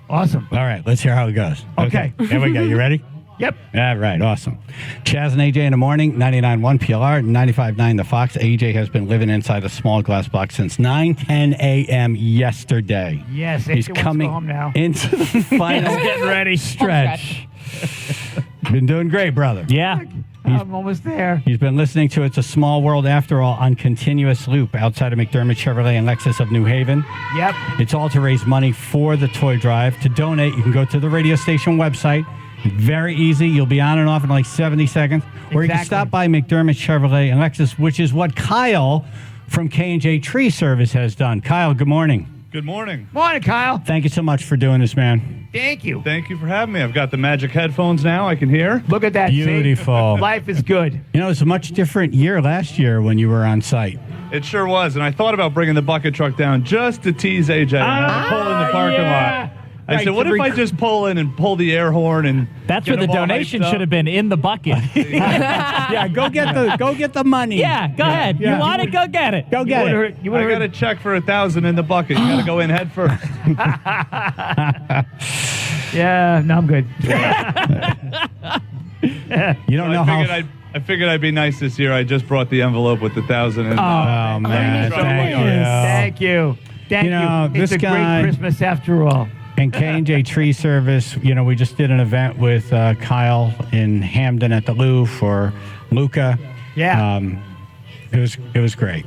Awesome. All right, let's hear how it goes. Okay. Here we go. You ready? Yep. All right, awesome. Chaz and AJ in the morning, 99.1 PLR, 95.9 The Fox. AJ has been living inside a small glass box since 9:10 a.m. yesterday. Yes, he's AJ wants to coming go home now. into the final Getting ready. stretch. Been doing great, brother. Yeah. I'm almost there. He's been listening to It's a Small World After All on continuous loop outside of McDermott Chevrolet and Lexus of New Haven. Yep. It's all to raise money for the toy drive. To donate, you can go to the radio station website. Very easy. You'll be on and off in like 70 seconds. Or you can stop by McDermott Chevrolet and Lexus, which is what Kyle from K&J Tree Service has done. Kyle, good morning. Good morning. Morning, Kyle. Thank you so much for doing this, man. Thank you. Thank you for having me. I've got the magic headphones now. I can hear. Look at that. Beautiful. See? Life is good. You know, it was a much different year last year when you were on site. It sure was. And I thought about bringing the bucket truck down just to tease AJ and pull in the parking lot. I said, what if I just pull in and pull the air horn and That's get where the them all donation hyped up? should have been, in the bucket. Yeah, go get the money. Yeah, go ahead. Yeah. You want it? Go get it. Go get it. I got a check for $1,000 in the bucket. You got to go in head first. Yeah, no, I'm good. You don't know how. I figured I'd be nice this year. I just brought the envelope with the $1,000 in. Oh, man. Thank you. Thank you. You know, It's this a guy- great Christmas after all. And K&J Tree Service, you know, we just did an event with Kyle in Hamden at the Lou for Luca. Yeah. It was great.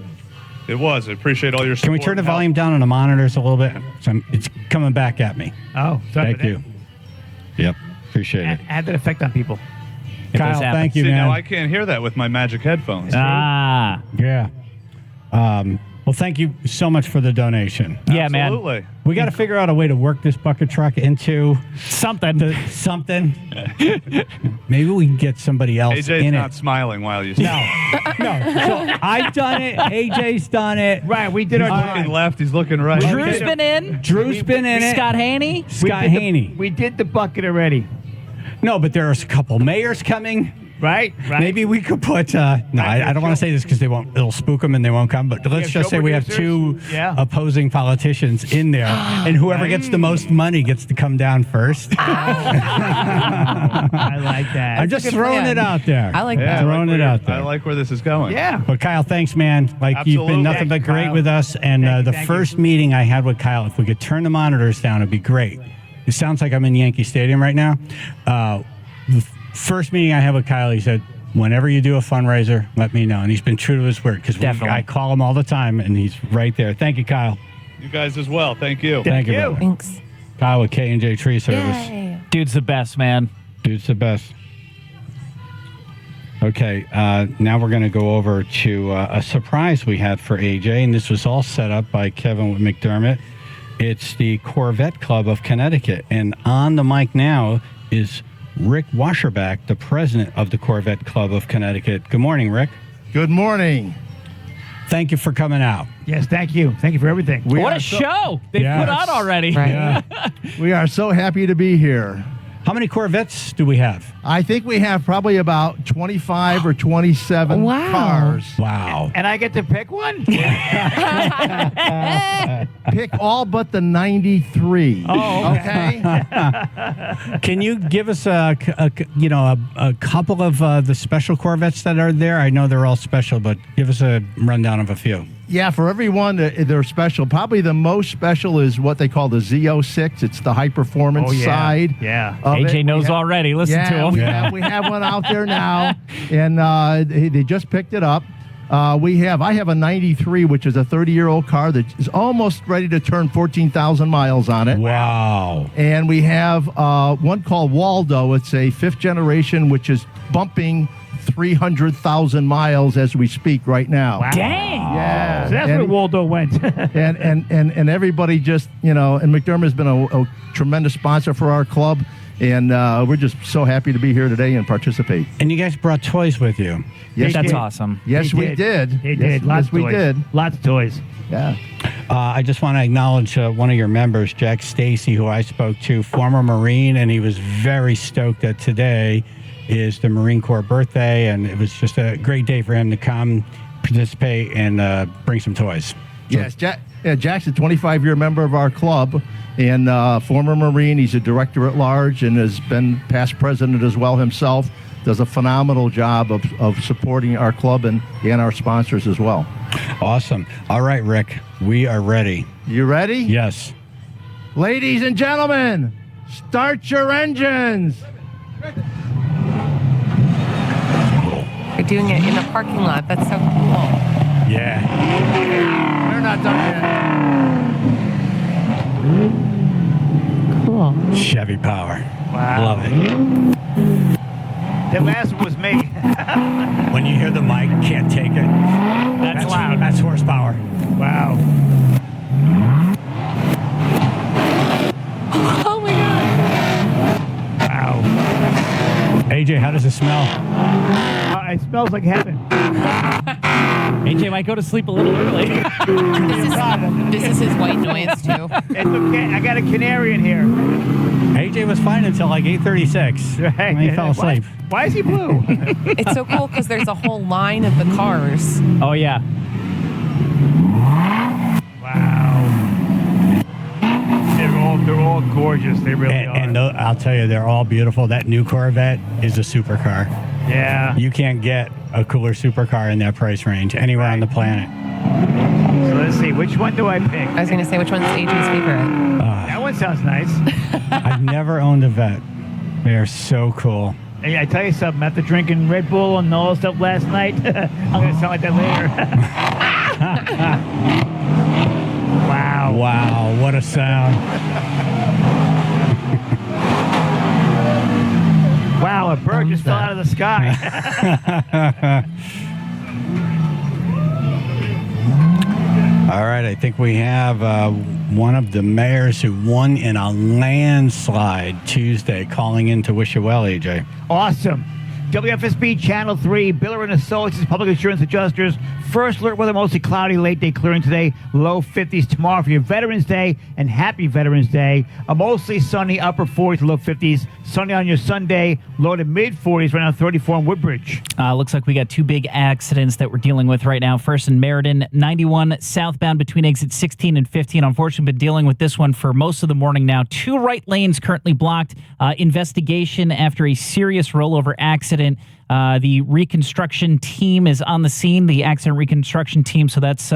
It was. I appreciate all your support. Can we turn the and help. volume down on the monitors a little bit? It's coming back at me. Oh, sorry. Thank you. Yep. Appreciate it. Had that effect on people. Kyle, thank you, See, man. now I can't hear that with my magic headphones. Ah. Yeah. Well, thank you so much for the donation. Yeah, man. Absolutely. We got to figure out a way to work this bucket truck into something. Something. Maybe we can get somebody else AJ's in not it. smiling while you say No. So I've done it. AJ's done it. Right. We did He's our looking left. He's looking right. Drew's been in. Drew's been in it. Scott Haney. Scott Haney. We did the bucket already. No, but there's a couple mayors coming. Right. Maybe we could put. I don't want to say this because it'll spook them and they won't come. But let's just say we have two opposing politicians in there, and whoever gets the most money gets to come down first. I like that. I'm just throwing it out there. I like Yeah, that. Throwing it out there. I like where this is going. Yeah. But Kyle, thanks, man. Like you've been Absolutely. nothing but Thank you, great Kyle. with us. And Thank you, the thank first meeting I had with Kyle, if we could turn the monitors down, it'd be great. It sounds like I'm in Yankee Stadium right now. The first meeting I had with Kyle, he said, whenever you do a fundraiser, let me know. And he's been true to his word because I call him all the time, and he's right there. Thank you, Kyle. You guys as well. Thank you. Thank you, brother. Thanks. Kyle with K&J Tree Service. Yay. Dude's the best, man. Dude's the best. Okay, now we're going to go over to a surprise we had for AJ, and this was all set up by Kevin McDermott. It's the Corvette Club of Connecticut, and on the mic now is Rick Washerback, the president of the Corvette Club of Connecticut. Good morning, Rick. Good morning. Thank you for coming out. Yes, thank you. Thank you for everything. What a show they put on already. Right. We are so happy to be here. How many Corvettes do we have? I think we have probably about 25 or 27 cars. Wow. And I get to pick one? Pick all but the 93. Oh, okay. Can you give us a couple of the special Corvettes that are there? I know they're all special, but give us a rundown of a few. Yeah, for everyone, they're special. Probably the most special is what they call the Z06. It's the high performance side. Yeah. of AJ it. knows already. Listen to him. We have one out there now, and they just picked it up. I have a 93, which is a 30-year-old car that is almost ready to turn 14,000 miles on it. Wow. And we have one called Waldo. It's a fifth generation, which is bumping 300,000 miles as we speak right now. Wow. Dang. Yeah. So that's where Waldo went. and everybody just, and McDermott has been a tremendous sponsor for our club. And we're just so happy to be here today and participate. And you guys brought toys with you. Yes, That's we- awesome. Yes, we did. They did. Lots of we toys. did. Lots of toys. Yeah. I just want to acknowledge one of your members, Jack Stacy, who I spoke to, former Marine, and he was very stoked that today is the Marine Corps birthday, and it was just a great day for him to come, participate, and bring some toys. Yes, Jack's a 25-year member of our club and former Marine. He's a director at large and has been past president as well himself. Does a phenomenal job of supporting our club and our sponsors as well. Awesome. All right, Rick, we are ready. You ready? Yes. Ladies and gentlemen, start your engines. You're doing it in the parking lot. That's so cool. Yeah. We're not done yet. Cool. Chevy power. Wow. Love it. That last one was me. When you hear the mic, can't take it. That's loud. That's horsepower. Wow. Oh my God. Wow. AJ, how does it smell? It smells like heaven. AJ might go to sleep a little early. This is his white noise too. It's okay. I got a canary in here. AJ was fine until like 8:36. Right. When he fell asleep. Why is he blue? It's so cool because there's a whole line of the cars. Oh, yeah. Wow. They're all gorgeous. They really are. And I'll tell you, they're all beautiful. That new Corvette is a supercar. Yeah. You can't get a cooler supercar in that price range anywhere on the planet. So let's see. Which one do I pick? I was going to say, which one's AJ's favorite? That one sounds nice. I've never owned a Vet. They are so cool. Hey, I tell you something. After drinking Red Bull and all that stuff last night, I'm going to sound like that later. Wow. Wow, what a sound. Wow, a bird just fell out of the sky. All right, I think we have one of the mayors who won in a landslide Tuesday calling in to wish you well, AJ. Awesome. WFSB Channel 3, Biller & Associates, Public Insurance Adjusters. First alert weather, mostly cloudy, late day clearing today, low 50s tomorrow for your Veterans Day, and happy Veterans Day. A mostly sunny, upper 40s to low 50s. Sunny on your Sunday, low to mid 40s, right now 34 in Woodbridge. Looks like we got two big accidents that we're dealing with right now. First in Meriden, 91 southbound between exits 16 and 15. Unfortunately, been dealing with this one for most of the morning now. Two right lanes currently blocked. Investigation after a serious rollover accident. The reconstruction team is on the scene, the accident reconstruction team, so that's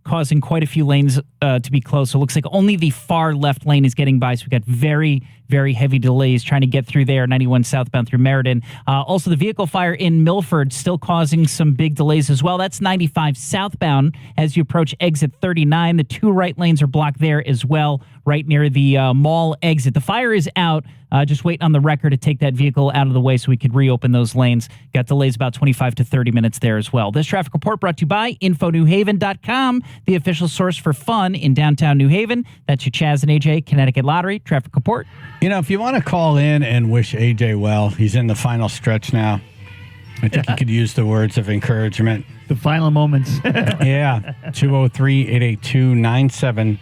causing quite a few lanes to be closed. So it looks like only the far left lane is getting by, so we've got very, very heavy delays trying to get through there, 91 southbound through Meriden. Also, the vehicle fire in Milford still causing some big delays as well. That's 95 southbound as you approach exit 39. The two right lanes are blocked there as well, right near the mall exit. The fire is out. Just waiting on the wrecker to take that vehicle out of the way so we could reopen those lanes. Got delays about 25 to 30 minutes there as well. This traffic report brought to you by InfoNewHaven.com, the official source for fun in downtown New Haven. That's your Chaz and AJ Connecticut Lottery traffic report. You know, if you want to call in and wish AJ well, he's in the final stretch now. I think you could use the words of encouragement. The final moments. Yeah. 203-882-9757.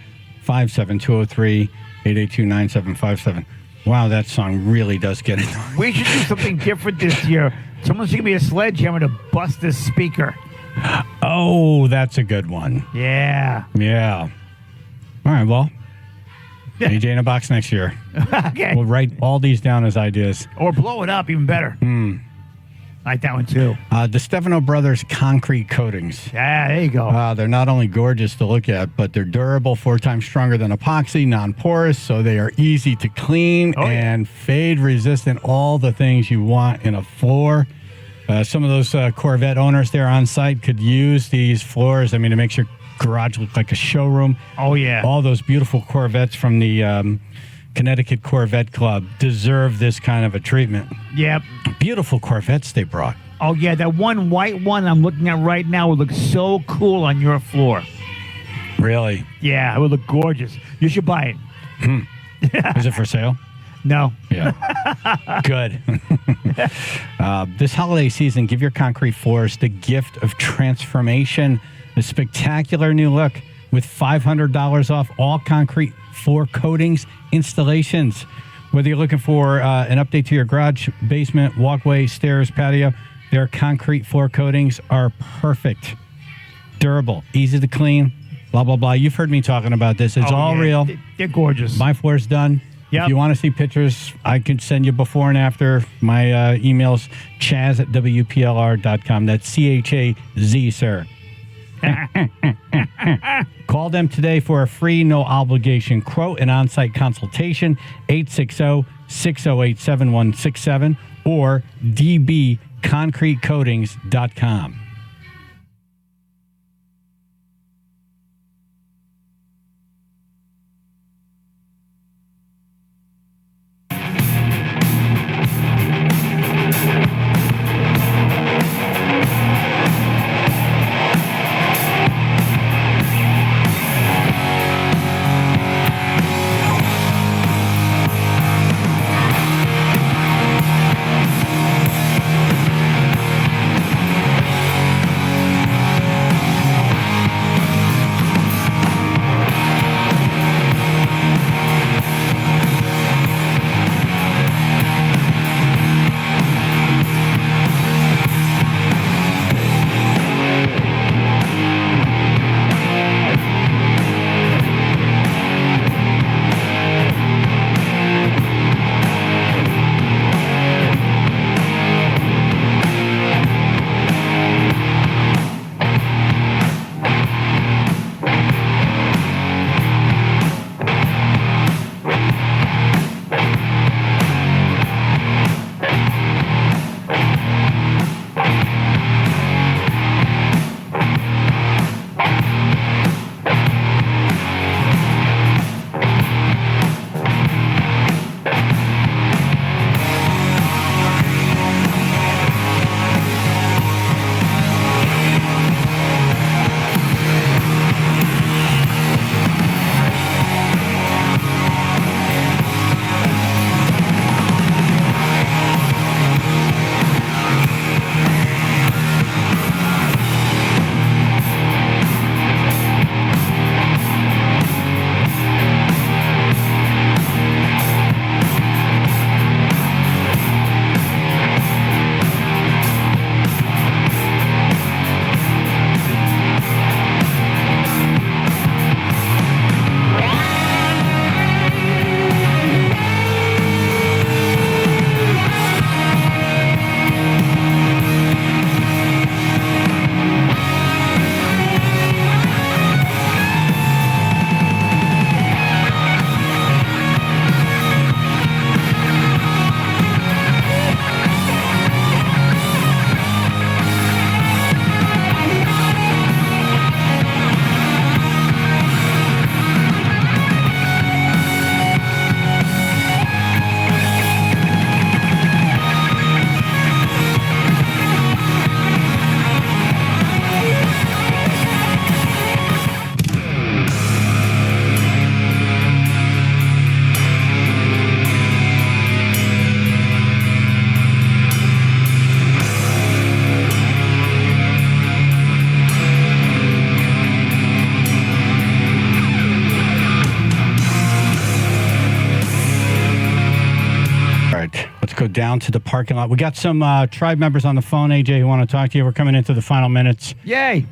203-882-9757. Wow, that song really does get it. We should do something different this year. Someone's going to be a sledgehammer to bust this speaker. Oh, that's a good one. Yeah. Yeah. All right, well, AJ in a box next year. Okay. We'll write all these down as ideas. Or blow it up, even better. I like that one, too. The Stefano Brothers concrete coatings. Yeah, there you go. They're not only gorgeous to look at, but they're durable, 4 times stronger than epoxy, non-porous, so they are easy to clean and fade-resistant, all the things you want in a floor. Some of those Corvette owners there on site could use these floors. I mean, it makes your garage look like a showroom. Oh, yeah. All those beautiful Corvettes from the Connecticut Corvette Club deserve this kind of a treatment. Yep. Beautiful Corvettes they brought. Oh, yeah, that one white one I'm looking at right now would look so cool on your floor. Really? Yeah, it would look gorgeous. You should buy it. Is it for sale? No. Yeah. Good. This holiday season, give your concrete floors the gift of transformation, a spectacular new look with $500 off all concrete floor coatings installations. Whether you're looking for an update to your garage, basement, walkway, stairs, patio, their concrete floor coatings are perfect. Durable, easy to clean, blah, blah, blah. You've heard me talking about this. It's all real. They're gorgeous. My floor's done. Yep. If you want to see pictures, I can send you before and after. My email's chaz@wplr.com. That's CHAZ, sir. Call them today for a free, no obligation quote and on-site consultation, 860-608-7167 or dbconcretecoatings.com. Go down to the parking lot. We got some tribe members on the phone, AJ, who want to talk to you. We're coming into the final minutes. Yay!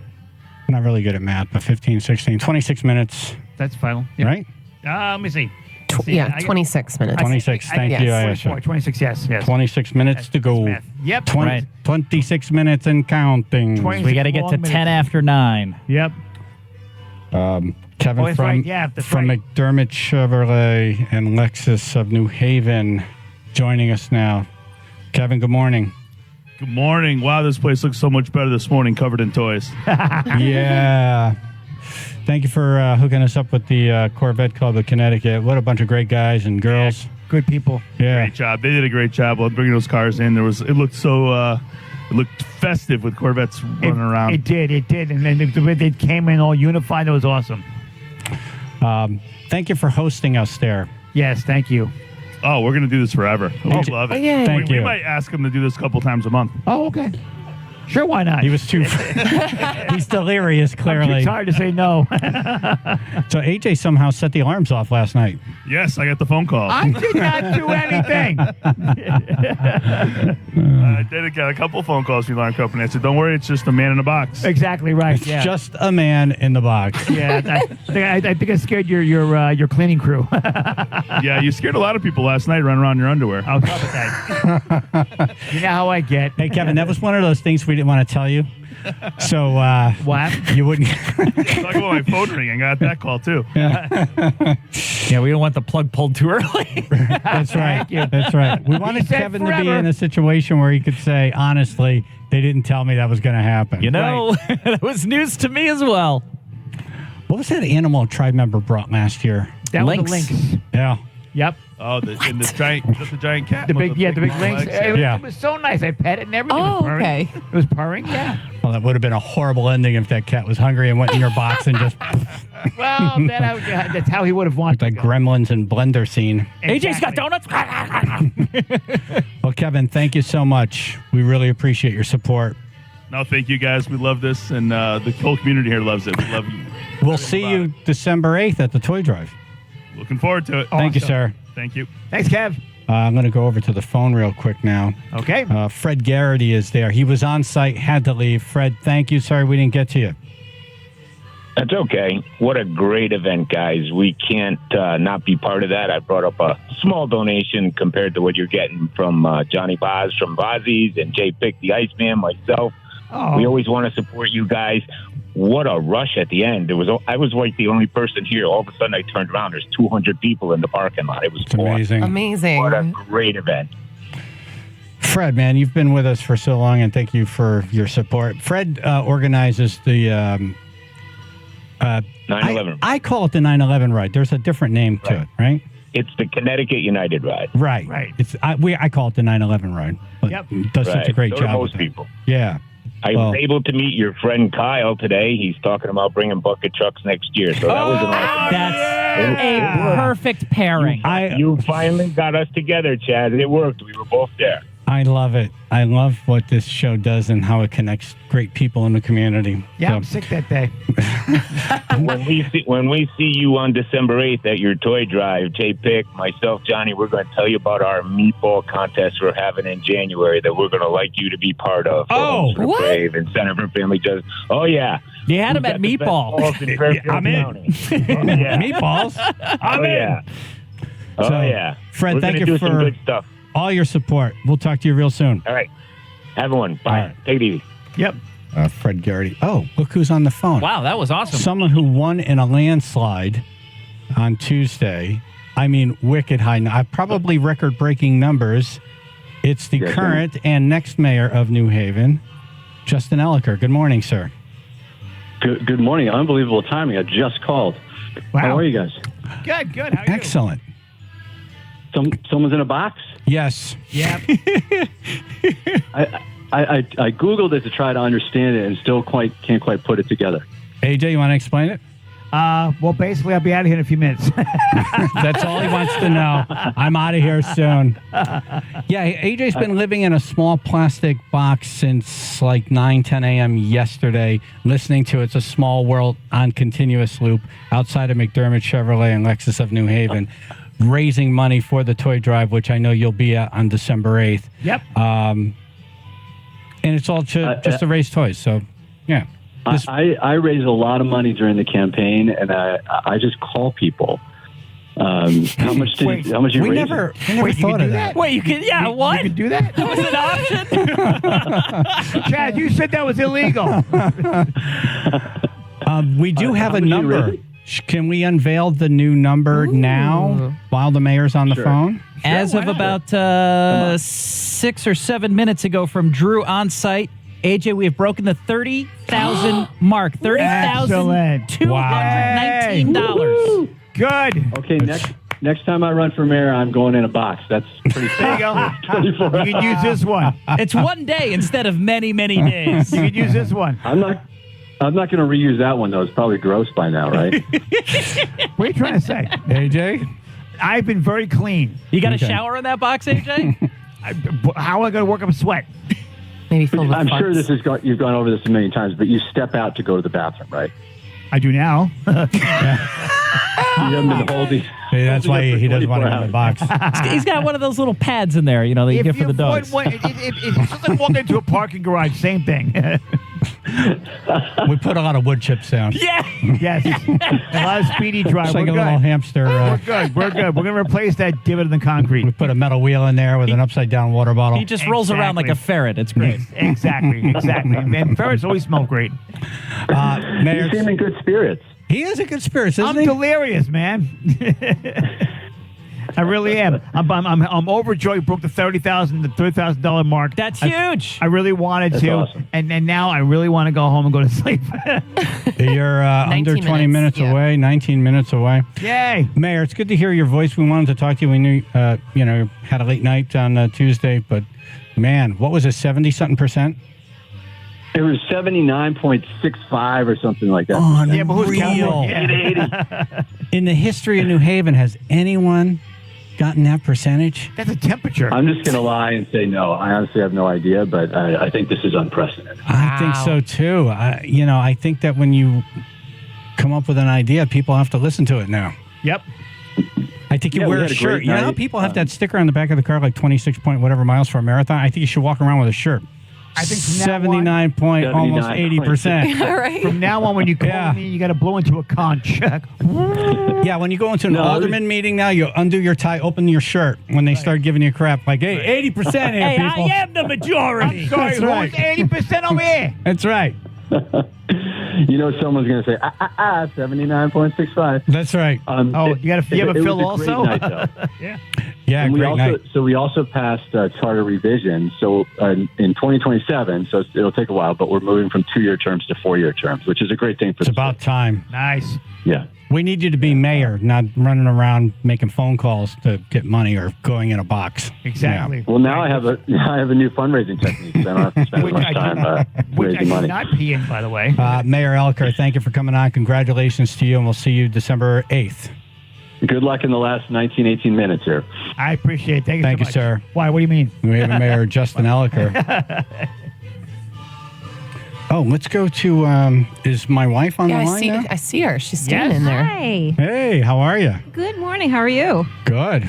I'm not really good at math, but 15, 16, 26 minutes. That's final. Yep. Right? Let me see. 26 minutes. 26. Thank you, Aisha. 26, yes. 26 minutes to go. Yep. 26 minutes and counting. We got to get to 10 after 9. Yep. Kevin from McDermott Chevrolet and Lexus of New Haven joining us now. Kevin, good morning. Good morning. Wow, this place looks so much better this morning, covered in toys. Yeah. Thank you for hooking us up with the Corvette Club of Connecticut. What a bunch of great guys and girls. Yeah, good people. Yeah. Great job. They did a great job of bringing those cars in. It looked so it looked festive with Corvettes running around. It did. And then the way they came in all unified, it was awesome. Thank you for hosting us there. Yes, thank you. Oh, we're going to do this forever. We love it. Yeah. Thank you. We might ask them to do this a couple times a month. Oh, okay. Sure, why not? He was too. He's delirious, clearly. It's hard to say no. So AJ somehow set the alarms off last night. Yes, I got the phone call. I did not do anything. I did get a couple phone calls from the alarm company. I said, "Don't worry, it's just a man in a box." Exactly right. It's just a man in the box. Yeah, I think I scared your cleaning crew. Yeah, you scared a lot of people last night running around in your underwear. I'll cover that. You know how I get. Hey, Kevin, that was one of those things we didn't want to tell you. So what? You wouldn't. Talk about my phone ringing. I got that call too. Yeah, we don't want the plug pulled too early. That's right. That's right. We wanted said Kevin to forever. be in a situation where he could say, honestly, they didn't tell me that was going to happen. You know, that was news to me as well. What was that animal a tribe member brought last year? That was a lynx. Yeah. Yep. Oh, the giant cat. The big lynx. legs? It was so nice. I pet it and everything. Oh, It was purring. okay. It was purring. Yeah. Well, that would have been a horrible ending if that cat was hungry and went in your box and just Well, that's how he would have wanted. like Gremlins and Blender scene. AJ's got donuts. Well, Kevin, thank you so much. We really appreciate your support. No, thank you guys. We love this, and the whole community here loves it. We love you. We'll see you December 8th at the Toy Drive. Looking forward to it. Thank you, sir. Thank you. Thanks, Kev. I'm going to go over to the phone real quick now. Okay. Fred Garrity is there. He was on site, had to leave. Fred, thank you. Sorry we didn't get to you. That's okay. What a great event, guys. We can't not be part of that. I brought up a small donation compared to what you're getting from Johnny Boz from Bozzies and Jay Pick, the Iceman, myself. Oh. We always want to support you guys. What a rush at the end. I was like the only person here. All of a sudden, I turned around. There's 200 people in the parking lot. It was amazing. Amazing. What a great event. Fred, man, you've been with us for so long, and thank you for your support. Fred organizes the 9/11. I call it the 9/11 ride. There's a different name to it, right? It's the Connecticut United ride. Right. I call it the 9/11 ride. But Yep. it does such a Right. great So do job. most with it. people. Yeah. I was able to meet your friend Kyle today. He's talking about bringing bucket trucks next year. So that was an awesome. That's a perfect pairing. You finally got us together, Chad. It worked. We were both there. I love it. I love what this show does and how it connects great people in the community. Yeah, I'm sick that day. When we see you on December 8th at your toy drive, Jay Pick, myself, Johnny, we're going to tell you about our meatball contest we're having in January that we're going to like you to be part of. Oh, what? Brave and Center for Family Justice. Oh, yeah. You had him at meatball. I'm in. Meatballs? Oh, yeah. Oh, So, yeah. Fred, We're thank gonna you do some for good stuff. all your support. We'll talk to you real soon. All right. Have one. Bye. All right. Take it easy. Yep. Fred Garrity. Oh, look who's on the phone. Wow, that was awesome. Someone who won in a landslide on Tuesday. I mean, wicked high. Probably record-breaking numbers. It's the current and next mayor of New Haven, Justin Elliker. Good morning, sir. Good morning. Unbelievable timing. I just called. Wow. How are you guys? Good. How are you? Excellent. Someone's in a box? Yes. Yeah. I Googled it to try to understand it and still can't quite put it together. AJ, you want to explain it? Well, basically, I'll be out of here in a few minutes. That's all he wants to know. I'm out of here soon. Yeah, AJ's been living in a small plastic box since like 10 a.m. yesterday, listening to It's a Small World on continuous loop outside of McDermott Chevrolet and Lexus of New Haven, raising money for the toy drive, which I know you'll be at on December 8th. Yep. And it's all just to raise toys. So, yeah. I raise a lot of money during the campaign, and I just call people. How much you raise? Never thought of that. Wait, you can? Yeah, what? You can do that? That was an option. Chad, you said that was illegal. We do have a number. Can we unveil the new number now while the mayor's on the phone? As of about 6 or 7 minutes ago from Drew on site, AJ, we have broken the 30,000 mark. $30,219. Good. Okay, next time I run for mayor, I'm going in a box. That's pretty There you go. You can use this one. It's one day instead of many, many days. You can use this one. I'm not going to reuse that one, though. It's probably gross by now, right? What are you trying to say? AJ? I've been very clean. You got a shower in that box, AJ? How am I going to work up sweat? Maybe filled with I'm farts. sure you've gone over this a million times, but you step out to go to the bathroom, right? I do now. You haven't been holding. That's why he doesn't want to go in the box. He's got one of those little pads in there, that you get for the dogs. It's just like walking into a parking garage. Same thing. We put a lot of wood chips down. Yeah. Yes. A lot of speedy drive. It's like We're a good. little hamster. We're good. We're going to replace that divot in the concrete. We put a metal wheel in there with an upside-down water bottle. He just rolls around like a ferret. It's great. Exactly. And ferrets always smell great. You seem in good spirits. He is in good spirits, isn't he? I'm delirious, man. I really am. I'm overjoyed. Broke the $30,000 mark. That's huge. I really wanted That's to, awesome. and now I really want to go home and go to sleep. You're under 20 minutes away, 19 minutes away. Yay, Mayor! It's good to hear your voice. We wanted to talk to you. We knew had a late night on Tuesday, but man, what was it? 70-something%? It was 79.65 or something like that. Unreal. Yeah, but who's counting? In the history of New Haven, has anyone gotten that percentage? That's a temperature. I'm just going to lie and say no. I honestly have no idea, but I think this is unprecedented. I think so too. I think that when you come up with an idea, people have to listen to it now. Yep. I think you Yeah, we wear a had a shirt. great You know how night. people have that sticker on the back of the car, like 26 point whatever miles for a marathon? I think you should walk around with a shirt. I think from now on, 79 point, almost 80%. Right. From now on, when you call me, you got to blow into a conch. Yeah, when you go into an alderman meeting now, you undo your tie, open your shirt when they start giving you crap. Like, hey, 80% here, Hey, people. I am the majority. I'm sorry, That's right. who's 80% over here? That's right. Someone's going to say, 79.65. That's right. You have a Phil also? Great night, though. Yeah. Yeah, And great night. So we also passed charter revision. So in 2027, so it'll take a while, but we're moving from 2-year terms to 4-year terms, which is a great thing for It's about time. Nice. Yeah. We need you to be mayor, not running around making phone calls to get money or going in a box. Exactly. Well, now I have a new fundraising technique, so I don't have to spend as much time Which I raising do money. not pee in, by the way. Mayor Elker, thank you for coming on. Congratulations to you, and we'll see you December 8th. Good luck in the last 19, 18 minutes here. I appreciate it. Thank you Thank so you, much. sir. Why? What do you mean? We have Mayor Justin Elker. Oh, let's go to, is my wife on the line now? I see her. She's standing in there. Hi. Hey, how are you? Good morning. How are you? Good.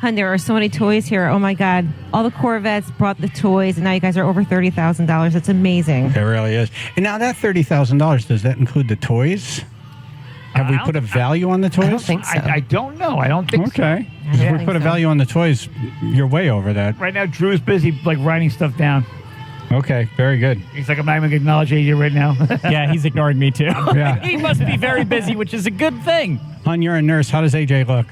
Hun, there are so many toys here. Oh, my God. All the Corvettes brought the toys, and now you guys are over $30,000. It's amazing. It really is. And now that $30,000, does that include the toys? Have we put a value on the toys? I don't think so. I don't know. I don't think so. Okay. If we put a value on the toys, you're way over that. Right now, Drew's busy writing stuff down. Okay, very good. He's like, I'm not even going to acknowledge AJ right now. Yeah, he's ignoring me too. Yeah. He must be very busy, which is a good thing. Hon, you're a nurse. How does AJ look?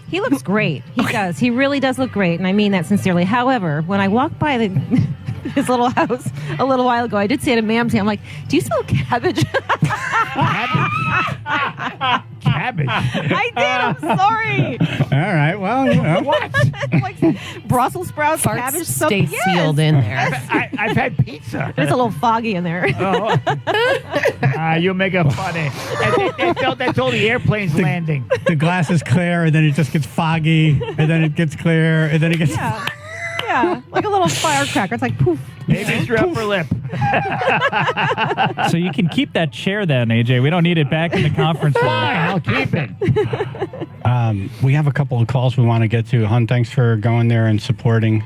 He looks great. He does. He really does look great, and I mean that sincerely. However, when I walked by his little house a little while ago, I did say to Mamsie, I'm like, do you sell cabbage? Cabbage? I did. I'm sorry. All right. Well, you know. What? Like Brussels sprouts, Farts cabbage, stay yes. sealed in there. I've had pizza. It's a little foggy in there. You make it funny. That's all the airplanes landing. The glass is clear, and then it just gets foggy, and then it gets clear, and then it gets... Yeah, like a little firecracker. It's like poof. Maybe it's your upper lip. So you can keep that chair then, AJ. We don't need it back in the conference room. Fine, I'll keep it. We have a couple of calls we want to get to. Hun, thanks for going there and supporting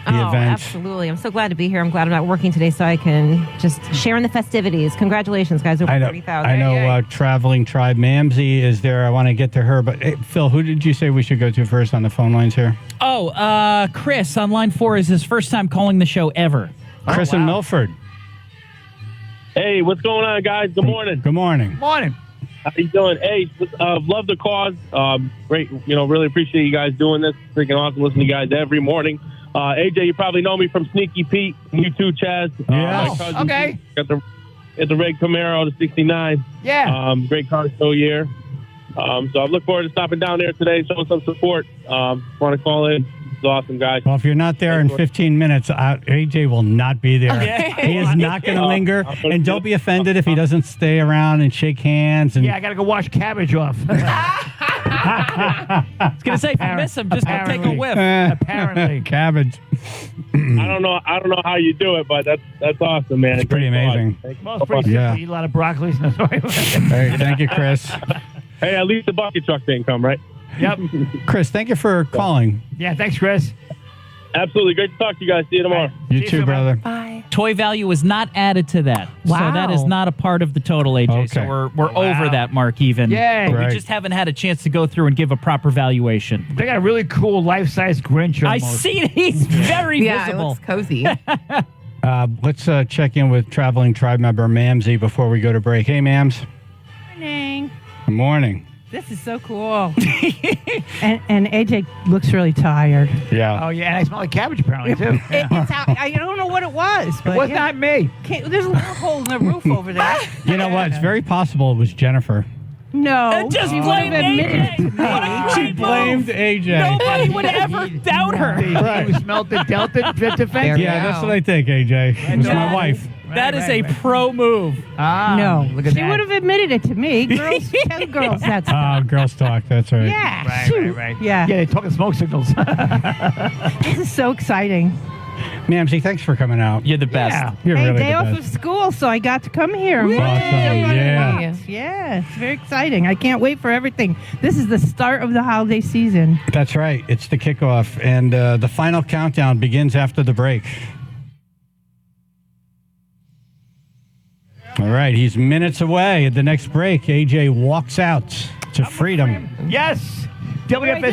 the event. Absolutely. I'm so glad to be here. I'm glad I'm not working today so I can just share in the festivities. Congratulations, guys. Over 30,000. I know Traveling Tribe Mamsie is there. I want to get to her. But, hey, Phil, who did you say we should go to first on the phone lines here? Oh, Chris on line 4 is his first time calling the show ever. Chris in Milford. Hey, what's going on, guys? Good morning. Good morning. Morning. How you doing? Hey, love the cause. Great. Really appreciate you guys doing this. Freaking awesome. Listen to you guys every morning. AJ, you probably know me from Sneaky Pete. You too, Chaz. Yeah. My cousin Okay. Got the red Camaro, the 69. Yeah. Great car show year. So I look forward to stopping down there today, showing some support. Want to call in. It's awesome, guys. Well, if you're not there in 15 minutes, AJ will not be there. He is not going to linger. And don't be offended if he doesn't stay around and shake hands. And Yeah, I got to go wash cabbage off. I was going to say, if you miss them, just go take a whiff. Apparently. Cabbage. I don't know how you do it, but that's awesome, man. It's pretty amazing. Well, it's pretty simple. You eat a lot of broccoli. Hey, thank you, Chris. Hey, at least the bucket truck didn't come, right? Yep. Chris, thank you for calling. Yeah, thanks, Chris. Absolutely. Great to talk to you guys. See you tomorrow. You too, brother. Bye. Toy value was not added to that. Wow. So that is not a part of the total, AJ. Okay. So we're over that mark even. Yay. But Right. we just haven't had a chance to go through and give a proper valuation. They got a really cool life-size Grinch. I almost. see it. He's very Yeah, it visible. looks cozy. Let's check in with traveling tribe member Mamsie before we go to break. Hey, Mams. Morning. Good morning. This is so cool. and AJ looks really tired. Yeah. Oh, yeah, and I smell like cabbage apparently, too. I don't know what it was. But It was not me. There's a little hole in the roof over there. You know what? It's very possible it was Jennifer. No. Just she blame wouldn't admit it to me. She blamed AJ. Nobody would ever doubt her. You smelled the Delta defense? Yeah, that's what I think, AJ. It's my wife. That is a pro move. Ah, No. look at She that. would have admitted it to me. Girls tell girls that stuff. Oh, girls talk. That's right. Yeah. Right. Yeah. Yeah, they're talking smoke signals. This is so exciting. Mamsie, thanks for coming out. You're the best. Yeah. You're Hey, really day the off best. of school, so I got to come here. Awesome. Yeah. Yeah, it's very exciting. I can't wait for everything. This is the start of the holiday season. That's right. It's the kickoff, and the final countdown begins after the break. All right, he's minutes away. At the next break, AJ walks out to freedom. Yes. do I do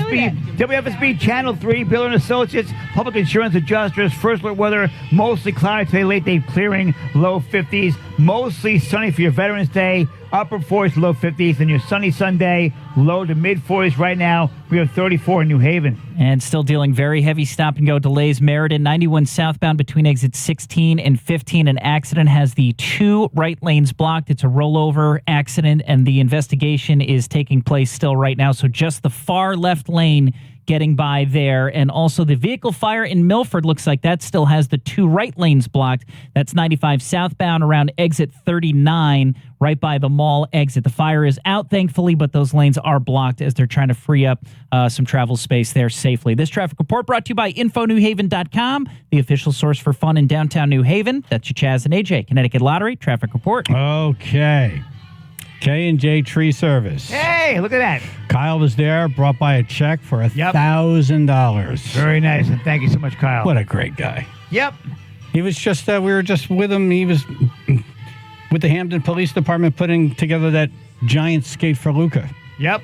WFSB Channel 3, Bill and Associates, Public Insurance Adjusters, First Alert Weather, mostly cloudy today, late day clearing, low 50s, mostly sunny for your Veterans Day, upper 40s, low 50s, and your sunny Sunday, low to mid 40s right now. We have 34 in New Haven. And still dealing very heavy stop-and-go delays. Meriden, 91 southbound between exits 16 and 15. An accident has the two right lanes blocked. It's a rollover accident, and the investigation is taking place still right now. So just the far left lane getting by there. And also the vehicle fire in Milford looks like that still has the two right lanes blocked. That's 95 southbound around exit 39, right by the mall exit. The fire is out, thankfully, but those lanes are blocked as they're trying to free up some travel space there safely. This traffic report brought to you by InfoNewHaven.com, the official source for fun in downtown New Haven. That's your Chaz and AJ, Connecticut Lottery Traffic Report. Okay. K&J Tree Service. Hey, look at that. Kyle was there, brought by a check for $1,000. Very nice, and thank you so much, Kyle. What a great guy. Yep. He was just, we were just with him. He was with the Hampton Police Department putting together that giant skate for Luca. Yep.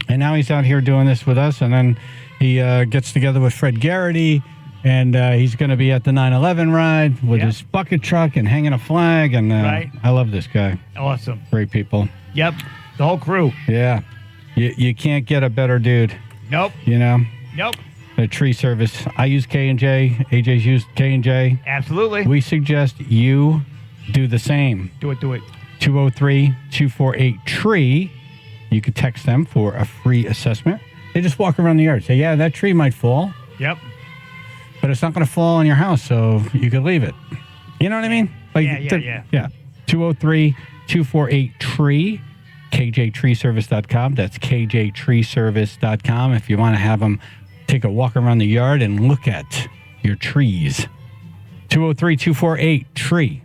And now he's out here doing this with us, and then he gets together with Fred Garrity, and he's going to be at the 9/11 ride with his bucket truck and hanging a flag, and Right. I love this guy. Awesome. Great people. Yep. The whole crew. Yeah. You can't get a better dude. Nope. You know? Nope. The tree service. I use K&J. AJ's used K&J. Absolutely. We suggest you do the same. Do it. 203-248-TREE. You could text them for a free assessment. They just walk around the yard. Say, yeah, that tree might fall. Yep. But it's not going to fall on your house, so you could leave it. You know what I mean? Like, Yeah. 203-248-TREE. KJTreeservice.com. That's KJTreeservice.com if you want to have them take a walk around the yard and look at your trees. 203-248-TREE.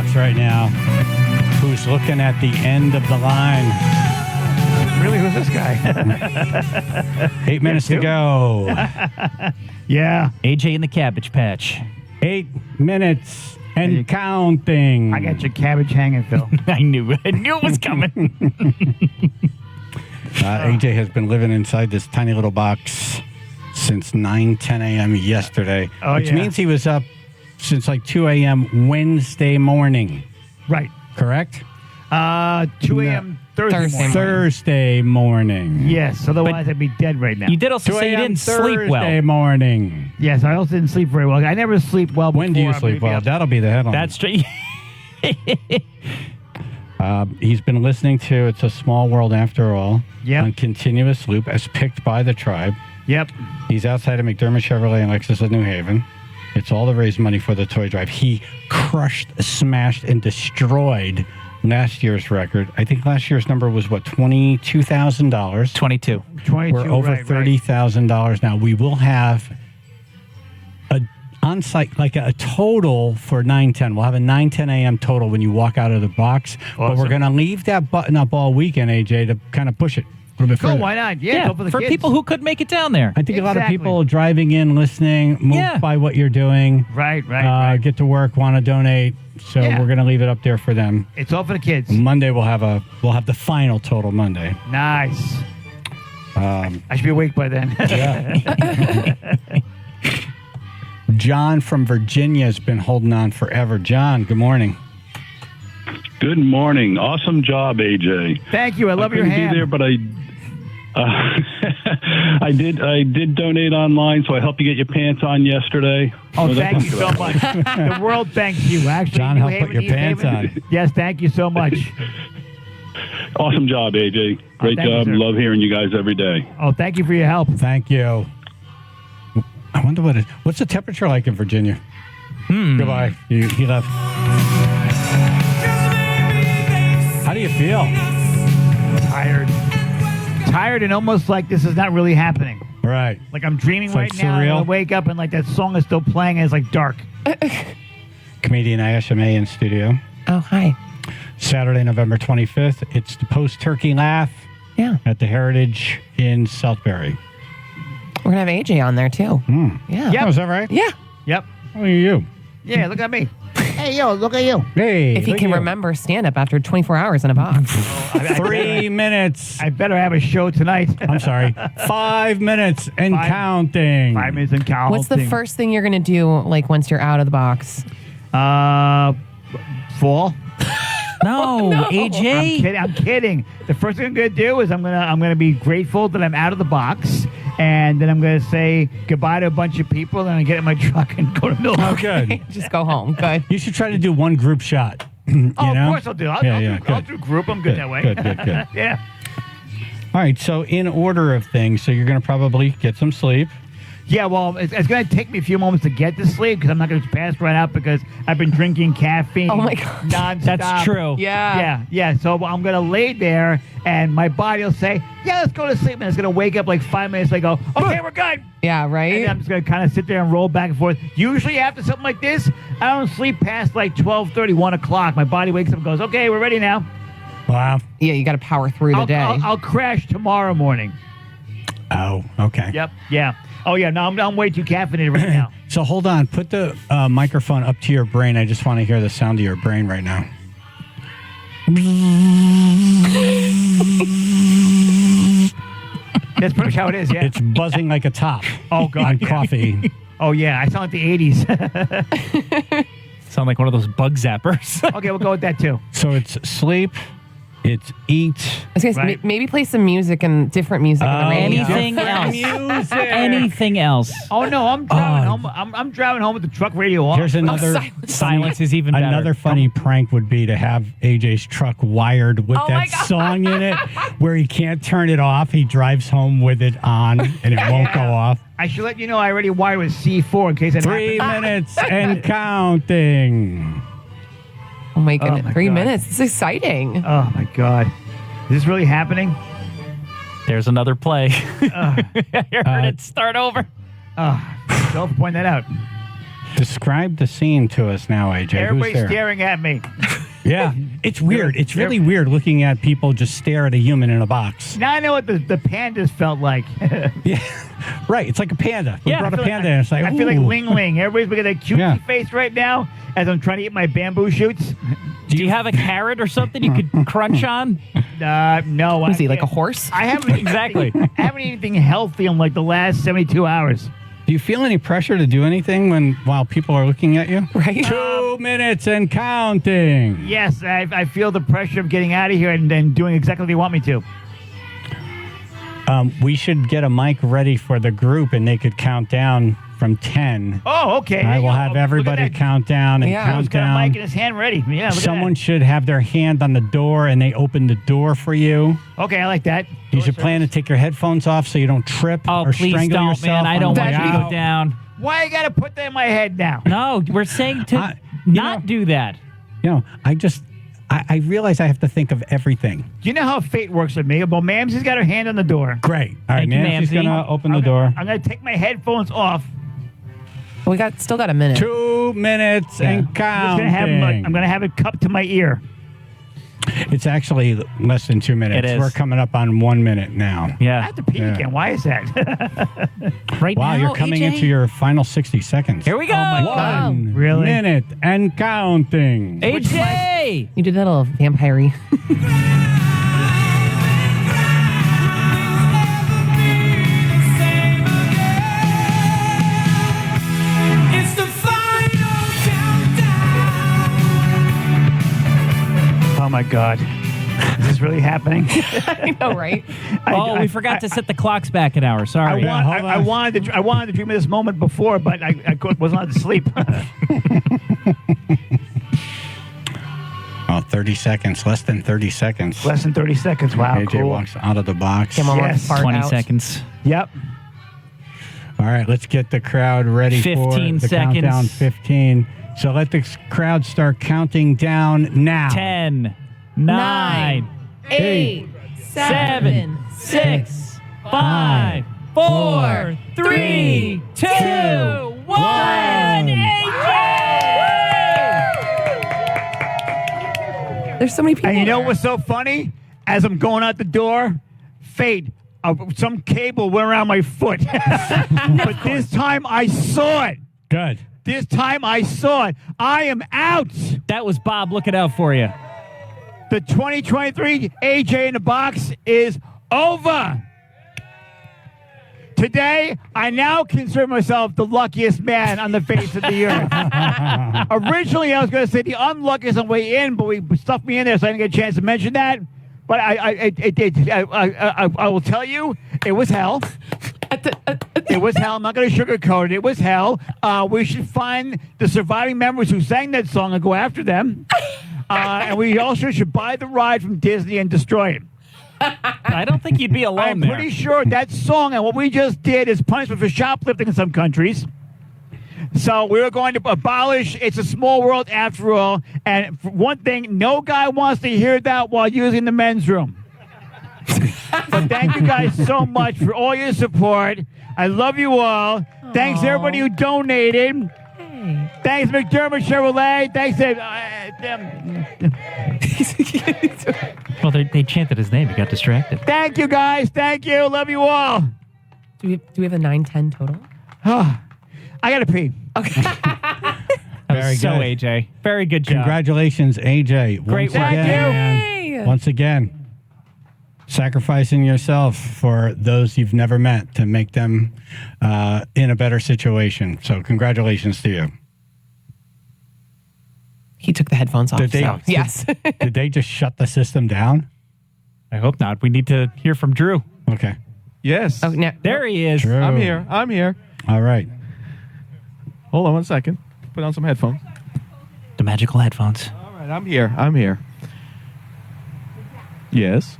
box right now who's looking at the end of the line. Really, who's this guy? 8 minutes to go. Yeah. AJ in the Cabbage Patch. 8 minutes and counting. I got your cabbage hanging, Phil. I knew it was coming. AJ has been living inside this tiny little box since 9:10 a.m. yesterday, which means he was up since like 2 a.m. Wednesday morning. Right. Correct? 2 a.m. Thursday morning. Yes, otherwise I'd be dead right now. You did also say you didn't sleep well. Thursday morning. Yes, I also didn't sleep very well. I never sleep well before. When do you sleep well? That'll be the headline. That's straight. He's been listening to It's a Small World After All on continuous loop as picked by the tribe. Yep. He's outside of McDermott Chevrolet and Lexus of New Haven. It's all to raise money for the toy drive. He crushed, smashed, and destroyed last year's record. I think last year's number was, what, $22,000? 22. We're over $30,000 now. We will have a on-site, like a total for 9:10. We'll have a 9:10 a.m. total when you walk out of the box. Awesome. But we're going to leave that button up all weekend, AJ, to kind of push it a little bit further. Why not? Yeah, for people who could make it down there. I think a lot of people driving in, listening, moved by what you're doing. Right. Get to work, want to donate. So we're going to leave it up there for them. It's all for the kids. Monday we'll have the final total Monday. Nice. I should be awake by then. Yeah. John from Virginia has been holding on forever. John, good morning. Good morning. Awesome job, AJ. Thank you. I love your hand. I couldn't be there, but I did donate online, so I helped you get your pants on yesterday. Oh, thank you so much. The world thanks you. Actually, John helped put your pants on. Yes, thank you so much. Awesome job, AJ. Great job. Love hearing you guys every day. Oh, thank you for your help. Thank you. I wonder what's the temperature like in Virginia? Goodbye. He left. How do you feel? Tired and almost like this is not really happening. Right. Like I'm dreaming It's like right now. surreal. And I wake up and like that song is still playing and it's like dark. Comedian Ayesha May in studio. Oh, hi. Saturday, November 25th. It's the post-turkey laugh at the Heritage in Southbury. We're going to have AJ on there, too. Yeah. Oh, is that right? Yeah. Yep. Who are you? Yeah, look at me. Hey, yo, look at you. Hey. If he can remember stand-up after 24 hours in a box. 3 minutes. I better have a show tonight. I'm sorry. 5 minutes and counting. 5 minutes and counting. What's the first thing you're going to do, like, once you're out of the box? Fall. No, AJ. I'm kidding. The first thing I'm going to do is I'm gonna be grateful that I'm out of the box, and then I'm going to say goodbye to a bunch of people, and I get in my truck and go to Milwaukee. Oh, good. Just go home. Good. You should try to do one group shot. You Of know? course I'll do. I'll do group. I'm good that way. Good. Yeah. All right, so in order of things, so you're going to probably get some sleep. Yeah, well, it's going to take me a few moments to get to sleep because I'm not going to pass right out because I've been drinking caffeine. Oh, my God. Nonstop. That's true. Yeah. So I'm going to lay there and my body will say, yeah, let's go to sleep. And it's going to wake up like 5 minutes later and go, okay, we're good. Yeah, right? And then I'm just going to kind of sit there and roll back and forth. Usually after something like this, I don't sleep past like 12:30, 1 o'clock. My body wakes up and goes, okay, we're ready now. Wow. Yeah, you got to power through the day. I'll crash tomorrow morning. Oh, okay. Yep. Yeah. Oh, yeah. No, I'm way too caffeinated right now. So hold on. Put the microphone up to your brain. I just want to hear the sound of your brain right now. That's pretty much how it is, yeah. It's buzzing like a top. Oh, God. On coffee. Oh, yeah. I sound like the 80s. Sound like one of those bug zappers. Okay, we'll go with that, too. So it's sleep. It's eat. I was gonna say, maybe play some music and different music on the radio. Anything else? Anything else? Oh, no. I'm driving home. I'm driving home with the truck radio off. Here's another silence is even better. Another funny prank would be to have AJ's truck wired with that song in it, where he can't turn it off. He drives home with it on, and it won't go off. I should let you know I already wired with C4 in case it 3 minutes and counting. Oh, my goodness. Oh, my 3 God. minutes. It's exciting. Oh, my God. Is this really happening? There's another play. You heard it start over. Don't point that out. Describe the scene to us now, AJ. Who's Everybody's there? staring at me. Yeah, it's weird. It's really weird looking at people just stare at a human in a box. Now I know what the pandas felt like. Yeah, right. It's like a panda. We brought a panda in. It's like, I feel like ooh. Ling Ling. Everybody's looking at that cutesy face right now as I'm trying to eat my bamboo shoots. Do you have a carrot or something you could crunch on? No. Is he like a horse? I haven't Exactly. I haven't eaten anything healthy in like the last 72 hours. Do you feel any pressure to do anything while people are looking at you? Right. 2 minutes and counting. Yes, I feel the pressure of getting out of here and doing exactly what they want me to. We should get a mic ready for the group, and they could count down from 10. Oh, okay. I will have everybody count down and count He's got a down. mic in his hand ready. Yeah, look at Someone should have their hand on the door, and they open the door for you. that. Okay, I like that. You should plan to take your headphones off so you don't trip Oh, or please strangle don't, yourself. man. I on don't the want way you to out. go down. Why you got to put that in my head now? No, we're saying to not do that. You know, I realize I have to think of everything. Do you know how fate works with me? Well, Mamsie's got her hand on the door. Great. All right, Thank you, Nancy's Mamsie. going to open the door. I'm going to take my headphones off. We still got a minute. 2 minutes and counting. I'm going to have it cupped to my ear. It's actually less than 2 minutes. It is. We're coming up on 1 minute now. I Yeah. have to pee again. Why is that? Right Wow, now, you're coming AJ? into your final 60 seconds. Here we go. Oh, my God. 1 Really? minute and counting. AJ! You did that little vampire. Oh, my God. Is this really happening? I know, right? We forgot to set the clocks back an hour. Sorry. I wanted to dream of this moment before, but I wasn't allowed to sleep. Oh, 30 seconds. Less than 30 seconds. Less than 30 seconds. Wow, AJ cool. walks out of the box. Come on, Yes. 20 seconds. Yep. All right, let's get the crowd ready for 15 the seconds. countdown. 15. So let the crowd start counting down now. 10, 9, 8, 7, 6, 5, 4, 3, 2, 1. There's so many people. And you know there. what's so funny? As I'm going out the door, fate, some cable went around my foot. But this time I saw it. Good. This time I saw it. I am out. That was Bob looking out for you. The 2023 AJ in the Box is over. Today, I now consider myself the luckiest man on the face of the earth. Originally, I was going to say the unluckiest on the way in, but we stuffed me in there, so I didn't get a chance to mention that. But I will tell you, it was hell. It was hell. I'm not going to sugarcoat it. It was hell. We should find the surviving members who sang that song and go after them. And we also should buy the ride from Disney and destroy it. I don't think you'd be alone I'm there. pretty sure that song and what we just did is punishment for shoplifting in some countries. So we're going to abolish It's a Small World after all. And for one thing, no guy wants to hear that while using the men's room. But thank you guys so much for all your support. I love you all. Aww. Thanks to everybody who donated. Hey. Thanks, McDermott Chevrolet. Thanks to... Well, they chanted his name. He got distracted. Thank you, guys. Thank you. Love you all. Do we have a 9-10 total? I got to pee. Okay. Very so, good. AJ. Very good job. Congratulations, AJ. Great work. Thank you. Once again, sacrificing yourself for those you've never met to make them in a better situation. So congratulations to you. He took the headphones off. Yes. Did they just shut the system down? I hope not. We need to hear from Drew. Okay. Yes. Oh, no. There he is. Drew. I'm here. I'm here. All right. Hold on 1 second. Put on some headphones. The magical headphones. All right, I'm here. I'm here. Yes.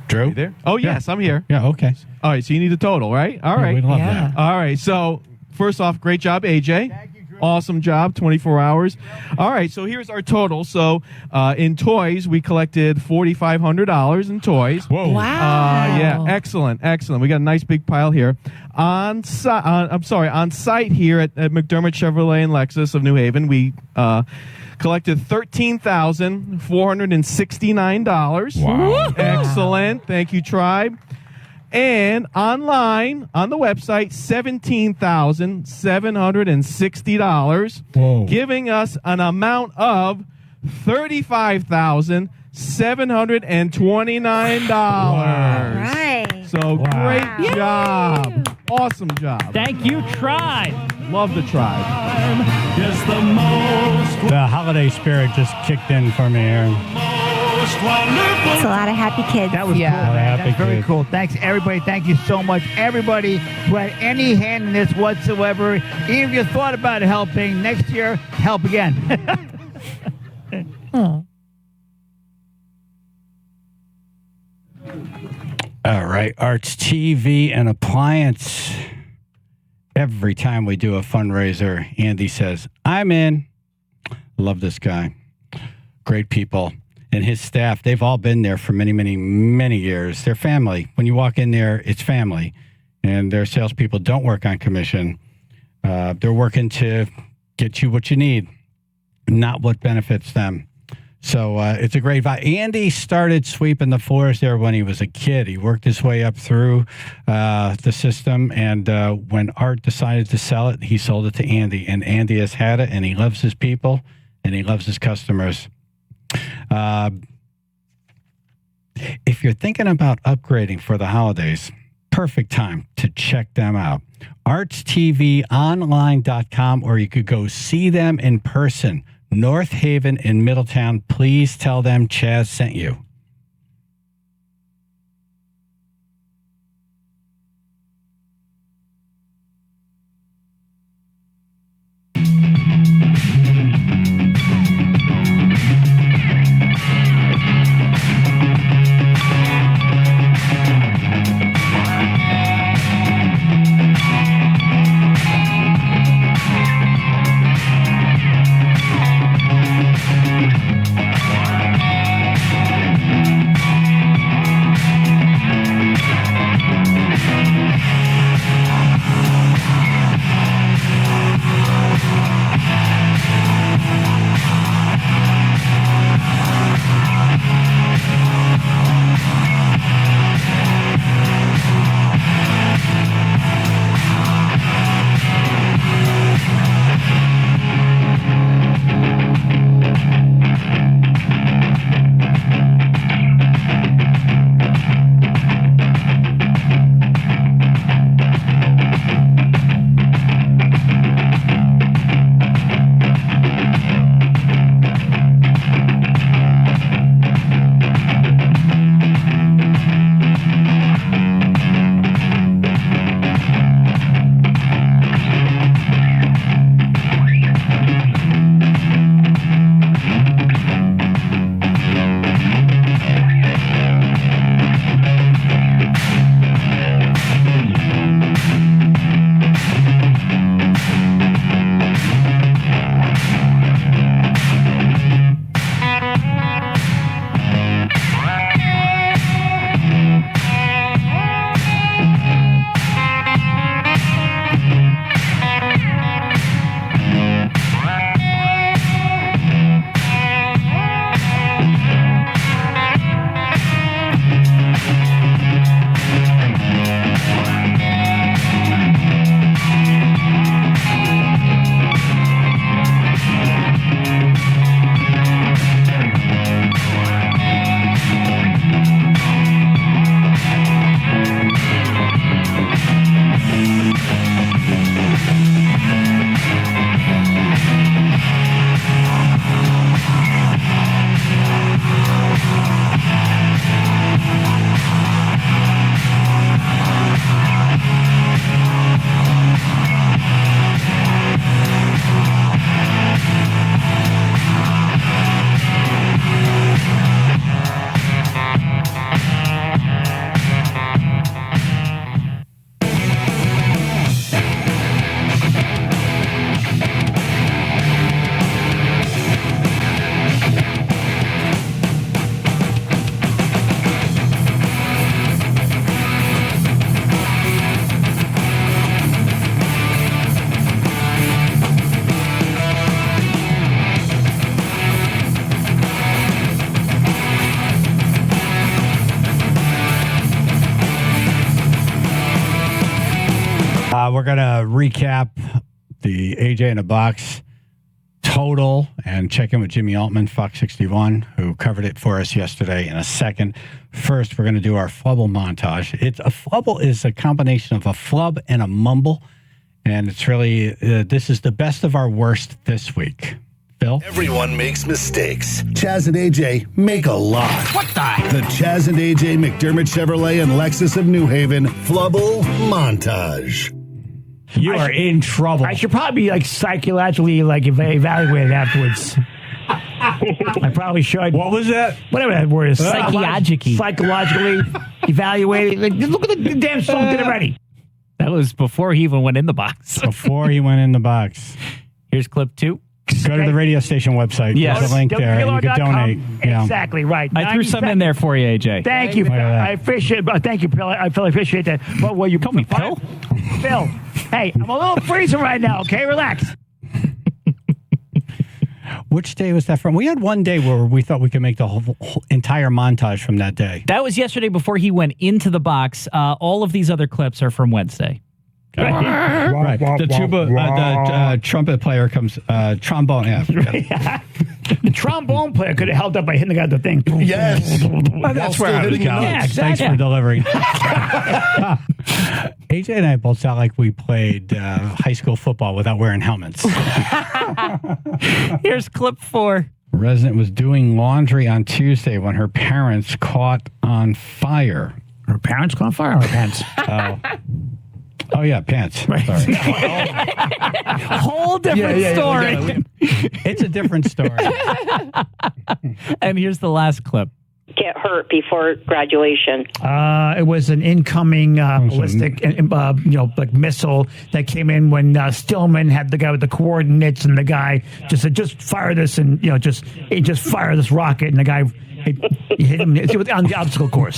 Drew? You there? Oh, yes, I'm here. Yeah, okay. All right, so you need a total, right? All right. We'd love that. All right, so first off, great job, AJ. Awesome job, 24 hours. All right, so here's our total. So in toys, we collected $4,500 in toys. Whoa. Wow. Yeah, excellent. We got a nice big pile here. On site here at McDermott Chevrolet and Lexus of New Haven, we collected $13,469. Wow. Excellent. Thank you, Tribe. And online on the website, $17,760. Whoa. Giving us an amount of $35,729. Right. So great job. Awesome job. Thank you, Tribe. Love the Tribe. The holiday spirit just kicked in for me, Aaron. It's a lot of happy kids. That was cool, man. That's very cool. Thanks, everybody. Thank you so much. Everybody who had any hand in this whatsoever, even if you thought about helping, next year, help again. All right, Arts TV and Appliance. Every time we do a fundraiser, Andy says, I'm in. Love this guy. Great people. And his staff, they've all been there for many, many, many years. They're family. When you walk in there, it's family. And their salespeople don't work on commission. They're working to get you what you need, not what benefits them. So it's a great vibe. Andy started sweeping the floors there when he was a kid. He worked his way up through the system. And when Art decided to sell it, he sold it to Andy. And Andy has had it, and he loves his people, and he loves his customers. If you're thinking about upgrading for the holidays, perfect time to check them out. ArtsTVOnline.com, or you could go see them in person. North Haven in Middletown. Please tell them Chaz sent you. We're going to recap the AJ in a Box total and check in with Jimmy Altman, Fox 61, who covered it for us yesterday in a second. First, we're going to do our flubble montage. A flubble is a combination of a flub and a mumble, and it's really, this is the best of our worst this week. Phil? Everyone makes mistakes. Chaz and AJ make a lot. What the? The Chaz and AJ McDermott Chevrolet and Lexus of New Haven Flubble Montage. You are in trouble. I should probably be psychologically evaluated afterwards. I probably should. What was that? Whatever that word is. Psychologically evaluated. Look at the damn song did already. That was before he even went in the box. Before he went in the box. Here's clip 2. Go to the radio station website. Yes. There's a link there. And you can donate. Exactly right. I threw some in there for you, AJ. Thank you. I appreciate it. Thank you, Phil. I appreciate that. But you call me Phil? Phil. Hey, I'm a little freezing right now, okay? Relax. Which day was that from? We had one day where we thought we could make the whole entire montage from that day. That was yesterday before he went into the box. All of these other clips are from Wednesday. Right. The tuba, the trumpet player comes, trombone. Yeah. The trombone player could have held up by hitting the guy with the thing. Yes. Well, that's where I was going. Yeah, exactly. Thanks for delivering. AJ and I both sound like we played high school football without wearing helmets. Here's clip 4. A resident was doing laundry on Tuesday when her parents caught on fire. Her parents caught on fire? Her pants. Oh, yeah, pants. Sorry. Whole different story. It's a different story. And here's the last clip. Get hurt before graduation? It was an incoming ballistic, missile that came in when Stillman had the guy with the coordinates, and the guy just said, "Just fire this," and just fire this rocket, and the guy. It hit him on the obstacle course.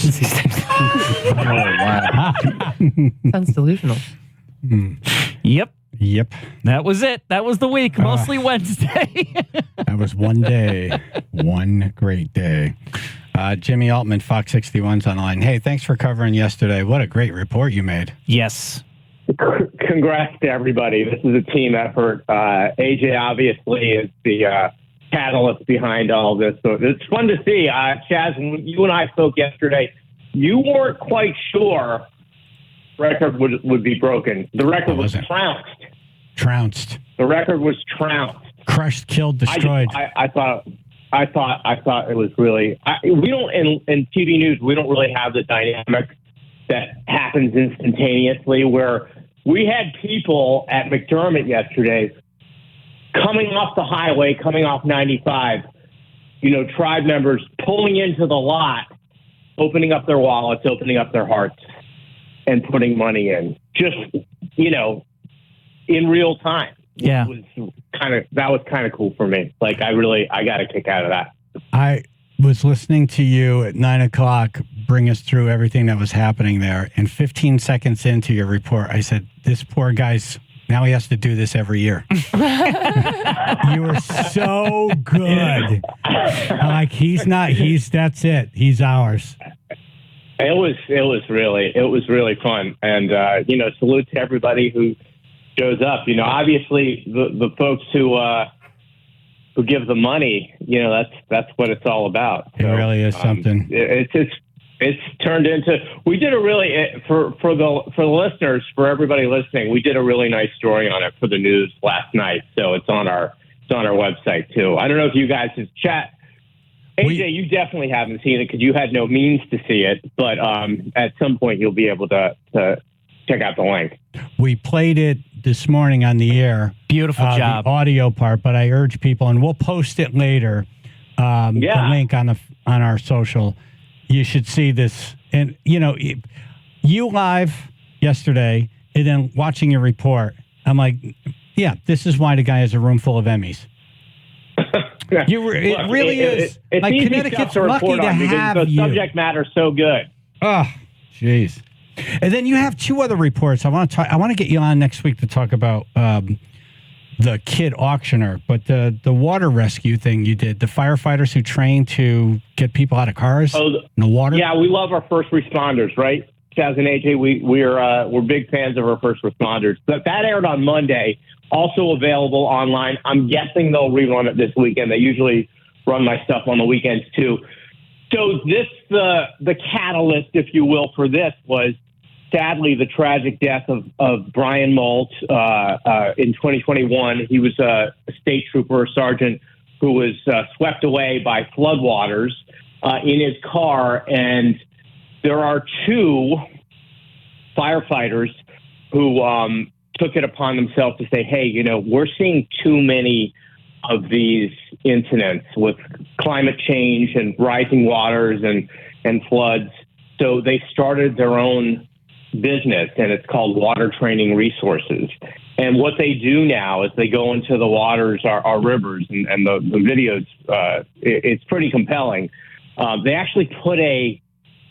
Sounds delusional. Yep. That was it. That was the week. Mostly Wednesday. That was one day. One great day. Jimmy Altman, Fox 61's online. Hey, thanks for covering yesterday. What a great report you made. Yes. Congrats to everybody. This is a team effort. AJ obviously is the catalyst behind all this. So it's fun to see. Chaz, when you and I spoke yesterday, you weren't quite sure the record would be broken. The record was trounced. The record was trounced. Crushed, killed, destroyed. I thought it was really. We don't in TV news. We don't really have the dynamic that happens instantaneously. Where we had people at McDermott yesterday coming off the highway, coming off 95. Tribe members pulling into the lot, opening up their wallets, opening up their hearts, and putting money in. Just in real time. Yeah. That was kind of cool for me. I got a kick out of that. I was listening to you at 9 o'clock bring us through everything that was happening there. And 15 seconds into your report, I said, this poor guy's, now he has to do this every year. You were so good. That's it. He's ours. It was really fun. And, salute to everybody who shows up. Obviously the folks who give the money, that's what it's all about. It really is something. It's turned into. We did a really for the listeners, for everybody listening. We did a really nice story on it for the news last night, so it's on our website too. I don't know if you guys have chat. AJ, you definitely haven't seen it because you had no means to see it, but at some point you'll be able to check out the link. We played it this morning on the air. Beautiful job. The audio part, but I urge people, and we'll post it later. The link on our social. You should see this. And, you live yesterday and then watching your report, I'm like, yeah, this is why the guy has a room full of Emmys. It really is. It's easy Connecticut's to lucky report to on have because the you. subject matter's so good. Oh, jeez. And then you have 2 other reports. I want to get you on next week to talk about the kid auctioneer, but the water rescue thing you did, the firefighters who trained to get people out of cars in the water. Yeah, we love our first responders, right? Chaz and AJ, we're big fans of our first responders. But that aired on Monday, also available online. I'm guessing they'll rerun it this weekend. They usually run my stuff on the weekends too. So the catalyst, if you will, for this was sadly the tragic death of Brian Molt in 2021. He was a state trooper, a sergeant, who was swept away by floodwaters in his car. And there are two firefighters who took it upon themselves to say, hey, we're seeing too many of these incidents with climate change and rising waters and floods. So they started their own business, and it's called Water Training Resources. And what they do now is they go into the waters, our rivers, and the videos, it's pretty compelling. They actually put a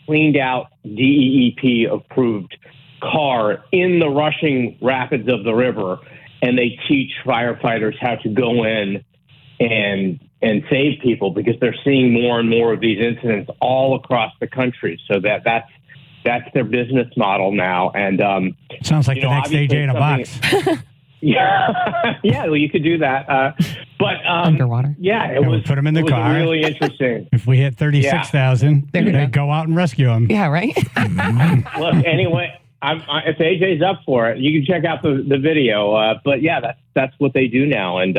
cleaned out DEEP approved car in the rushing rapids of the river, and they teach firefighters how to go in and save people, because they're seeing more and more of these incidents all across the country. So that's their business model now. And sounds like the next AJ in a box. Yeah, well, you could do that. But underwater. Yeah, it was. Put them in the car. Really interesting. If we hit 36,000, they go out and rescue them. Yeah, right. Look, anyway, if AJ's up for it, you can check out the video. But yeah, that's what they do now, and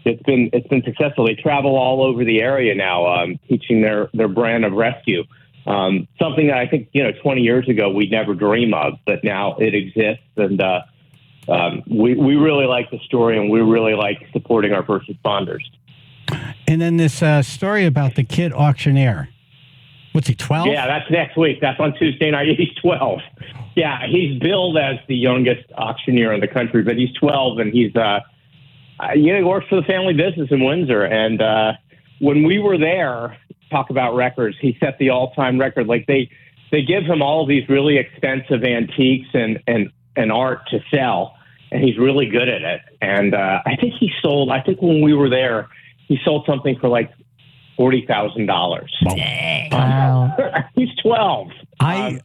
it's been successful. They travel all over the area now, teaching their brand of rescue. Something that I think 20 years ago we'd never dream of, but now it exists, and we really like the story, and we really like supporting our first responders. And then this story about the kid auctioneer. What's he, 12? Yeah, that's next week. That's on Tuesday night. He's 12. Yeah, he's billed as the youngest auctioneer in the country, but he's 12, and he's he works for the family business in Windsor. And when we were there, talk about records, he set the all-time record. Like they give him all these really expensive antiques and art to sell, and he's really good at it. And I think when we were there, he sold something for like $40,000. Wow. He's 12. They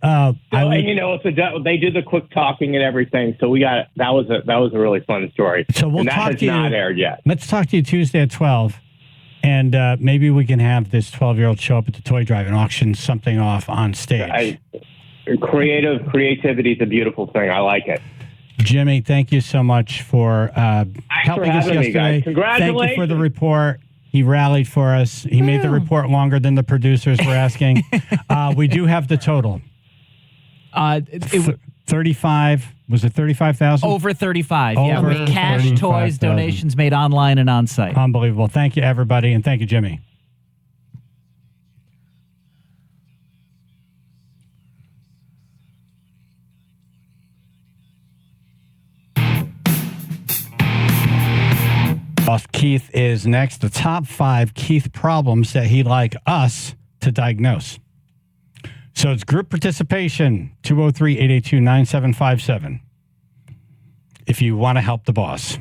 do the quick talking and everything. So we got that was a really fun story. So we'll and that talk has to you. Not aired yet. Let's talk to you Tuesday at 12, and maybe we can have this 12-year-old show up at the toy drive and auction something off on stage. Creativity is a beautiful thing. I like it. Jimmy, thank you so much for helping us yesterday. Me, guys. Congratulations. Thank you for the report. He rallied for us. He made the report longer than the producers were asking. We do have the total. 35. Was it 35,000? Over 35. Yeah, Over with cash, 35,000. toys, donations made online and on site. Unbelievable. Thank you, everybody, and thank you, Jimmy. Boss Keith is next. The top 5 Keith problems that he'd like us to diagnose. So it's group participation, 203-882-9757. If you want to help the boss.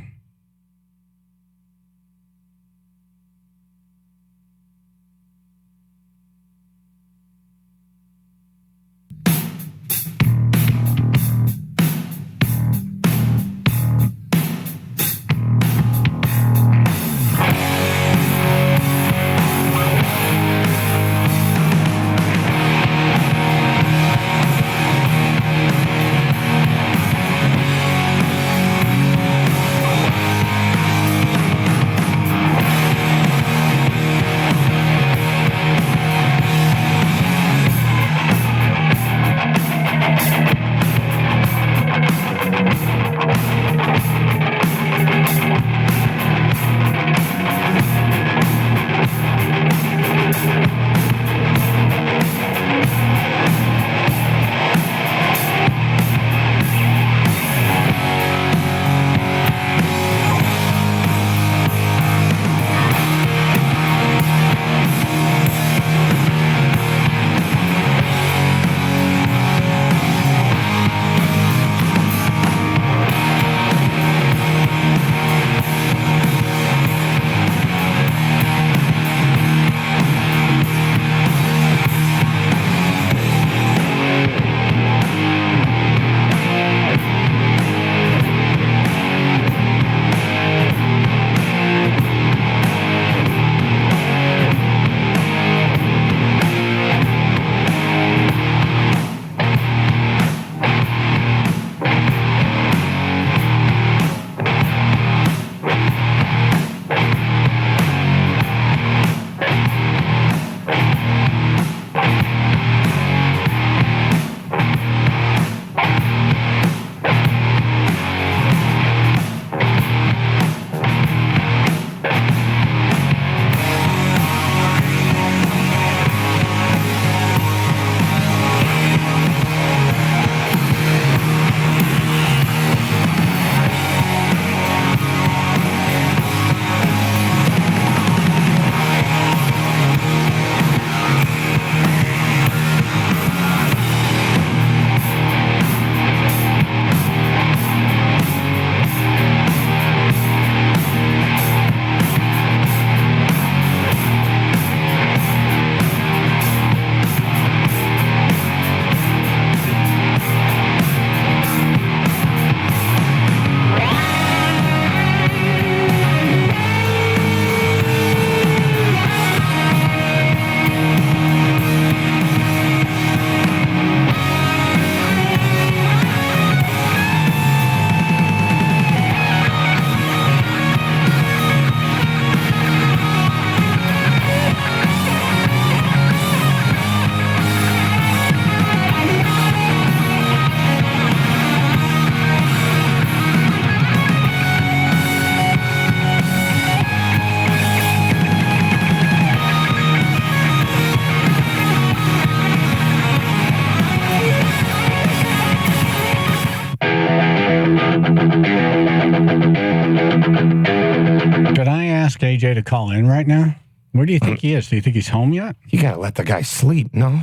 to call in right now? Where do you think he is? Do you think he's home yet? You got to let the guy sleep, no?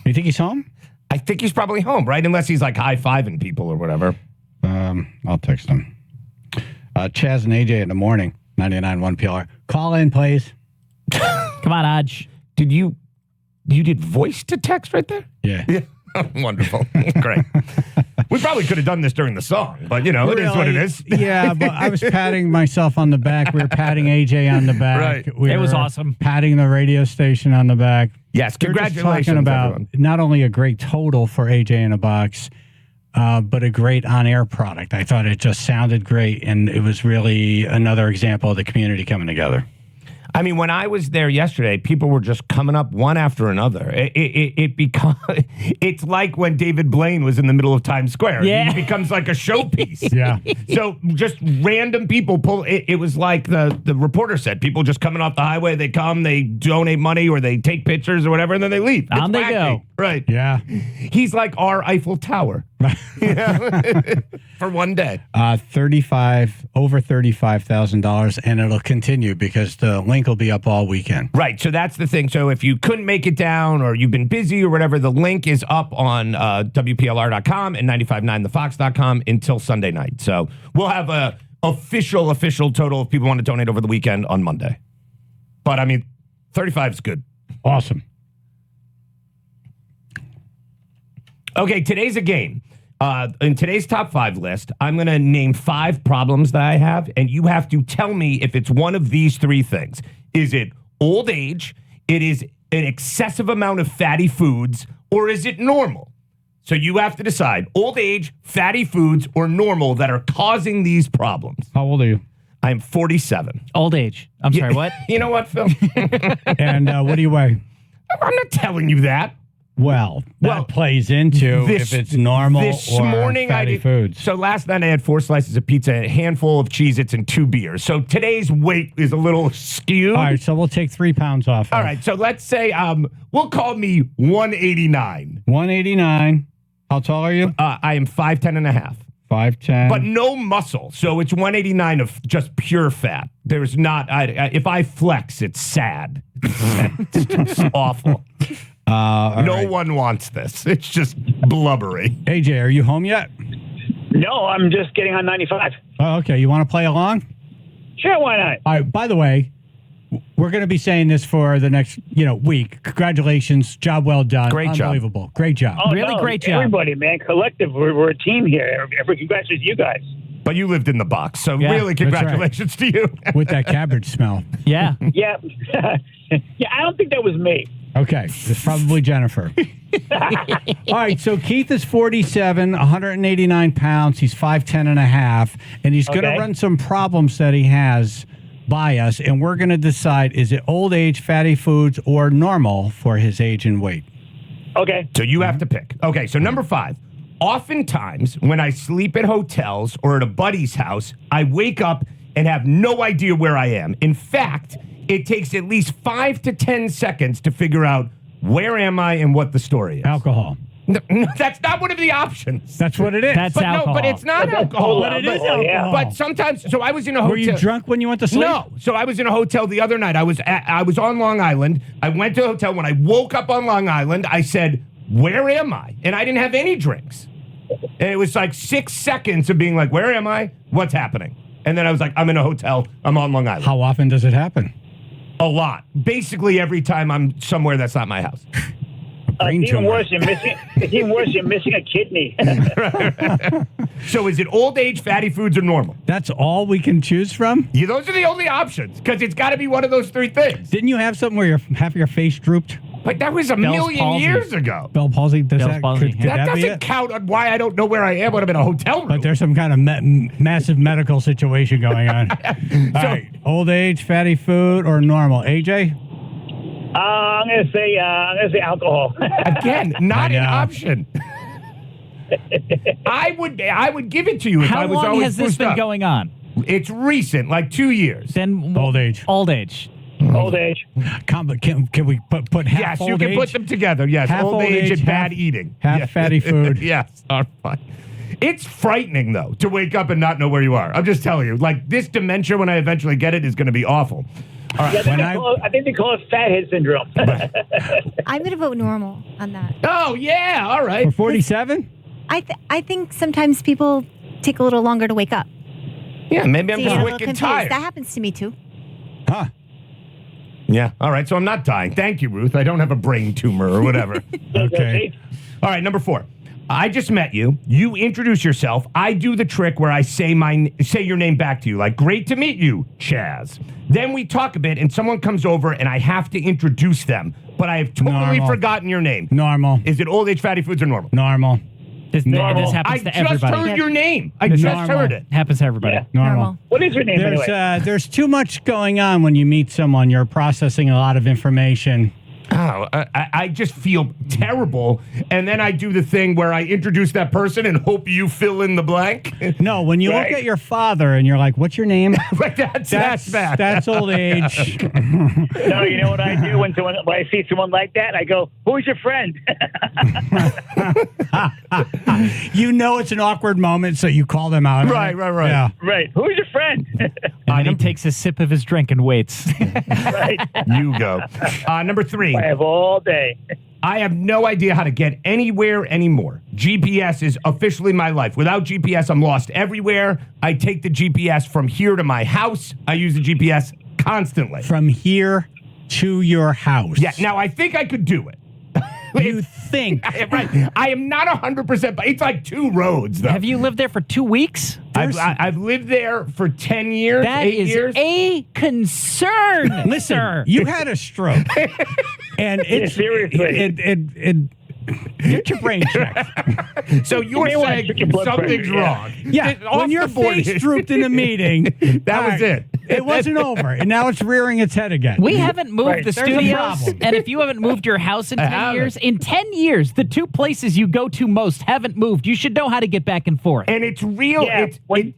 You think he's home? I think he's probably home, right? Unless he's like high-fiving people or whatever. I'll text him. Chaz and AJ in the morning, 99.1 PLR. Call in, please. Come on, Aj. You did voice to text right there? Yeah. Wonderful. Great. We probably could have done this during the song, but, it is what it is. Yeah, but I was patting myself on the back. We were patting AJ on the back. Right. We It was were awesome. Patting the radio station on the back. Yes, We're just congratulations, talking about everyone. not only a great total for AJ in a box, but a great on-air product. I thought it just sounded great, and it was really another example of the community coming together. I mean, when I was there yesterday, people were just coming up one after another. It's like when David Blaine was in the middle of Times Square. Yeah. He becomes like a showpiece. Yeah. So just random people pull. It was like the reporter said, people just coming off the highway. They come, they donate money, or they take pictures or whatever, and then they leave. On they go. Right. Yeah. He's like our Eiffel Tower. For one day. Over $35,000, and it'll continue because the link will be up all weekend. Right. So that's the thing. So if you couldn't make it down or you've been busy or whatever, the link is up on WPLR.com and 959thefox.com until Sunday night. So we'll have a official total if people want to donate over the weekend on Monday. But I mean, 35 is good. Awesome. Okay, today's a game. In today's top 5 list, I'm going to name 5 problems that I have, and you have to tell me if it's one of these 3 things. Is it old age, it is an excessive amount of fatty foods, or is it normal? So you have to decide old age, fatty foods, or normal that are causing these problems. How old are you? I'm 47. Old age. I'm sorry, what? You know what, Phil? And what do you weigh? I'm not telling you that. Well, that plays into if it's normal this or morning fatty foods. So last night I had 4 slices of pizza, a handful of Cheez-Its, and 2 beers. So today's weight is a little skewed. All right, so we'll take 3 pounds off. All right, so let's say we'll call me 189. 189. How tall are you? I am 5'10" and a half. 5'10". But no muscle. So it's 189 of just pure fat. There's not, if I flex, it's sad. It's just awful. No one wants this. It's just blubbery. AJ, are you home yet? No, I'm just getting on 95. Oh, okay. You want to play along? Sure, why not? All right. By the way, we're going to be saying this for the next week. Congratulations. Job well done. Great job. Unbelievable. Great job. Oh, Really no, great job. Everybody, man. Collective. We're a team here. Congratulations to you guys. But you lived in the box, so Yeah, really congratulations to you. With that cabbage smell. Yeah. Yeah. Yeah, I don't think that was me. Okay. It's probably Jennifer. All right. So Keith is 47, 189 pounds. He's 5'10" and a half. And he's going to run some problems that he has by us. And we're going to decide, is it old age, fatty foods, or normal for his age and weight? Okay. So you have to pick. Okay, so number 5. Oftentimes, when I sleep at hotels or at a buddy's house, I wake up and have no idea where I am. In fact, it takes at least 5 to 10 seconds to figure out where am I and what the story is. Alcohol. No, that's not one of the options. That's what it is. That's alcohol. No, but it's not alcohol. But it is alcohol. But sometimes, so I was in a hotel. Were you drunk when you went to sleep? No. So I was in a hotel the other night. I was on Long Island. I went to the hotel. When I woke up on Long Island, I said, where am I? And I didn't have any drinks. And it was like 6 seconds of being like, where am I? What's happening? And then I was like, I'm in a hotel. I'm on Long Island. How often does it happen? A lot. Basically every time I'm somewhere that's not my house. It's even worse than missing a kidney. So is it old age, fatty foods, or normal? That's all we can choose from? Yeah, those are the only options, because it's got to be one of those 3 things. Didn't you have something where half your face drooped? But that was a million years ago. Bell palsy? That doesn't count on why I don't know where I am when I'm in a hotel room. But there's some kind of massive medical situation going on. All right. Old age, fatty food, or normal? AJ? I'm gonna say alcohol. Again, not an option. I would give it to you if I was How long always has this boosted been up. going on? It's recent, like 2 years. Then old age. Old age. Old age. Can we put half Yes, old you can age? put them together. Yes, Half old age and bad half- eating. Half Yeah. fatty food. Yes, all right. It's frightening, though, to wake up and not know where you are. I'm just telling you. Like, this dementia, when I eventually get it, is going to be awful. All right. Yeah, I think they call it fathead syndrome. I'm going to vote normal on that. Oh, yeah. All right. For 47? I think sometimes people take a little longer to wake up. Yeah, maybe I'm So you just get a little wicked confused. tired. That happens to me too. Huh. Yeah. All right. So I'm not dying. Thank you, Ruth. I don't have a brain tumor or whatever. Okay. All right. Number 4. I just met you. You introduce yourself. I do the trick where I say your name back to you, like, great to meet you, Chaz. Then we talk a bit, and someone comes over, and I have to introduce them, but I have totally forgotten your name. Normal. Is it old age fatty foods or normal? Normal. This happens to everybody. I just heard your name. I This just heard it. Happens to everybody. Yeah. Normal. What is your name There's, anyway? there's too much going on when you meet someone. You're processing a lot of information. Oh, I just feel terrible. And then I do the thing where I introduce that person and hope you fill in the blank. No, when you look at your father and you're like, what's your name? Right, that's bad. That's old age. No, you know what I do when I see someone like that? I go, "Who's your friend?" You know it's an awkward moment, so you call them out. Right. Yeah. Right. Who's your friend? And then he takes a sip of his drink and waits. Right. You go. Number 3. I have all day. I have no idea how to get anywhere anymore. GPS is officially my life. Without GPS, I'm lost everywhere. I take the GPS from here to my house. I use the GPS constantly. From here to your house. Yeah, now I think I could do it. You think. Right. I am not 100%, but it's like 2 roads, though. Have you lived there for 2 weeks? I've lived there for 10 years, That 8 is years. a concern. Listen, sir. you had a stroke. And it's seriously. Get your brain checked. So you're saying something's wrong. Yeah, when your face drooped in a meeting, that was it. It wasn't over, and now it's rearing its head again. We haven't moved Right. the There's a studios, problem. and if you haven't moved your house in 10 haven't. years, the 2 places you go to most haven't moved. You should know how to get back and forth. And it's real. Yeah,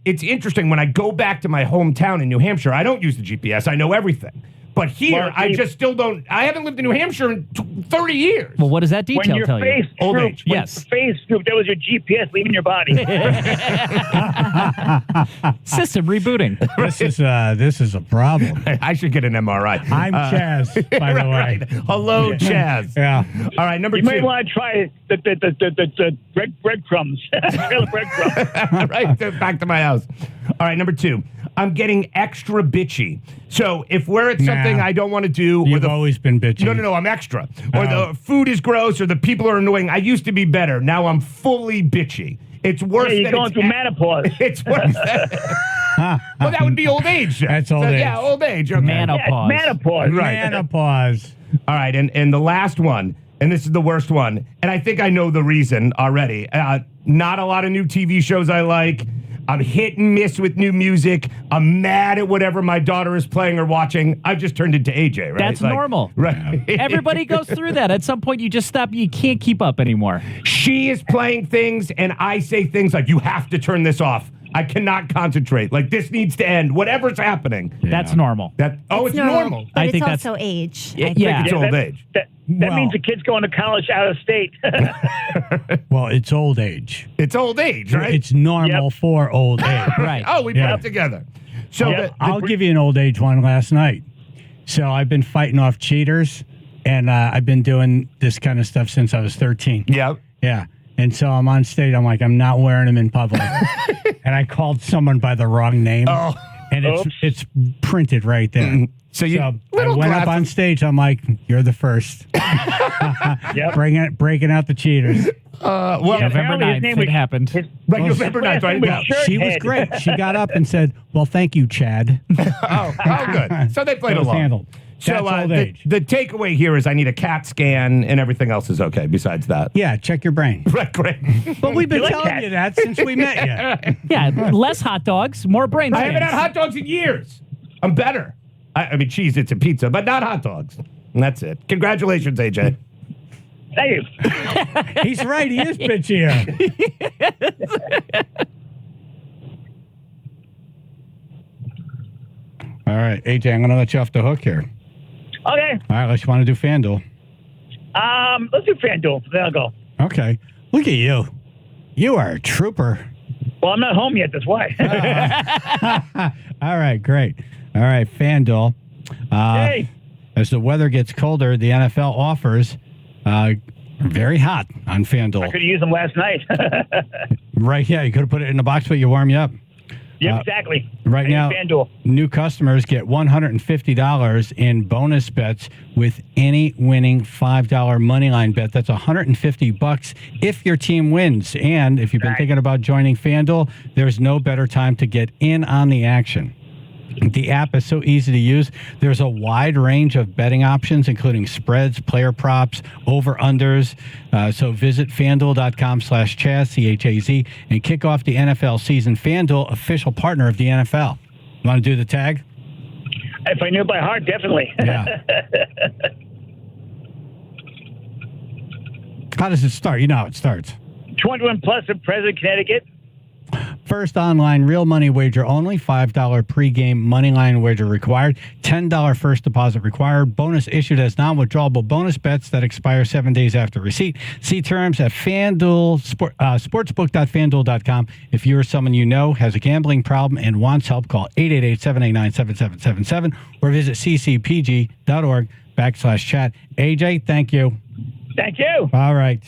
It's interesting. When I go back to my hometown in New Hampshire, I don't use the GPS. I know everything. But here, Well, I just still don't. I haven't lived in New Hampshire in 30 years. Well, what does that When detail your tell you? face Old drooped, age. when Yes. your face drooped, that was your GPS leaving your body. System rebooting. This is a problem. I should get an MRI. I'm Chaz, by the way. Right. Hello, Chaz. Yeah. All right, number You 2. might want to try the breadcrumbs. Trail of breadcrumbs. Right, back to my house. All right, number 2. I'm getting extra bitchy. So if we're at something Nah. I don't want to do, or You've always been bitchy. no, I'm extra, or Oh. the food is gross, or the people are annoying. I used to be better. Now I'm fully bitchy. It's worse. Yeah, you're than going it's through menopause. It's worse. Well, that would be old age. That's old age. Yeah, old age. Okay. Menopause. Menopause. Right. Menopause. All right, and the last one, and this is the worst one, and I think I know the reason already. Not a lot of new TV shows I like. I'm hit and miss with new music. I'm mad at whatever my daughter is playing or watching. I've just turned into AJ, right? That's normal. Right. Everybody goes through that. At some point, you just stop. You can't keep up anymore. She is playing things, and I say things like, you have to turn this off. I cannot concentrate. Like, this needs to end. Whatever's happening. That's normal. It's normal. But I it's think that's- also age. I I think Yeah. it's old that- age. That Well- means the kid's going to college out of state. Well, it's old age. It's old age, right? It's normal for old age. Right. Oh, we put Yeah. it together. So I'll give you an old age one last night. So I've been fighting off cheaters, and I've been doing this kind of stuff since I was 13. Yeah. Yeah. And so I'm on stage. I'm like, I'm not wearing them in public. And I called someone by the wrong name. Oh. And it's printed right there. So I little went up on glasses. stage. I'm like, you're the first. Yep. Breaking out the cheaters. Well, Yeah, November apparently his 9th, name it was- happened. Right, Well, November 9th, right? was Yeah. Shirt She was Head. great. She got up and said, well, thank you, Chad. Oh, good. So they played It was along. handled. So That's old the age. takeaway here is I need a CAT scan, and everything else is okay besides that. Yeah, check your brain. Right, great. But we've been You like telling that? you that since we met you. Yeah, less hot dogs, more brain I haven't scans. had hot dogs in years. I'm better. I mean, cheese, it's a pizza, but not hot dogs. And that's it. Congratulations, AJ. Thank you. He's right. He is bitchier. All right, AJ, I'm going to let you off the hook here. Okay. All right, unless you want to do FanDuel. Let's do FanDuel. Then I'll go. Okay. Look at you. You are a trooper. Well, I'm not home yet. That's why. All right, great. All right, FanDuel. As the weather gets colder, the NFL offers very hot on FanDuel. I could have used them last night. Right, yeah, you could have put it in a box, but you warm you up. Yeah, exactly. Right now, FanDuel. new customers get $150 in bonus bets with any winning $5 moneyline bet. That's $150 if your team wins. And if you've been thinking about joining FanDuel, there's no better time to get in on the action. The app is so easy to use. There's a wide range of betting options, including spreads, player props, over-unders. So visit FanDuel.com/Chaz, C-H-A-Z, and kick off the NFL season. FanDuel, official partner of the NFL. Want to do the tag? If I knew by heart, definitely. Yeah. How does it start? You know how it starts. 21 plus in President, Connecticut. First online real money wager only. $5 pregame money line wager required. $10 first deposit required. Bonus issued as non-withdrawable bonus bets that expire 7 days after receipt. See terms at sportsbook.fanduel.com. If you or someone you know has a gambling problem and wants help, call 888-789-7777 or visit ccpg.org/chat. AJ, thank you. Thank you. All right.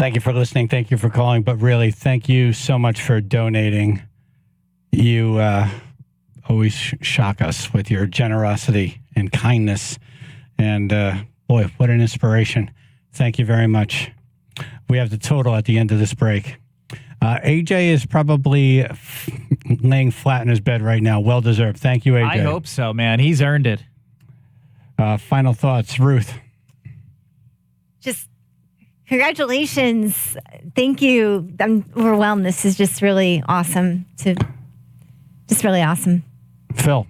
Thank you for listening. Thank you for calling. But really, thank you so much for donating. You always shock us with your generosity and kindness. And boy, what an inspiration. Thank you very much. We have the total at the end of this break. AJ is probably laying flat in his bed right now. Well deserved. Thank you, AJ. I hope so, man. He's earned it. Final thoughts, Ruth. Just congratulations. Thank you. I'm overwhelmed. This is just really awesome. Just really awesome. Phil.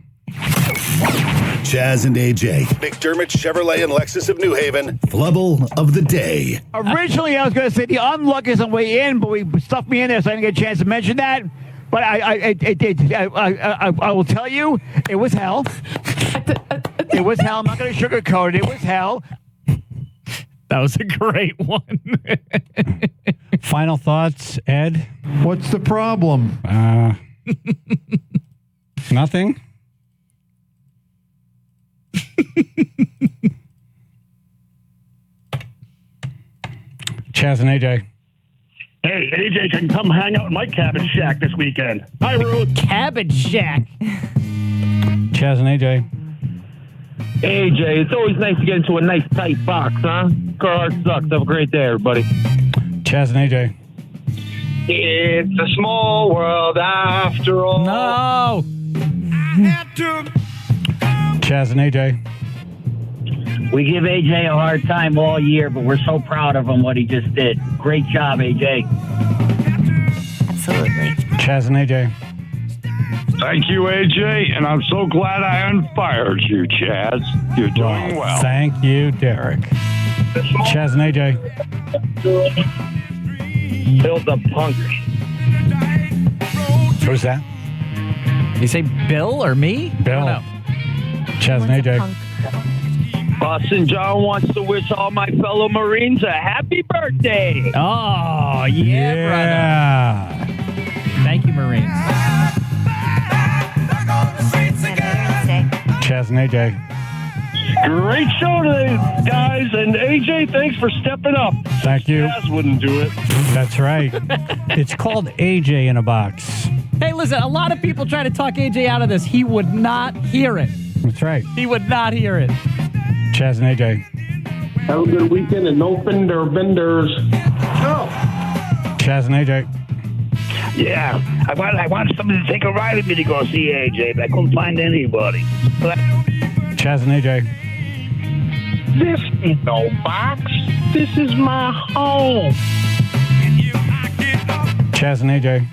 Chaz and AJ, McDermott Chevrolet and Lexus of New Haven, Flubble of the Day. Originally, I was going to say the unluckiest on the way in, but we stuffed me in there, so I didn't get a chance to mention that. But I will tell you, it was hell. It was hell. I'm not going to sugarcoat it. It was hell. That was a great one. Final thoughts, Ed? What's the problem? Nothing? Chaz and AJ. Hey, AJ can come hang out in my cabbage shack this weekend. Hi, Ruth. Cabbage shack. Chaz and AJ. AJ, it's always nice to get into a nice tight box, huh? Carhartt sucks. Have a great day, everybody. Chaz and AJ. It's a small world after all. No. Chaz and AJ. We give AJ a hard time all year, but we're so proud of him, what he just did. Great job, AJ. Absolutely. Chaz and AJ. Thank you, AJ, and I'm so glad I unfired you, Chaz. You're doing well. Thank you, Derek. Chaz and AJ. Build the punk. Who's that? Did you say Bill or me? Bill. No. Chaz and AJ. Boston John wants to wish all my fellow Marines a happy birthday. Oh, yeah, brother. Thank you, Marines. Chaz and AJ. Great show today, guys. And AJ, thanks for stepping up. Thank you. Chaz wouldn't do it. That's right. It's called AJ in a box. Hey, listen, a lot of people try to talk AJ out of this. He would not hear it. That's right. He would not hear it. Chaz and AJ. Have a good weekend and no fender vendors. Chaz and AJ. Yeah, I wanted somebody to take a ride with me to go see AJ, but I couldn't find anybody. Chaz and AJ. This ain't no box. This is my home. Chaz and AJ.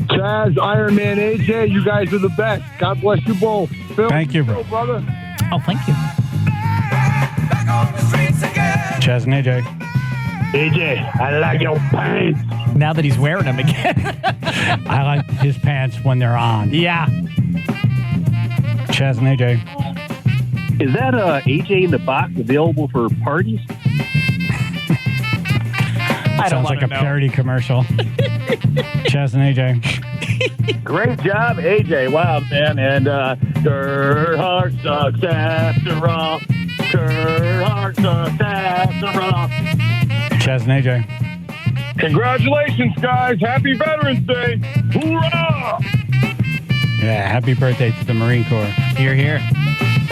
Chaz, Iron Man, AJ, you guys are the best. God bless you both. Phil, Thank you, bro. brother. Oh, thank you. Chaz and AJ. AJ, I like your pants. Now that he's wearing them again. I like his pants when they're on. Yeah. Chaz and AJ. Is that AJ in the box available for parties? Sounds like a parody commercial. Chaz and AJ. Great job, AJ. Wow, man. And Kurt Hart sucks after all. Kurt Hart sucks after all. Chaz and AJ. Congratulations, guys. Happy Veterans Day. Hoorah! Yeah, happy birthday to the Marine Corps. Here, here.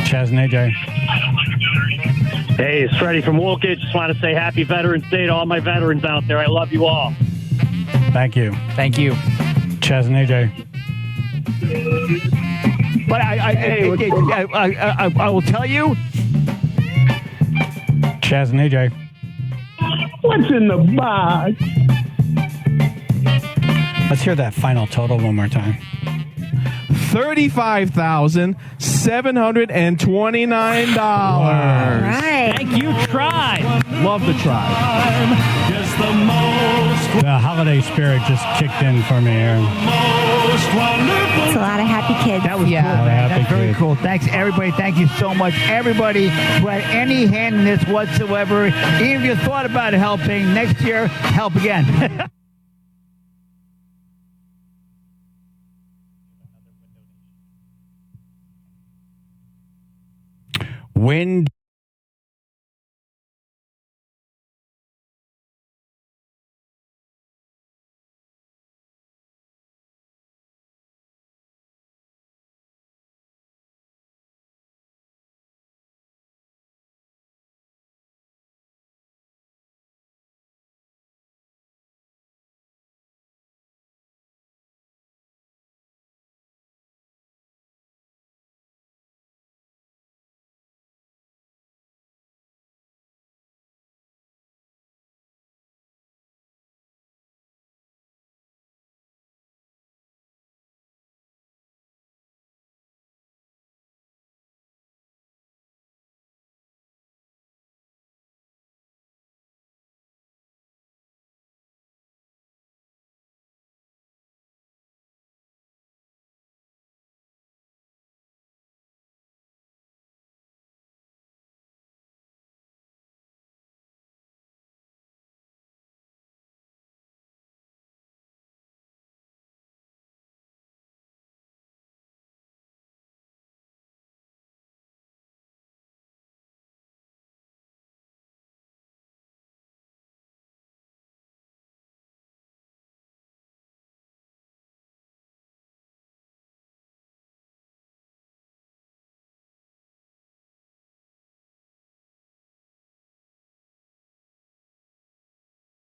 Chaz and AJ. Hey, it's Freddie from Woolkage. Just want to say happy Veterans Day to all my veterans out there. I love you all. Thank you. Thank you. Chaz and AJ. But I will tell you. Chaz and AJ. What's in the box? Let's hear that final total one more time. $35,729. Right. Thank you, Tribe. Love the Tribe. The holiday spirit just kicked in for me, Aaron. It's a lot of happy kids. That was cool, man. That's very cool. Thanks, everybody. Thank you so much. Everybody who had any hand in this whatsoever, even if you thought about helping, next year, help again. Wind